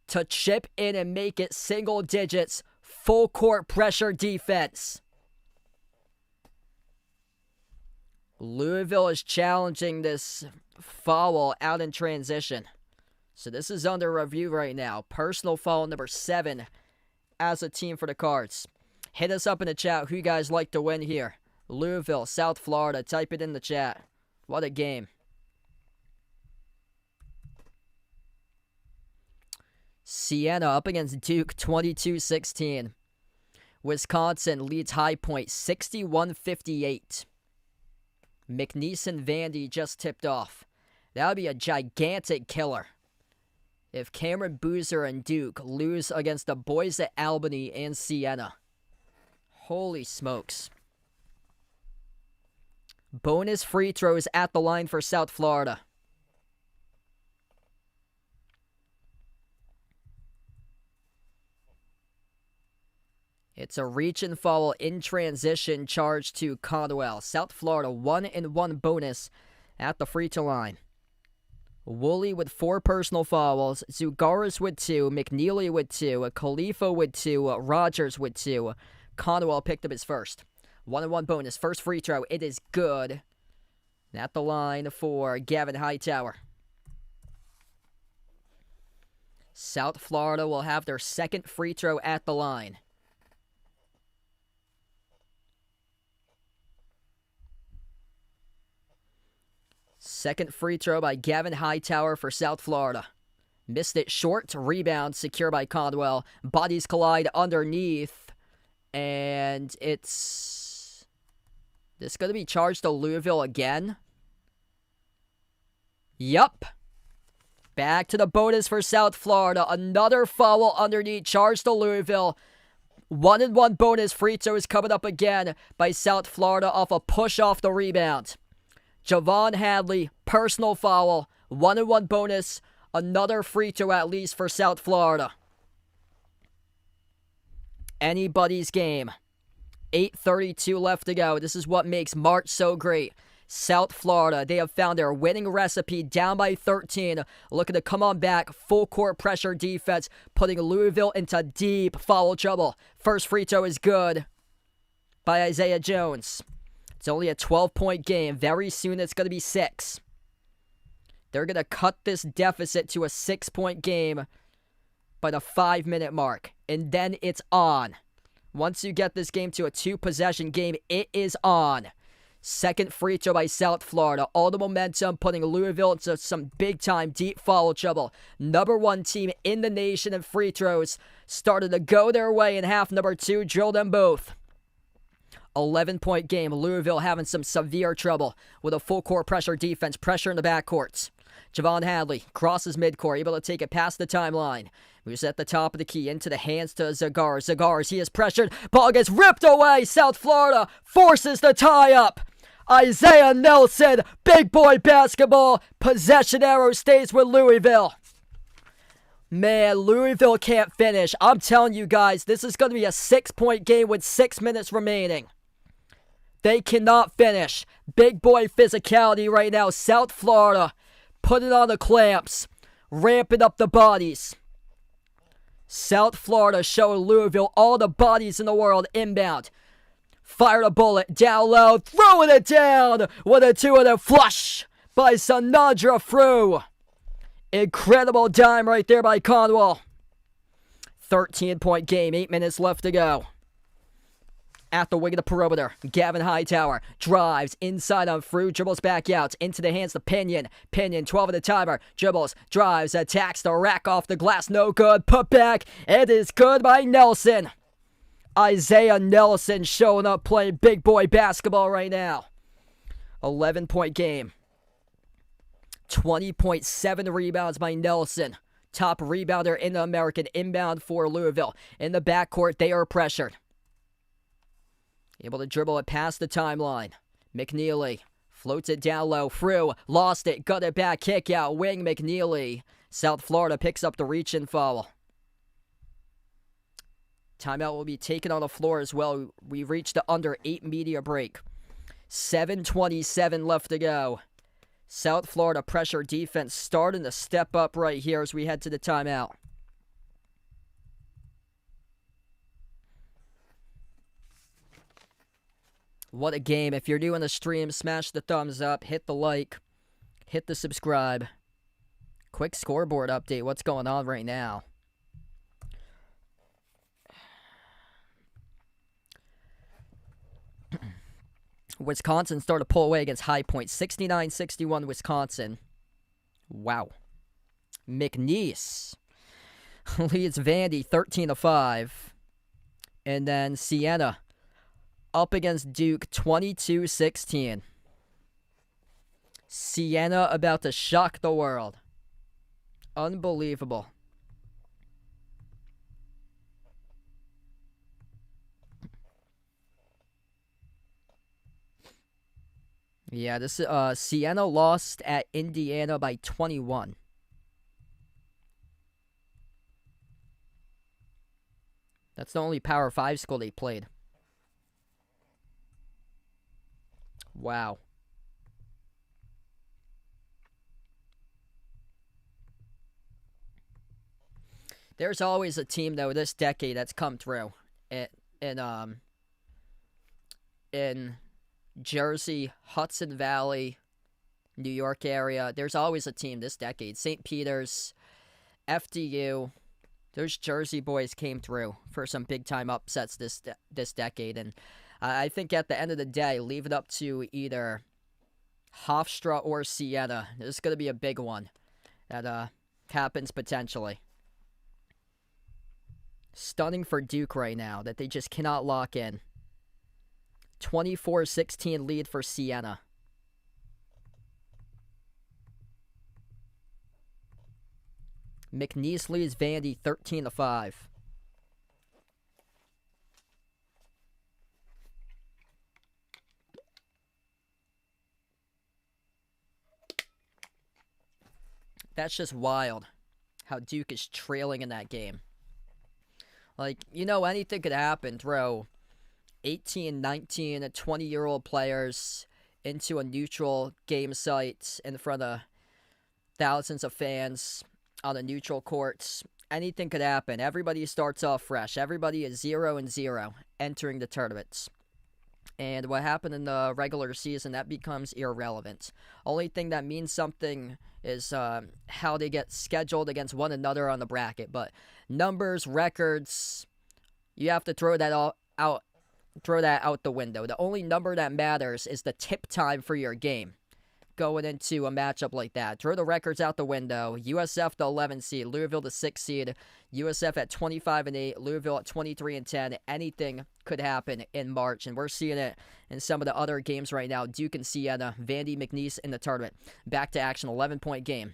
to chip in and make it single digits, full court pressure defense. Louisville is challenging this foul out in transition. So this is under review right now. Personal foul number 7 as a team for the Cards. Hit us up in the chat who you guys like to win here. Louisville, South Florida. Type it in the chat. What a game. Siena up against Duke 22-16. Wisconsin leads High Point 61-58. McNeese and Vandy just tipped off. That would be a gigantic killer if Cameron Boozer and Duke lose against the boys at Albany and Siena. Holy smokes. Bonus free throws at the line for South Florida. It's a reach and foul in transition charge to Conwell. South Florida 1-and-1 bonus at the free throw line. Woolley with 4 personal fouls, Zougaris with 2, McNeely with 2, Khalifa with 2, Rogers with 2. Conwell picked up his first. 1-and-1 bonus, first free throw, it is good. At the line for Gavin Hightower. South Florida will have their second free throw at the line. Second free throw by Gavin Hightower for South Florida. Missed it short. Rebound secure by Conwell. Bodies collide underneath. And it's... This going to be charged to Louisville again? Yup. Back to the bonus for South Florida. Another foul underneath. Charged to Louisville. 1-and-1 bonus free throw is coming up again by South Florida off a push off the rebound. Javon Hadley, personal foul, 1-and-1 bonus, another free throw at least for South Florida. anybody's game. 8:32 left to go. This is what makes March so great. South Florida, they have found their winning recipe, down by 13, looking to come on back, full court pressure defense, putting Louisville into deep foul trouble. First free throw is good by Isaiah Jones. It's only a 12-point game. Very soon it's going to be 6. They're going to cut this deficit to a 6-point game by the 5-minute mark, and then it's on. Once you get this game to a 2-possession game, it is on. Second free throw by South Florida. All the momentum, putting Louisville into some big-time deep foul trouble. Number 1 team in the nation in free throws started to go their way in half number 2. Drilled them both. 11-point game. Louisville having some severe trouble with a full-court pressure defense. Pressure in the backcourts. Javon Hadley crosses midcourt, able to take it past the timeline. Moves at the top of the key, into the hands to Zagars. Zagars, he is pressured. Ball gets ripped away. South Florida forces the tie-up. Isaiah Nelson, big boy basketball. Possession arrow stays with Louisville. Man, Louisville can't finish. I'm telling you guys, this is going to be a 6-point game with 6 minutes remaining. They cannot finish. Big boy physicality right now. South Florida putting on the clamps, ramping up the bodies. South Florida showing Louisville all the bodies in the world inbound. Fired a bullet down low, throwing it down with a 2-2 flush by Sanandra Frew. Incredible dime right there by Conwell. 13-point game, 8 minutes left to go. At the wing of the perimeter, Gavin Hightower drives inside on Frew, dribbles back out into the hands of Pinion. Pinion, 12 of the timer, dribbles, drives, attacks the rack off the glass, no good. Put back, it is good by Nelson. Isaiah Nelson showing up playing big boy basketball right now. 11-point game. 20.7 rebounds by Nelson. Top rebounder in the American, inbound for Louisville. In the backcourt, they are pressured. Able to dribble it past the timeline. McNeely floats it down low. Frew lost it, got it back, kick out, wing McNeely. South Florida picks up the reach and foul. Timeout will be taken on the floor as well. We reached the under 8 media break. 7:27 left to go. South Florida pressure defense starting to step up right here as we head to the timeout. What a game. If you're new on the stream, smash the thumbs up, hit the like, hit the subscribe. Quick scoreboard update. What's going on right now? Wisconsin started to pull away against High Point. 69-61 Wisconsin. Wow. McNeese leads Vandy 13-5. And then Siena up against Duke 22-16. Siena about to shock the world. Unbelievable. Yeah, this Siena lost at Indiana by 21. That's the only Power 5 school they played. Wow. There's always a team though this decade that's come through in Jersey, Hudson Valley, New York area. There's always a team this decade. St. Peter's, FDU. Those Jersey boys came through for some big-time upsets this decade. And I think at the end of the day, leave it up to either Hofstra or Siena. This is going to be a big one that happens potentially. Stunning for Duke right now that they just cannot lock in. 24-16 lead for Siena. McNeese leads Vandy 13-5. That's just wild how Duke is trailing in that game. Like, anything could happen. Throw 18, 19, 20-year-old players into a neutral game site in front of thousands of fans on a neutral court. Anything could happen. Everybody starts off fresh. Everybody is 0-0 entering the tournaments. And what happened in the regular season, that becomes irrelevant. Only thing that means something is how they get scheduled against one another on the bracket. But numbers, records, you have to throw that out the window. The only number that matters is the tip time for your game going into a matchup like that. Throw the records out the window. USF the 11 seed, Louisville the 6 seed, USF at 25-8, Louisville at 23-10. Anything could happen in March, and we're seeing it in some of the other games right now. Duke and Siena, Vandy McNeese in the tournament. Back to action, 11-point game.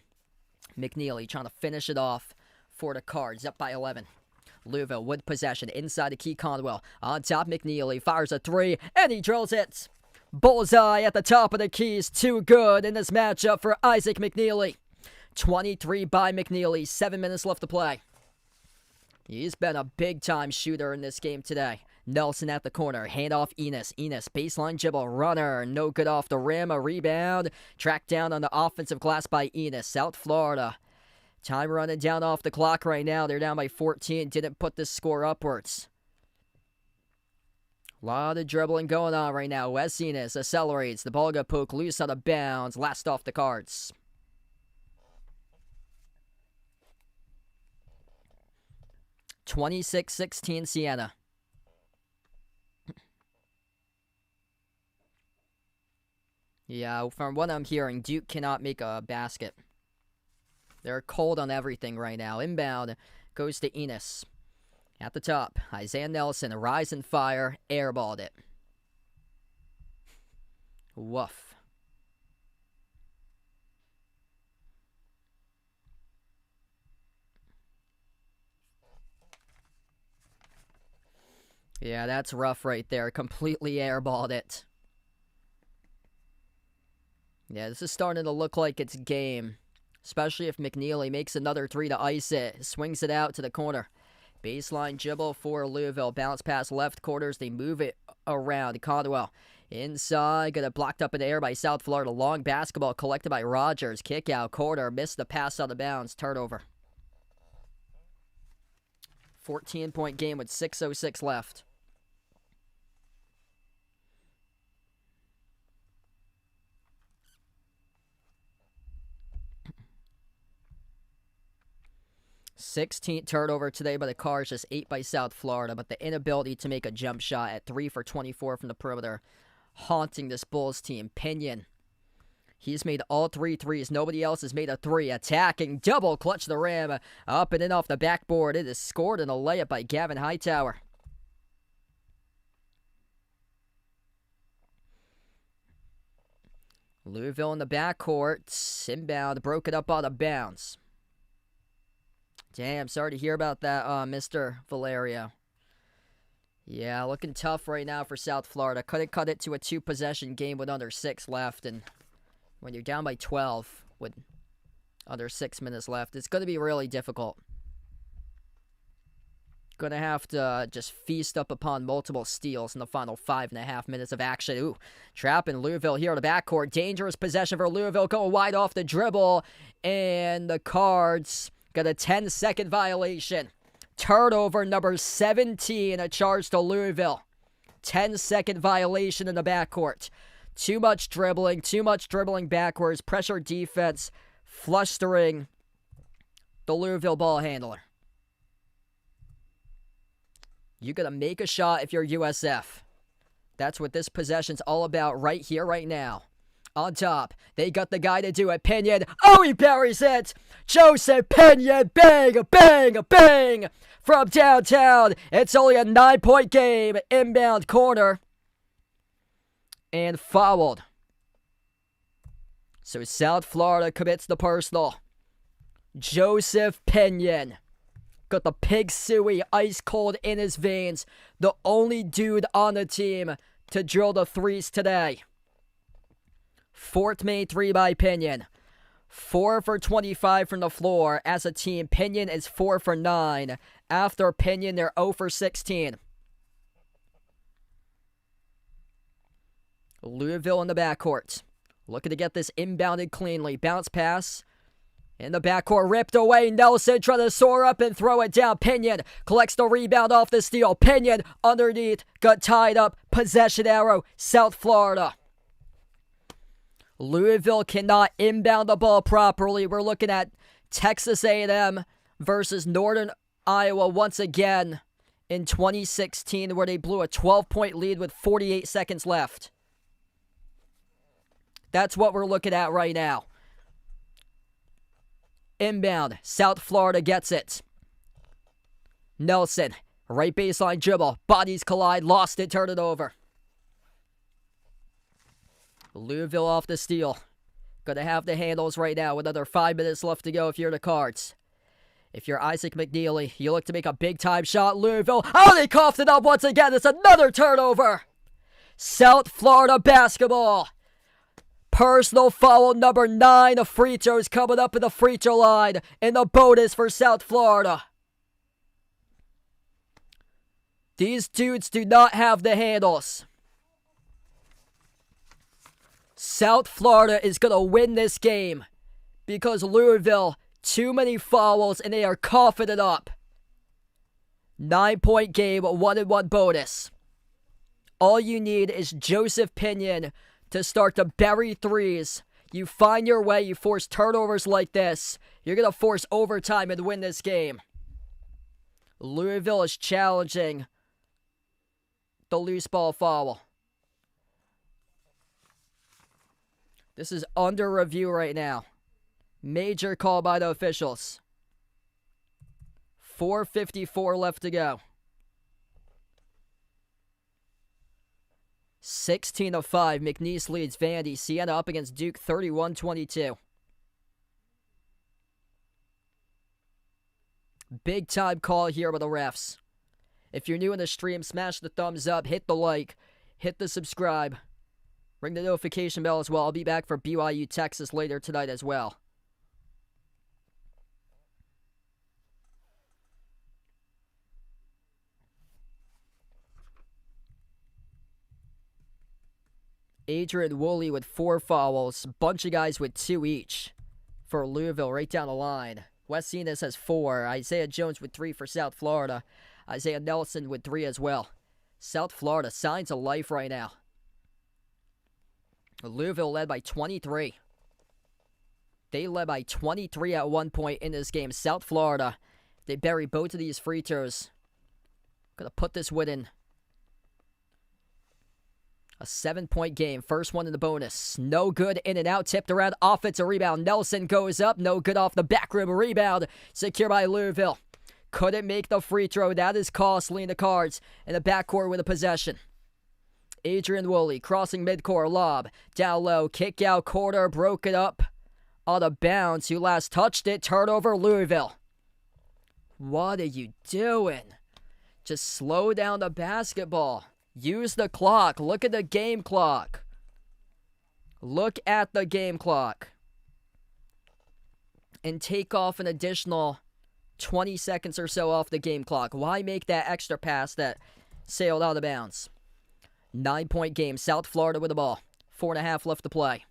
McNeely trying to finish it off for the Cards, up by 11. Louisville with possession inside the key. Conwell on top. McNeely fires a three, and he drills it. Bullseye at the top of the keys. Too good in this matchup for Isaac McNeely. 23 by McNeely. 7 minutes left to play. He's been a big-time shooter in this game today. Nelson at the corner. Handoff Enos. Enos, baseline dribble. Runner. No good off the rim. A rebound. Tracked down on the offensive glass by Enos. South Florida. Time running down off the clock right now. They're down by 14. Didn't put this score upwards. A lot of dribbling going on right now. Wes Enos accelerates. The ball got poked loose out of bounds. Last off the Cards. (26-16) Siena. Yeah, from what I'm hearing, Duke cannot make a basket. They're cold on everything right now. Inbound goes to Enos. At the top, Isaiah Nelson, rise and fire, airballed it. Woof. Yeah, that's rough right there. Completely airballed it. Yeah, this is starting to look like it's game. Especially if McNeely makes another three to ice it. Swings it out to the corner. Baseline dribble for Louisville. Bounce pass left quarters. They move it around. Conwell inside. Got it blocked up in the air by South Florida. Long basketball collected by Rogers. Kick out. Corner. Missed the pass out of bounds. Turnover. 14-point game with 6:06 left. (16th turnover today by the Cards, just 8 by South Florida, but the inability to make a jump shot at 3 for 24 from the perimeter, haunting this Bulls team. Pinion, he's made all 3 threes. Nobody else has made a 3. Attacking, double clutch the rim, up and in off the backboard. It is scored in a layup by Gavin Hightower. Louisville in the backcourt, inbound, broke it up out of bounds. Damn, sorry to hear about that, Mr. Valerio. Yeah, looking tough right now for South Florida. Couldn't cut it to a 2-possession game with under 6 left. And when you're down by 12 with under 6 minutes left, it's going to be really difficult. Going to have to just feast up upon multiple steals in the final 5.5 minutes of action. Ooh, trapping Louisville here in the backcourt. Dangerous possession for Louisville, going wide off the dribble. And the Cards got a 10-second violation. Turnover number 17, a charge to Louisville. 10-second violation in the backcourt. Too much dribbling backwards. Pressure defense, flustering the Louisville ball handler. You gotta make a shot if you're USF. That's what this possession's all about right here, right now. On top, they got the guy to do it. Pinion. Oh, he buries it. Joseph Pinion. Bang, bang, bang. From downtown. It's only a 9-point game. Inbound corner. And fouled. So South Florida commits the personal. Joseph Pinion. Got the pig suey ice cold in his veins. The only dude on the team to drill the threes today. Fourth made 3 by Pinion. 4 for 25 from the floor. As a team, Pinion is 4 for 9. After Pinion, they're 0 for 16. Louisville in the backcourt. Looking to get this inbounded cleanly. Bounce pass. In the backcourt, ripped away. Nelson trying to soar up and throw it down. Pinion collects the rebound off the steal. Pinion underneath. Got tied up. Possession arrow. South Florida. Louisville cannot inbound the ball properly. We're looking at Texas A&M versus Northern Iowa once again in 2016, where they blew a 12-point lead with 48 seconds left. That's what we're looking at right now. Inbound. South Florida gets it. Nelson. Right baseline dribble. Bodies collide. Lost it. Turn it over. Louisville off the steal. Gonna have the handles right now with another 5 minutes left to go if you're the Cards. If you're Isaac McNeely, you look to make a big-time shot. Louisville. Oh, they coughed it up once again. It's another turnover. South Florida basketball. Personal foul number 9. The free throws coming up in the free throw line in the bonus for South Florida. These dudes do not have the handles. South Florida is going to win this game because Louisville, too many fouls and they are coughing it up. 9-point game, 1-1 bonus. All you need is Joseph Pinion to start to bury threes. You find your way, you force turnovers like this. You're going to force overtime and win this game. Louisville is challenging the loose ball foul. This is under review right now. Major call by the officials. 4:54 left to go. 16-5, McNeese leads Vandy. Siena up against Duke, 31-22. Big time call here with the refs. If you're new in the stream, smash the thumbs up, hit the like, hit the subscribe, ring the notification bell as well. I'll be back for BYU Texas later tonight as well. Adrian Woolley with 4 fouls. Bunch of guys with 2 each for Louisville right down the line. Wes Cenas has 4. Isaiah Jones with 3 for South Florida. Isaiah Nelson with 3 as well. South Florida, signs of life right now. Louisville led by 23. They led by 23 at one point in this game. South Florida, they bury both of these free throws. Gonna put this win. A 7-point game. First one in the bonus. No good. In and out. Tipped around. Offensive rebound. Nelson goes up. No good off the back rim. Rebound. Secured by Louisville. Couldn't make the free throw. That is costly in the Cards. In the backcourt with a possession. Adrian Woolley crossing midcourt. Lob. Down low. Kick out quarter. Broke it up. Out of bounds. Who last touched it? Turnover Louisville. What are you doing? Just slow down the basketball. Use the clock. Look at the game clock. Look at the game clock. And take off an additional 20 seconds or so off the game clock. Why make that extra pass that sailed out of bounds? 9-point game. South Florida with the ball. 4.5 left to play.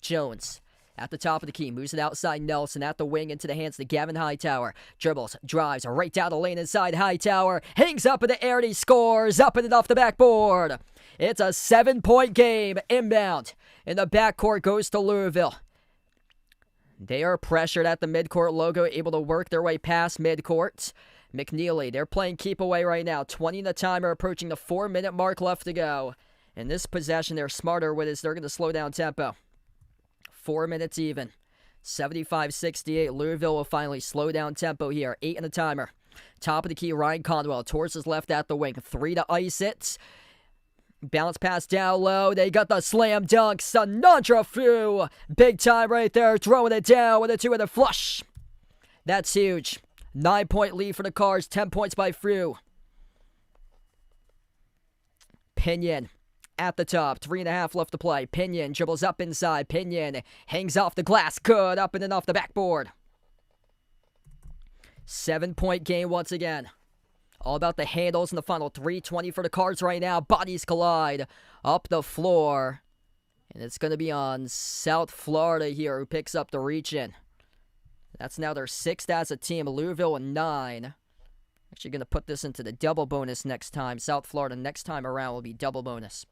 Jones at the top of the key. Moves it outside Nelson at the wing into the hands of Gavin Hightower. Dribbles, drives right down the lane inside Hightower. Hangs up in the air and he scores. Up and off the backboard. It's a 7-point game. Inbound in the backcourt goes to Louisville. They are pressured at the midcourt logo, able to work their way past midcourt. McNeely, they're playing keep away right now. 20 in the timer, approaching the 4-minute mark left to go. In this possession, they're smarter with it. They're going to slow down tempo. 4 minutes even. 75-68. Louisville will finally slow down tempo here. 8 in the timer. Top of the key, Ryan Conwell towards his left at the wing. 3 to ice it. Bounce pass down low. They got the slam dunk. Sanandra Fu. Big time right there. Throwing it down with a 2-minute flush. That's huge. 9-point lead for the Cards. 10 points by Fu. Pinion at the top. 3.5 left to play. Pinion dribbles up inside. Pinion hangs off the glass. Good. Up and then off the backboard. 7-point game once again. All about the handles in the final. 3:20 for the Cards right now. Bodies collide up the floor. And it's going to be on South Florida here, who picks up the reach-in. That's now their 6th as a team. Louisville with 9. Actually going to put this into the double bonus next time. South Florida next time around will be double bonus.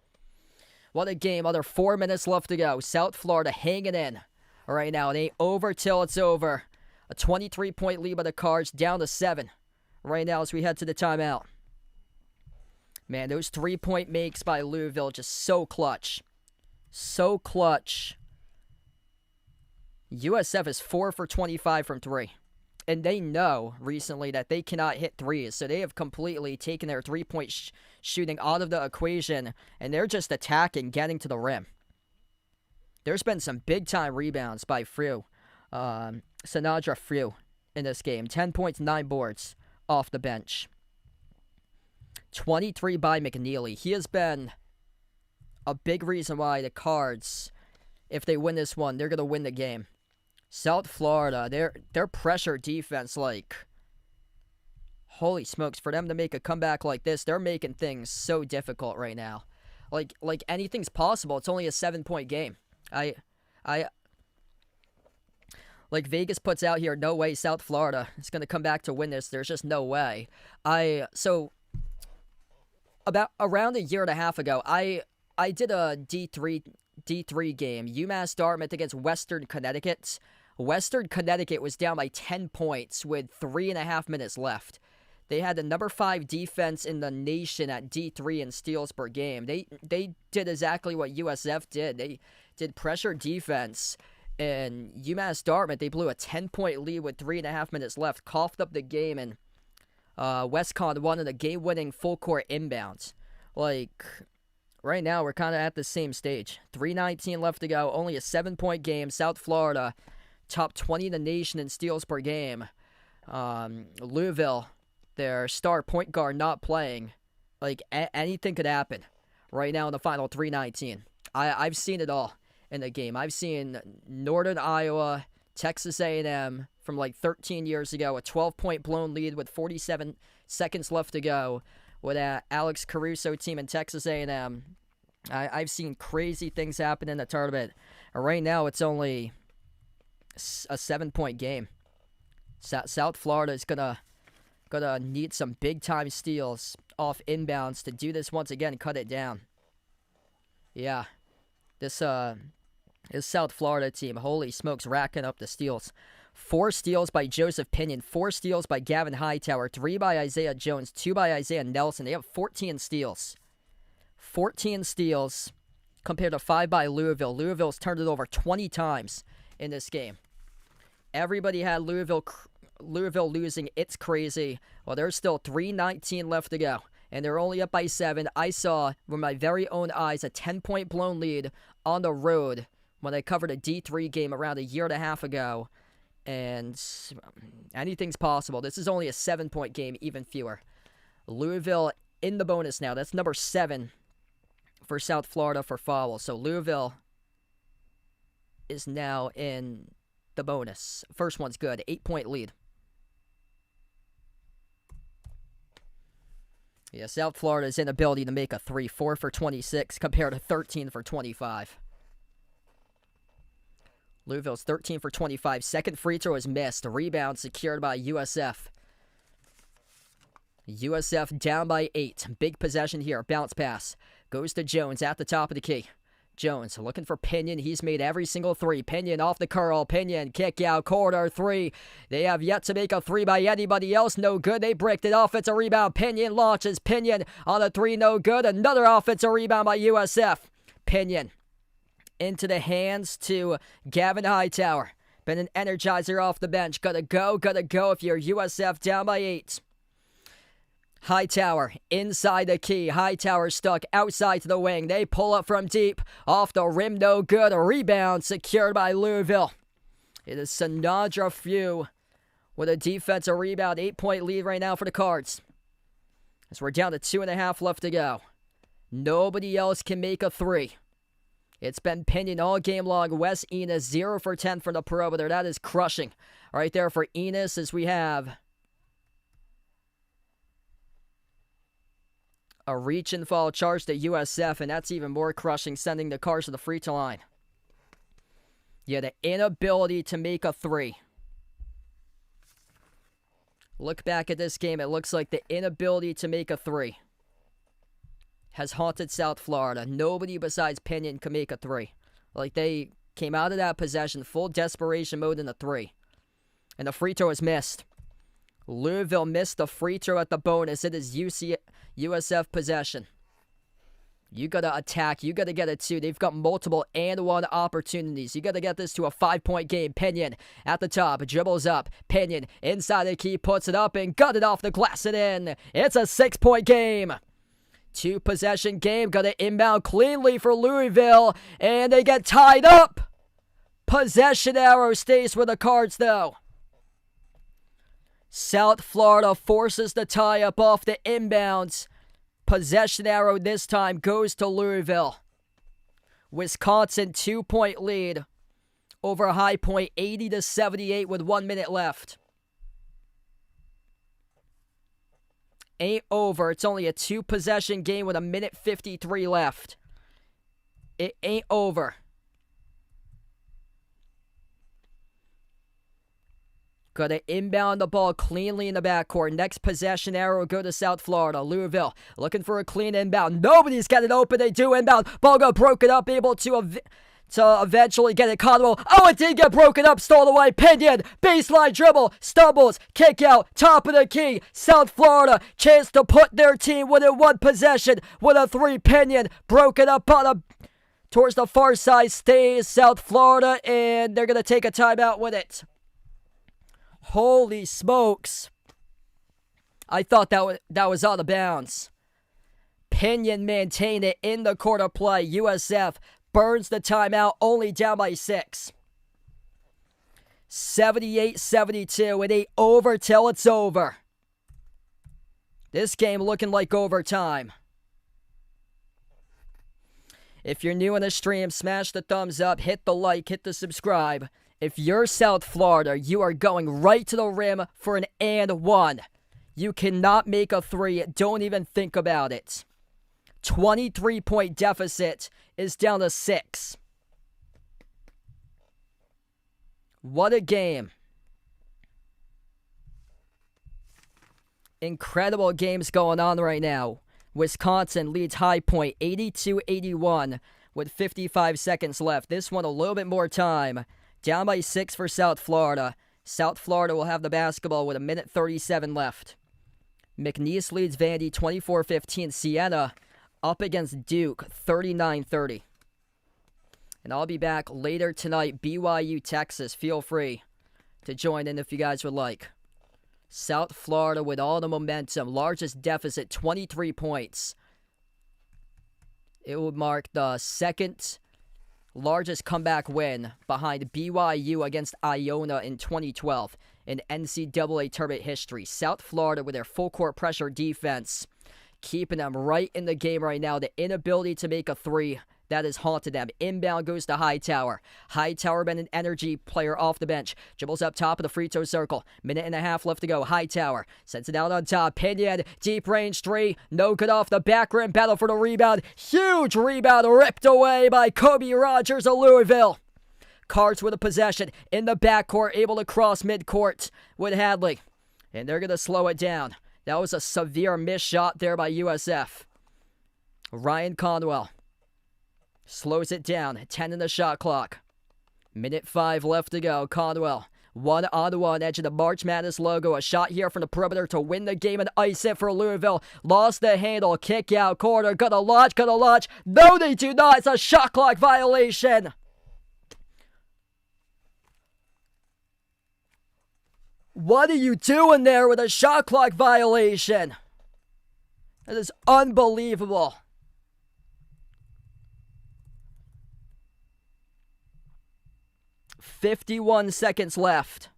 What a game. Under 4 minutes left to go. South Florida hanging in right now. It ain't over till it's over. A 23-point lead by the Cards, down to 7 right now as we head to the timeout. Man, those 3-point makes by Louisville just so clutch. So clutch. USF is 4 for 25 from 3. And they know recently that they cannot hit threes, so they have completely taken their 3-point shooting out of the equation, and they're just attacking, getting to the rim. There's been some big-time rebounds by Frew, Sanadra Frew, in this game. 10 points, 9 boards off the bench. 23 by McNeely. He has been a big reason why the Cards, if they win this one, they're going to win the game. South Florida, their pressure defense, like, holy smokes, for them to make a comeback like this, they're making things so difficult right now. Like anything's possible. It's only a 7-point game. Like Vegas puts out here, no way South Florida is going to come back to win this. There's just no way. So about around a year and a half ago, I did a D3 game, UMass Dartmouth against Western Connecticut. Western Connecticut was down by 10 points with 3.5 minutes left. They had the number 5 defense in the nation at D3 in steals per game. They did exactly what USF did. They did pressure defense. And UMass Dartmouth, they blew a 10-point lead with 3.5 minutes left, coughed up the game, and WestCon won in a game-winning full-court inbounds. Like, right now, we're kind of at the same stage. 3:19 left to go, only a 7-point game. South Florida, top 20 in the nation in steals per game. Louisville, their star point guard not playing. Like, anything could happen right now in the final 3:19. I've seen it all in the game. I've seen Northern Iowa, Texas A&M from like 13 years ago, a 12-point blown lead with 47 seconds left to go with that Alex Caruso team in Texas A&M. I've seen crazy things happen in the tournament. And right now, it's only a 7-point game. South Florida is gonna need some big-time steals off inbounds to do this once again, cut it down. Yeah. This South Florida team, holy smokes, racking up the steals. 4 steals by Joseph Pinion, 4 steals by Gavin Hightower, 3 by Isaiah Jones, 2 by Isaiah Nelson. They have 14 steals. 14 steals compared to 5 by Louisville. Louisville's turned it over 20 times in this game. Everybody had Louisville losing. It's crazy. Well, there's still 3:19 left to go. And they're only up by 7. I saw, with my very own eyes, a 10-point blown lead on the road when I covered a D3 game around a year and a half ago. And anything's possible. This is only a 7-point game, even fewer. Louisville in the bonus now. That's number 7 for South Florida for foul. So Louisville is now in the bonus. First one's good. 8-point lead. Yeah, South Florida's inability to make a 3, 4 for 26 compared to 13 for 25. Louisville's 13 for 25. Second free throw is missed. A rebound secured by USF. USF down by 8. Big possession here. Bounce pass. Goes to Jones at the top of the key. Jones looking for Pinion. He's made every single 3. Pinion off the curl. Pinion kick out. Corner 3. They have yet to make a 3 by anybody else. No good. They bricked it. Offensive rebound. Pinion launches. Pinion on a 3. No good. Another offensive rebound by USF. Pinion into the hands to Gavin Hightower. Been an energizer off the bench. Gotta go if you're USF down by 8. Hightower inside the key. Hightower stuck outside to the wing. They pull up from deep. Off the rim, no good. A rebound secured by Louisville. It is Sanadra Few with a defensive rebound. 8-point lead right now for the Cards. As we're down to 2.5 left to go. Nobody else can make a three. It's been Pinion all game long. Wes Enos, 0 for 10 from the perimeter. That is crushing. Right there for Enos as we have a reach and fall charge to USF, and that's even more crushing, sending the Cards to the free throw line. Yeah, the inability to make a three. Look back at this game. It looks like the inability to make a three has haunted South Florida. Nobody besides Pinion can make a three. Like, they came out of that possession, full desperation mode in the three. And the free throw is missed. Louisville missed the free throw at the bonus. It is USF possession. You got to attack. You got to get it too. They've got multiple and one opportunities. You got to get this to a 5-point game. Pinion at the top. Dribbles up. Pinion inside the key. Puts it up and got it off the glass and in. It's a 6-point game. 2-possession game. Got to inbound cleanly for Louisville. And they get tied up. Possession arrow stays with the Cards though. South Florida forces the tie-up off the inbounds. Possession arrow this time goes to Louisville. Wisconsin 2-point lead over High Point, 80-78 with 1 minute left. Ain't over. It's only a 2-possession game with 1:53 left. It ain't over. Got to inbound the ball cleanly in the backcourt. Next possession arrow go to South Florida. Louisville looking for a clean inbound. Nobody's got it open. They do inbound. Ball got broken up. Able to eventually get it. Cardinals. Oh, it did get broken up. Stole away. Pinion. Baseline dribble. Stumbles. Kick out. Top of the key. South Florida. Chance to put their team within one possession with a 3. Pinion. Broken up towards the far side. Stays South Florida. And they're going to take a timeout with it. Holy smokes. I thought that was out of bounds. Pinion maintained it in the quarter play. USF burns the timeout, only down by 6. 78-72. It ain't over till it's over. This game looking like overtime. If you're new in the stream, smash the thumbs up, hit the like, hit the subscribe. If you're South Florida, you are going right to the rim for an and one. You cannot make a three. Don't even think about it. 23-point deficit is down to 6. What a game. Incredible games going on right now. Wisconsin leads High Point 82-81 with 55 seconds left. This one a little bit more time. Down by 6 for South Florida. South Florida will have the basketball with 1:37 left. McNeese leads Vandy 24-15. Siena up against Duke 39-30. And I'll be back later tonight. BYU, Texas. Feel free to join in if you guys would like. South Florida with all the momentum. Largest deficit, 23 points. It would mark the second largest comeback win behind BYU against Iona in 2012 in NCAA tournament history. South Florida with their full court pressure defense, keeping them right in the game right now. The inability to make a three, that has haunted them. Inbound goes to Hightower. Hightower been an energy player off the bench. Dribbles up top of the free throw circle. 1.5 minutes left to go. Hightower sends it out on top. Pinion, deep range 3. No good off the back rim. Battle for the rebound. Huge rebound ripped away by Kobe Rogers of Louisville. Cards with a possession in the backcourt. Able to cross midcourt with Hadley. And they're going to slow it down. That was a severe missed shot there by USF. Ryan Conwell slows it down. 10 in the shot clock. 1:05 left to go. Conwell, 1-on-1, edge of the March Madness logo. A shot here from the perimeter to win the game and ice it for Louisville. Lost the handle. Kick out corner. Gonna launch. No, they do not. It's a shot clock violation. What are you doing there with a shot clock violation? That is unbelievable. "51 seconds left.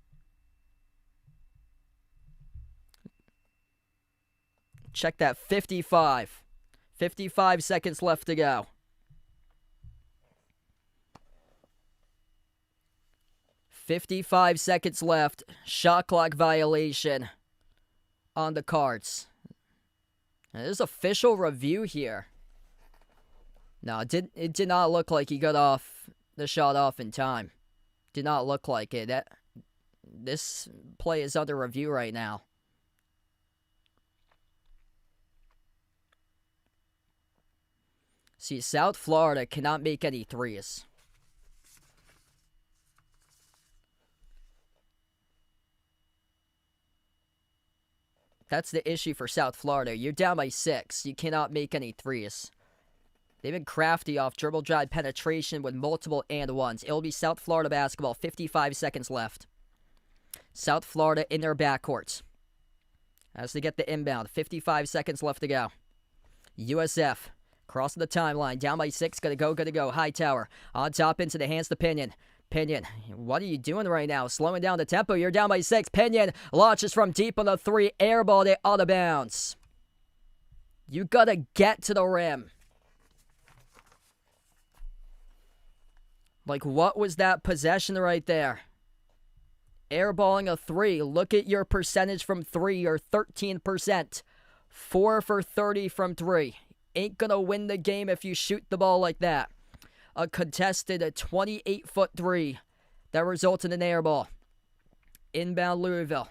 Check that, 55. 55 seconds left to go. Shot clock violation on the Cards. And there's official review here. No, it did not look like he got off the shot off in time. Did not look like it. This play is under review right now. See, South Florida cannot make any threes. That's the issue for South Florida. You're down by 6. You cannot make any threes. They've been crafty off dribble drive penetration with multiple and ones. It'll be South Florida basketball. 55 seconds left. South Florida in their backcourt as they get the inbound. 55 seconds left to go. USF crossing the timeline. Down by 6. Gotta go. Hightower on top into the hands to Pinion. Pinion, what are you doing right now? Slowing down the tempo. You're down by 6. Pinion launches from deep on the 3. Airballed it out of bounds. You gotta get to the rim. Like, what was that possession right there? Airballing a 3. Look at your percentage from 3. You're 13%. 4 for 30 from 3. Ain't gonna win the game if you shoot the ball like that. A contested 28-foot 3 that resulted in an air ball. Inbound Louisville.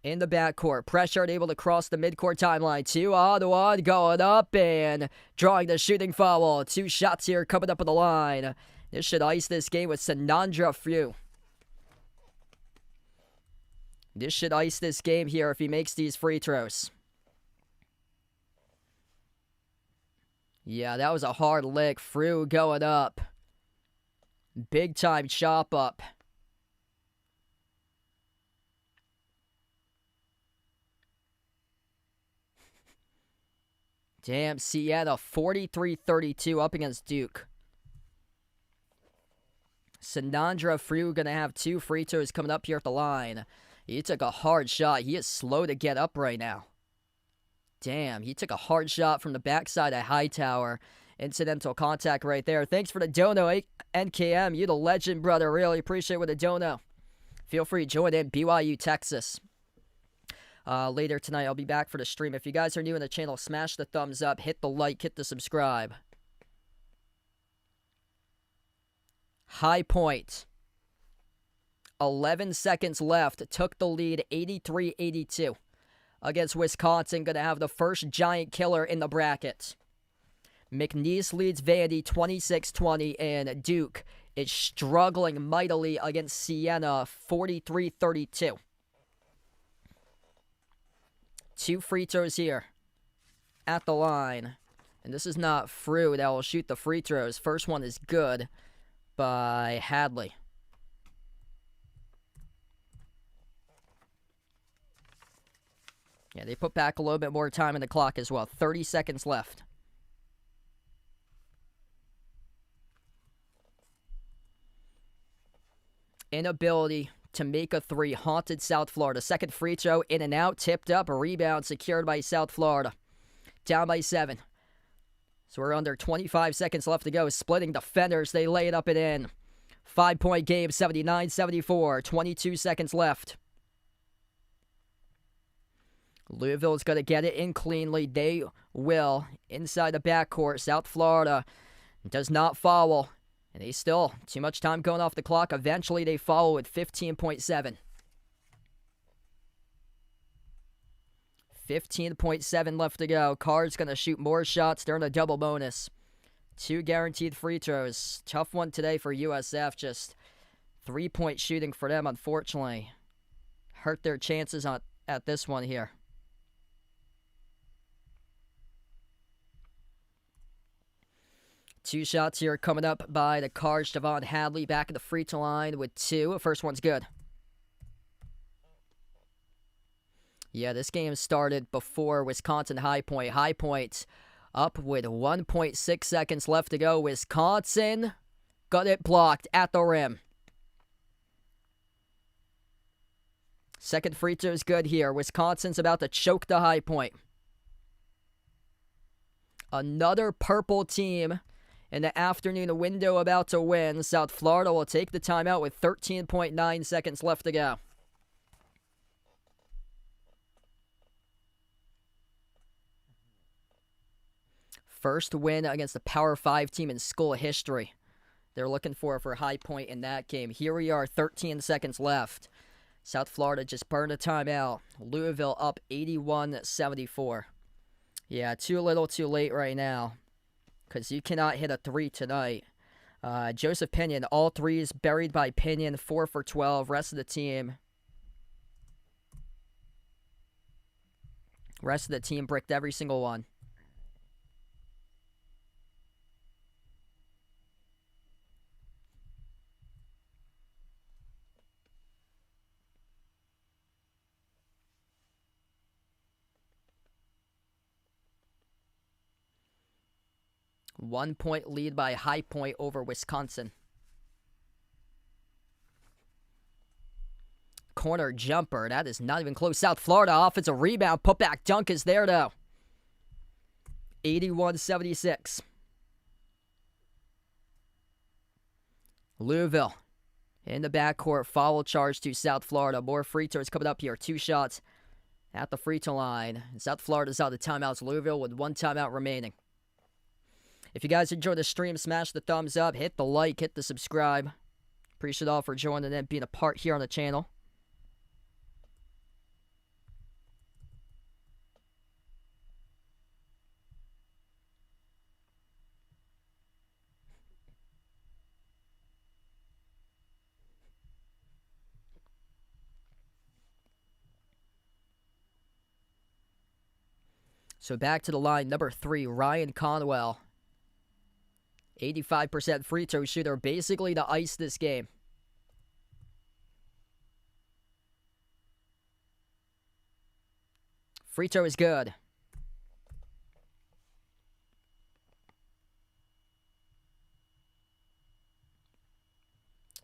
In the backcourt. Pritchard able to cross the midcourt timeline. 2-on-1 going up and drawing the shooting foul. 2 shots here coming up on the line. This should ice this game with Sanandra Frew. This should ice this game here if he makes these free throws. Yeah, that was a hard lick. Frew going up. Big time chop up. Damn, Sienna, 43-32 up against Duke. Sanandra Frew going to have 2 free throws coming up here at the line. He took a hard shot. He is slow to get up right now. Damn, he took a hard shot from the backside of Hightower. Incidental contact right there. Thanks for the dono, NKM. You the legend, brother. Really appreciate with the dono. Feel free to join in BYU, Texas. Later tonight, I'll be back for the stream. If you guys are new in the channel, smash the thumbs up, hit the like, hit the subscribe. High Point. 11 seconds left. Took the lead 83-82 against Wisconsin. Going to have the first giant killer in the bracket. McNeese leads Vandy 26-20, and Duke is struggling mightily against Siena 43-32. 2 free throws here at the line. And this is not Frew that will shoot the free throws. First one is good by Hadley. Yeah, they put back a little bit more time in the clock as well. 30 seconds left. Inability to make a 3 haunted South Florida. Second free throw, in and out, tipped up, a rebound secured by South Florida. Down by 7. So we're under 25 seconds left to go. Splitting defenders, they lay it up and in. 5-point game, 79-74. 22 seconds left. Louisville's going to get it in cleanly. They will. Inside the backcourt, South Florida does not foul. And they still, too much time going off the clock. Eventually, they follow with 15.7. 15.7 left to go. Cards going to shoot more shots during a double bonus. 2 guaranteed free throws. Tough one today for USF. Just 3-point shooting for them, unfortunately. Hurt their chances at this one here. Two shots here coming up by the Cards. Javon Hadley back at the free throw line with 2. First one's good. Yeah, this game started before Wisconsin High Point. High Point up with 1.6 seconds left to go. Wisconsin got it blocked at the rim. Second free throw is good here. Wisconsin's about to choke the High Point. Another purple team in the afternoon window about to win. South Florida will take the timeout with 13.9 seconds left to go. First win against the Power 5 team in school history. They're looking for a high point in that game. Here we are, 13 seconds left. South Florida just burned a timeout. Louisville up 81-74. Yeah, too little too late right now, because you cannot hit a 3 tonight. Joseph Pinion, all threes buried by Pinion, 4 for 12. Rest of the team bricked every single one. One-point lead by High Point over Wisconsin. Corner jumper. That is not even close. South Florida offensive rebound. Putback dunk is there, though. 81-76. Louisville in the backcourt. Foul charge to South Florida. More free throws coming up here. 2 shots at the free throw line. South Florida's out of timeouts. Louisville with 1 timeout remaining. If you guys enjoyed the stream, smash the thumbs up, hit the like, hit the subscribe. Appreciate all for joining and being a part here on the channel. So back to the line, number 3, Ryan Conwell. 85% free throw shooter, basically to ice this game. Free throw is good.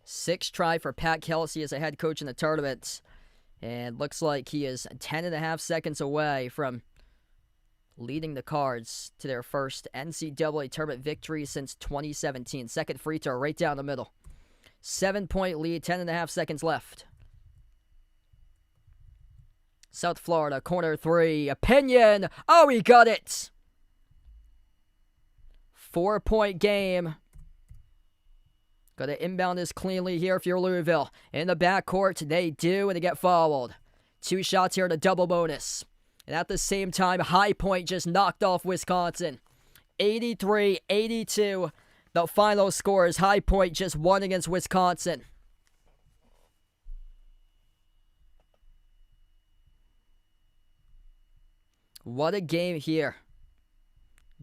Sixth try for Pat Kelsey as a head coach in the tournament. And looks like he is 10.5 seconds away from leading the Cards to their first NCAA tournament victory since 2017. Second free throw right down the middle. 7-point lead, 10.5 seconds left. South Florida, corner 3. Opinion. Oh, he got it. 4-point game. Got to inbound this cleanly here if you're Louisville. In the backcourt, they do, and they get fouled. 2 shots here to double bonus. And at the same time, High Point just knocked off Wisconsin. 83-82. The final score is High Point just won against Wisconsin. What a game here.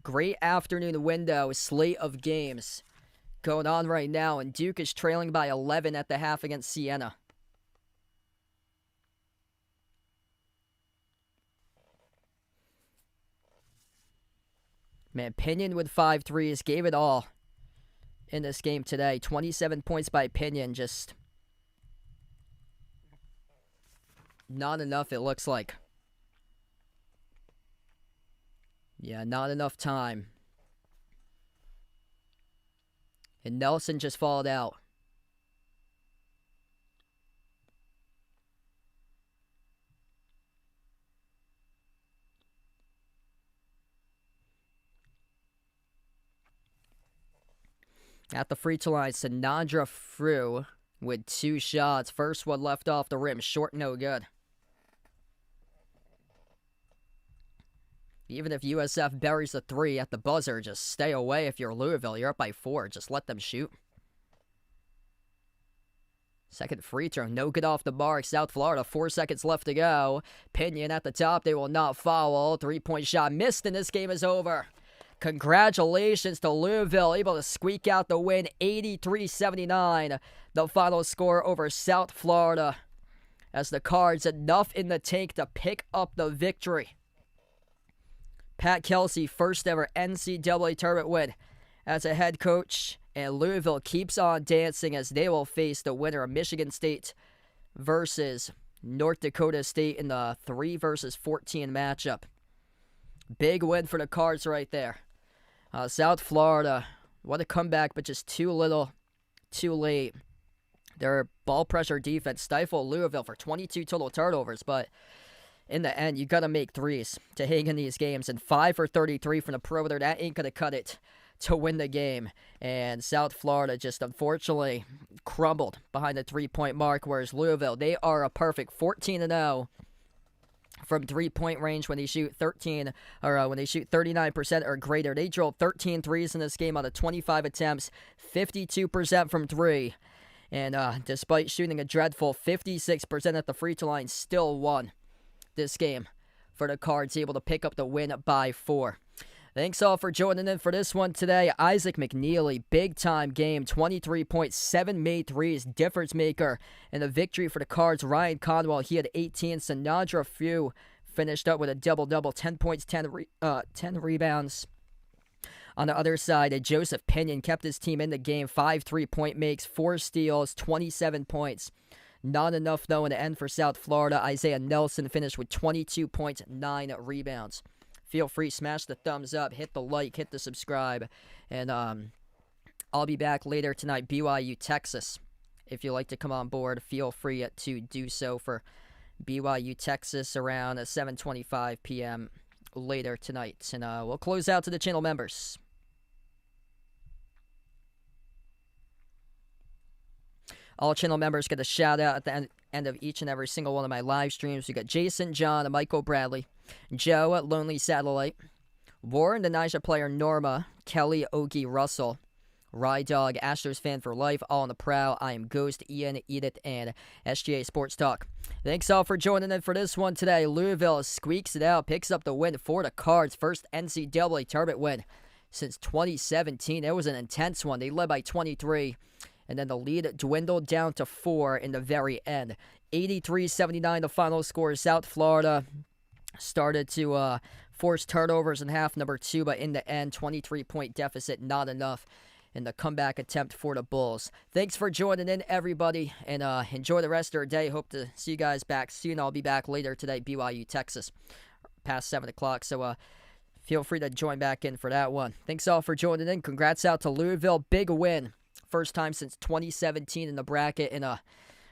Great afternoon window, slate of games going on right now. And Duke is trailing by 11 at the half against Siena. Man, Pinion with 5 threes, gave it all in this game today. 27 points by Pinion, just not enough, it looks like. Yeah, not enough time. And Nelson just fouled out. At the free throw line, Sanandra Frew with 2 shots. First one left off the rim. Short, no good. Even if USF buries the 3 at the buzzer, just stay away if you're Louisville. You're up by 4. Just let them shoot. Second free throw, no good off the mark. South Florida, 4 seconds left to go. Pinion at the top, they will not foul. 3-point shot missed, and this game is over. Congratulations to Louisville, able to squeak out the win, 83-79. The final score over South Florida, as the Cards enough in the tank to pick up the victory. Pat Kelsey, first ever NCAA tournament win as a head coach, and Louisville keeps on dancing as they will face the winner of Michigan State versus North Dakota State in the 3 versus 14 matchup. Big win for the Cards right there. South Florida, what a comeback, but just too little, too late. Their ball pressure defense stifled Louisville for 22 total turnovers, but in the end, you got to make threes to hang in these games. And 5 for 33 from the perimeter, that ain't going to cut it to win the game. And South Florida just unfortunately crumbled behind the three-point mark, whereas Louisville, they are a perfect 14-0 from three-point range when they shoot 39% or greater. They drilled 13 threes in this game out of 25 attempts, 52% from three. And despite shooting a dreadful 56% at the free throw line, still won this game for the Cards, able to pick up the win by 4. Thanks all for joining in for this one today. Isaac McNeely, big-time game, 23 points, 7 made threes, difference maker in the victory for the Cards. Ryan Conwell, he had 18. Sanandra Few finished up with a double-double, 10 points, 10 rebounds. On the other side, Joseph Pinion kept his team in the game, 5 3-point makes, 4 steals, 27 points. Not enough, though, in the end for South Florida. Isaiah Nelson finished with 22 points, 9 rebounds. Feel free, smash the thumbs up, hit the like, hit the subscribe. And I'll be back later tonight, BYU, Texas. If you'd like to come on board, feel free to do so for BYU, Texas around 7:25 p.m. later tonight. And we'll close out to the channel members. All channel members get a shout out at the end of each and every single one of my live streams. We got Jason, John, Michael Bradley, Joe at Lonely Satellite, Warren, the Niger player Norma, Kelly, Ogie, Russell, Rye Dog, Astros fan for life, all on the prowl. I am Ghost, Ian, Edith, and SGA Sports Talk. Thanks all for joining in for this one today. Louisville squeaks it out, picks up the win for the Cards. First NCAA tournament win since 2017. It was an intense one. They led by 23. And then the lead dwindled down to 4 in the very end. 83-79 the final score. South Florida started to force turnovers in half number 2, but in the end, 23-point deficit, not enough in the comeback attempt for the Bulls. Thanks for joining in, everybody, and enjoy the rest of your day. Hope to see you guys back soon. I'll be back later today, BYU, Texas, past 7 o'clock. So feel free to join back in for that one. Thanks all for joining in. Congrats out to Louisville. Big win. First time since 2017 in the bracket, and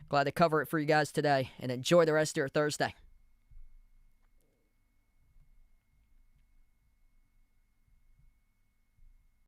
glad to cover it for you guys today. And enjoy the rest of your Thursday.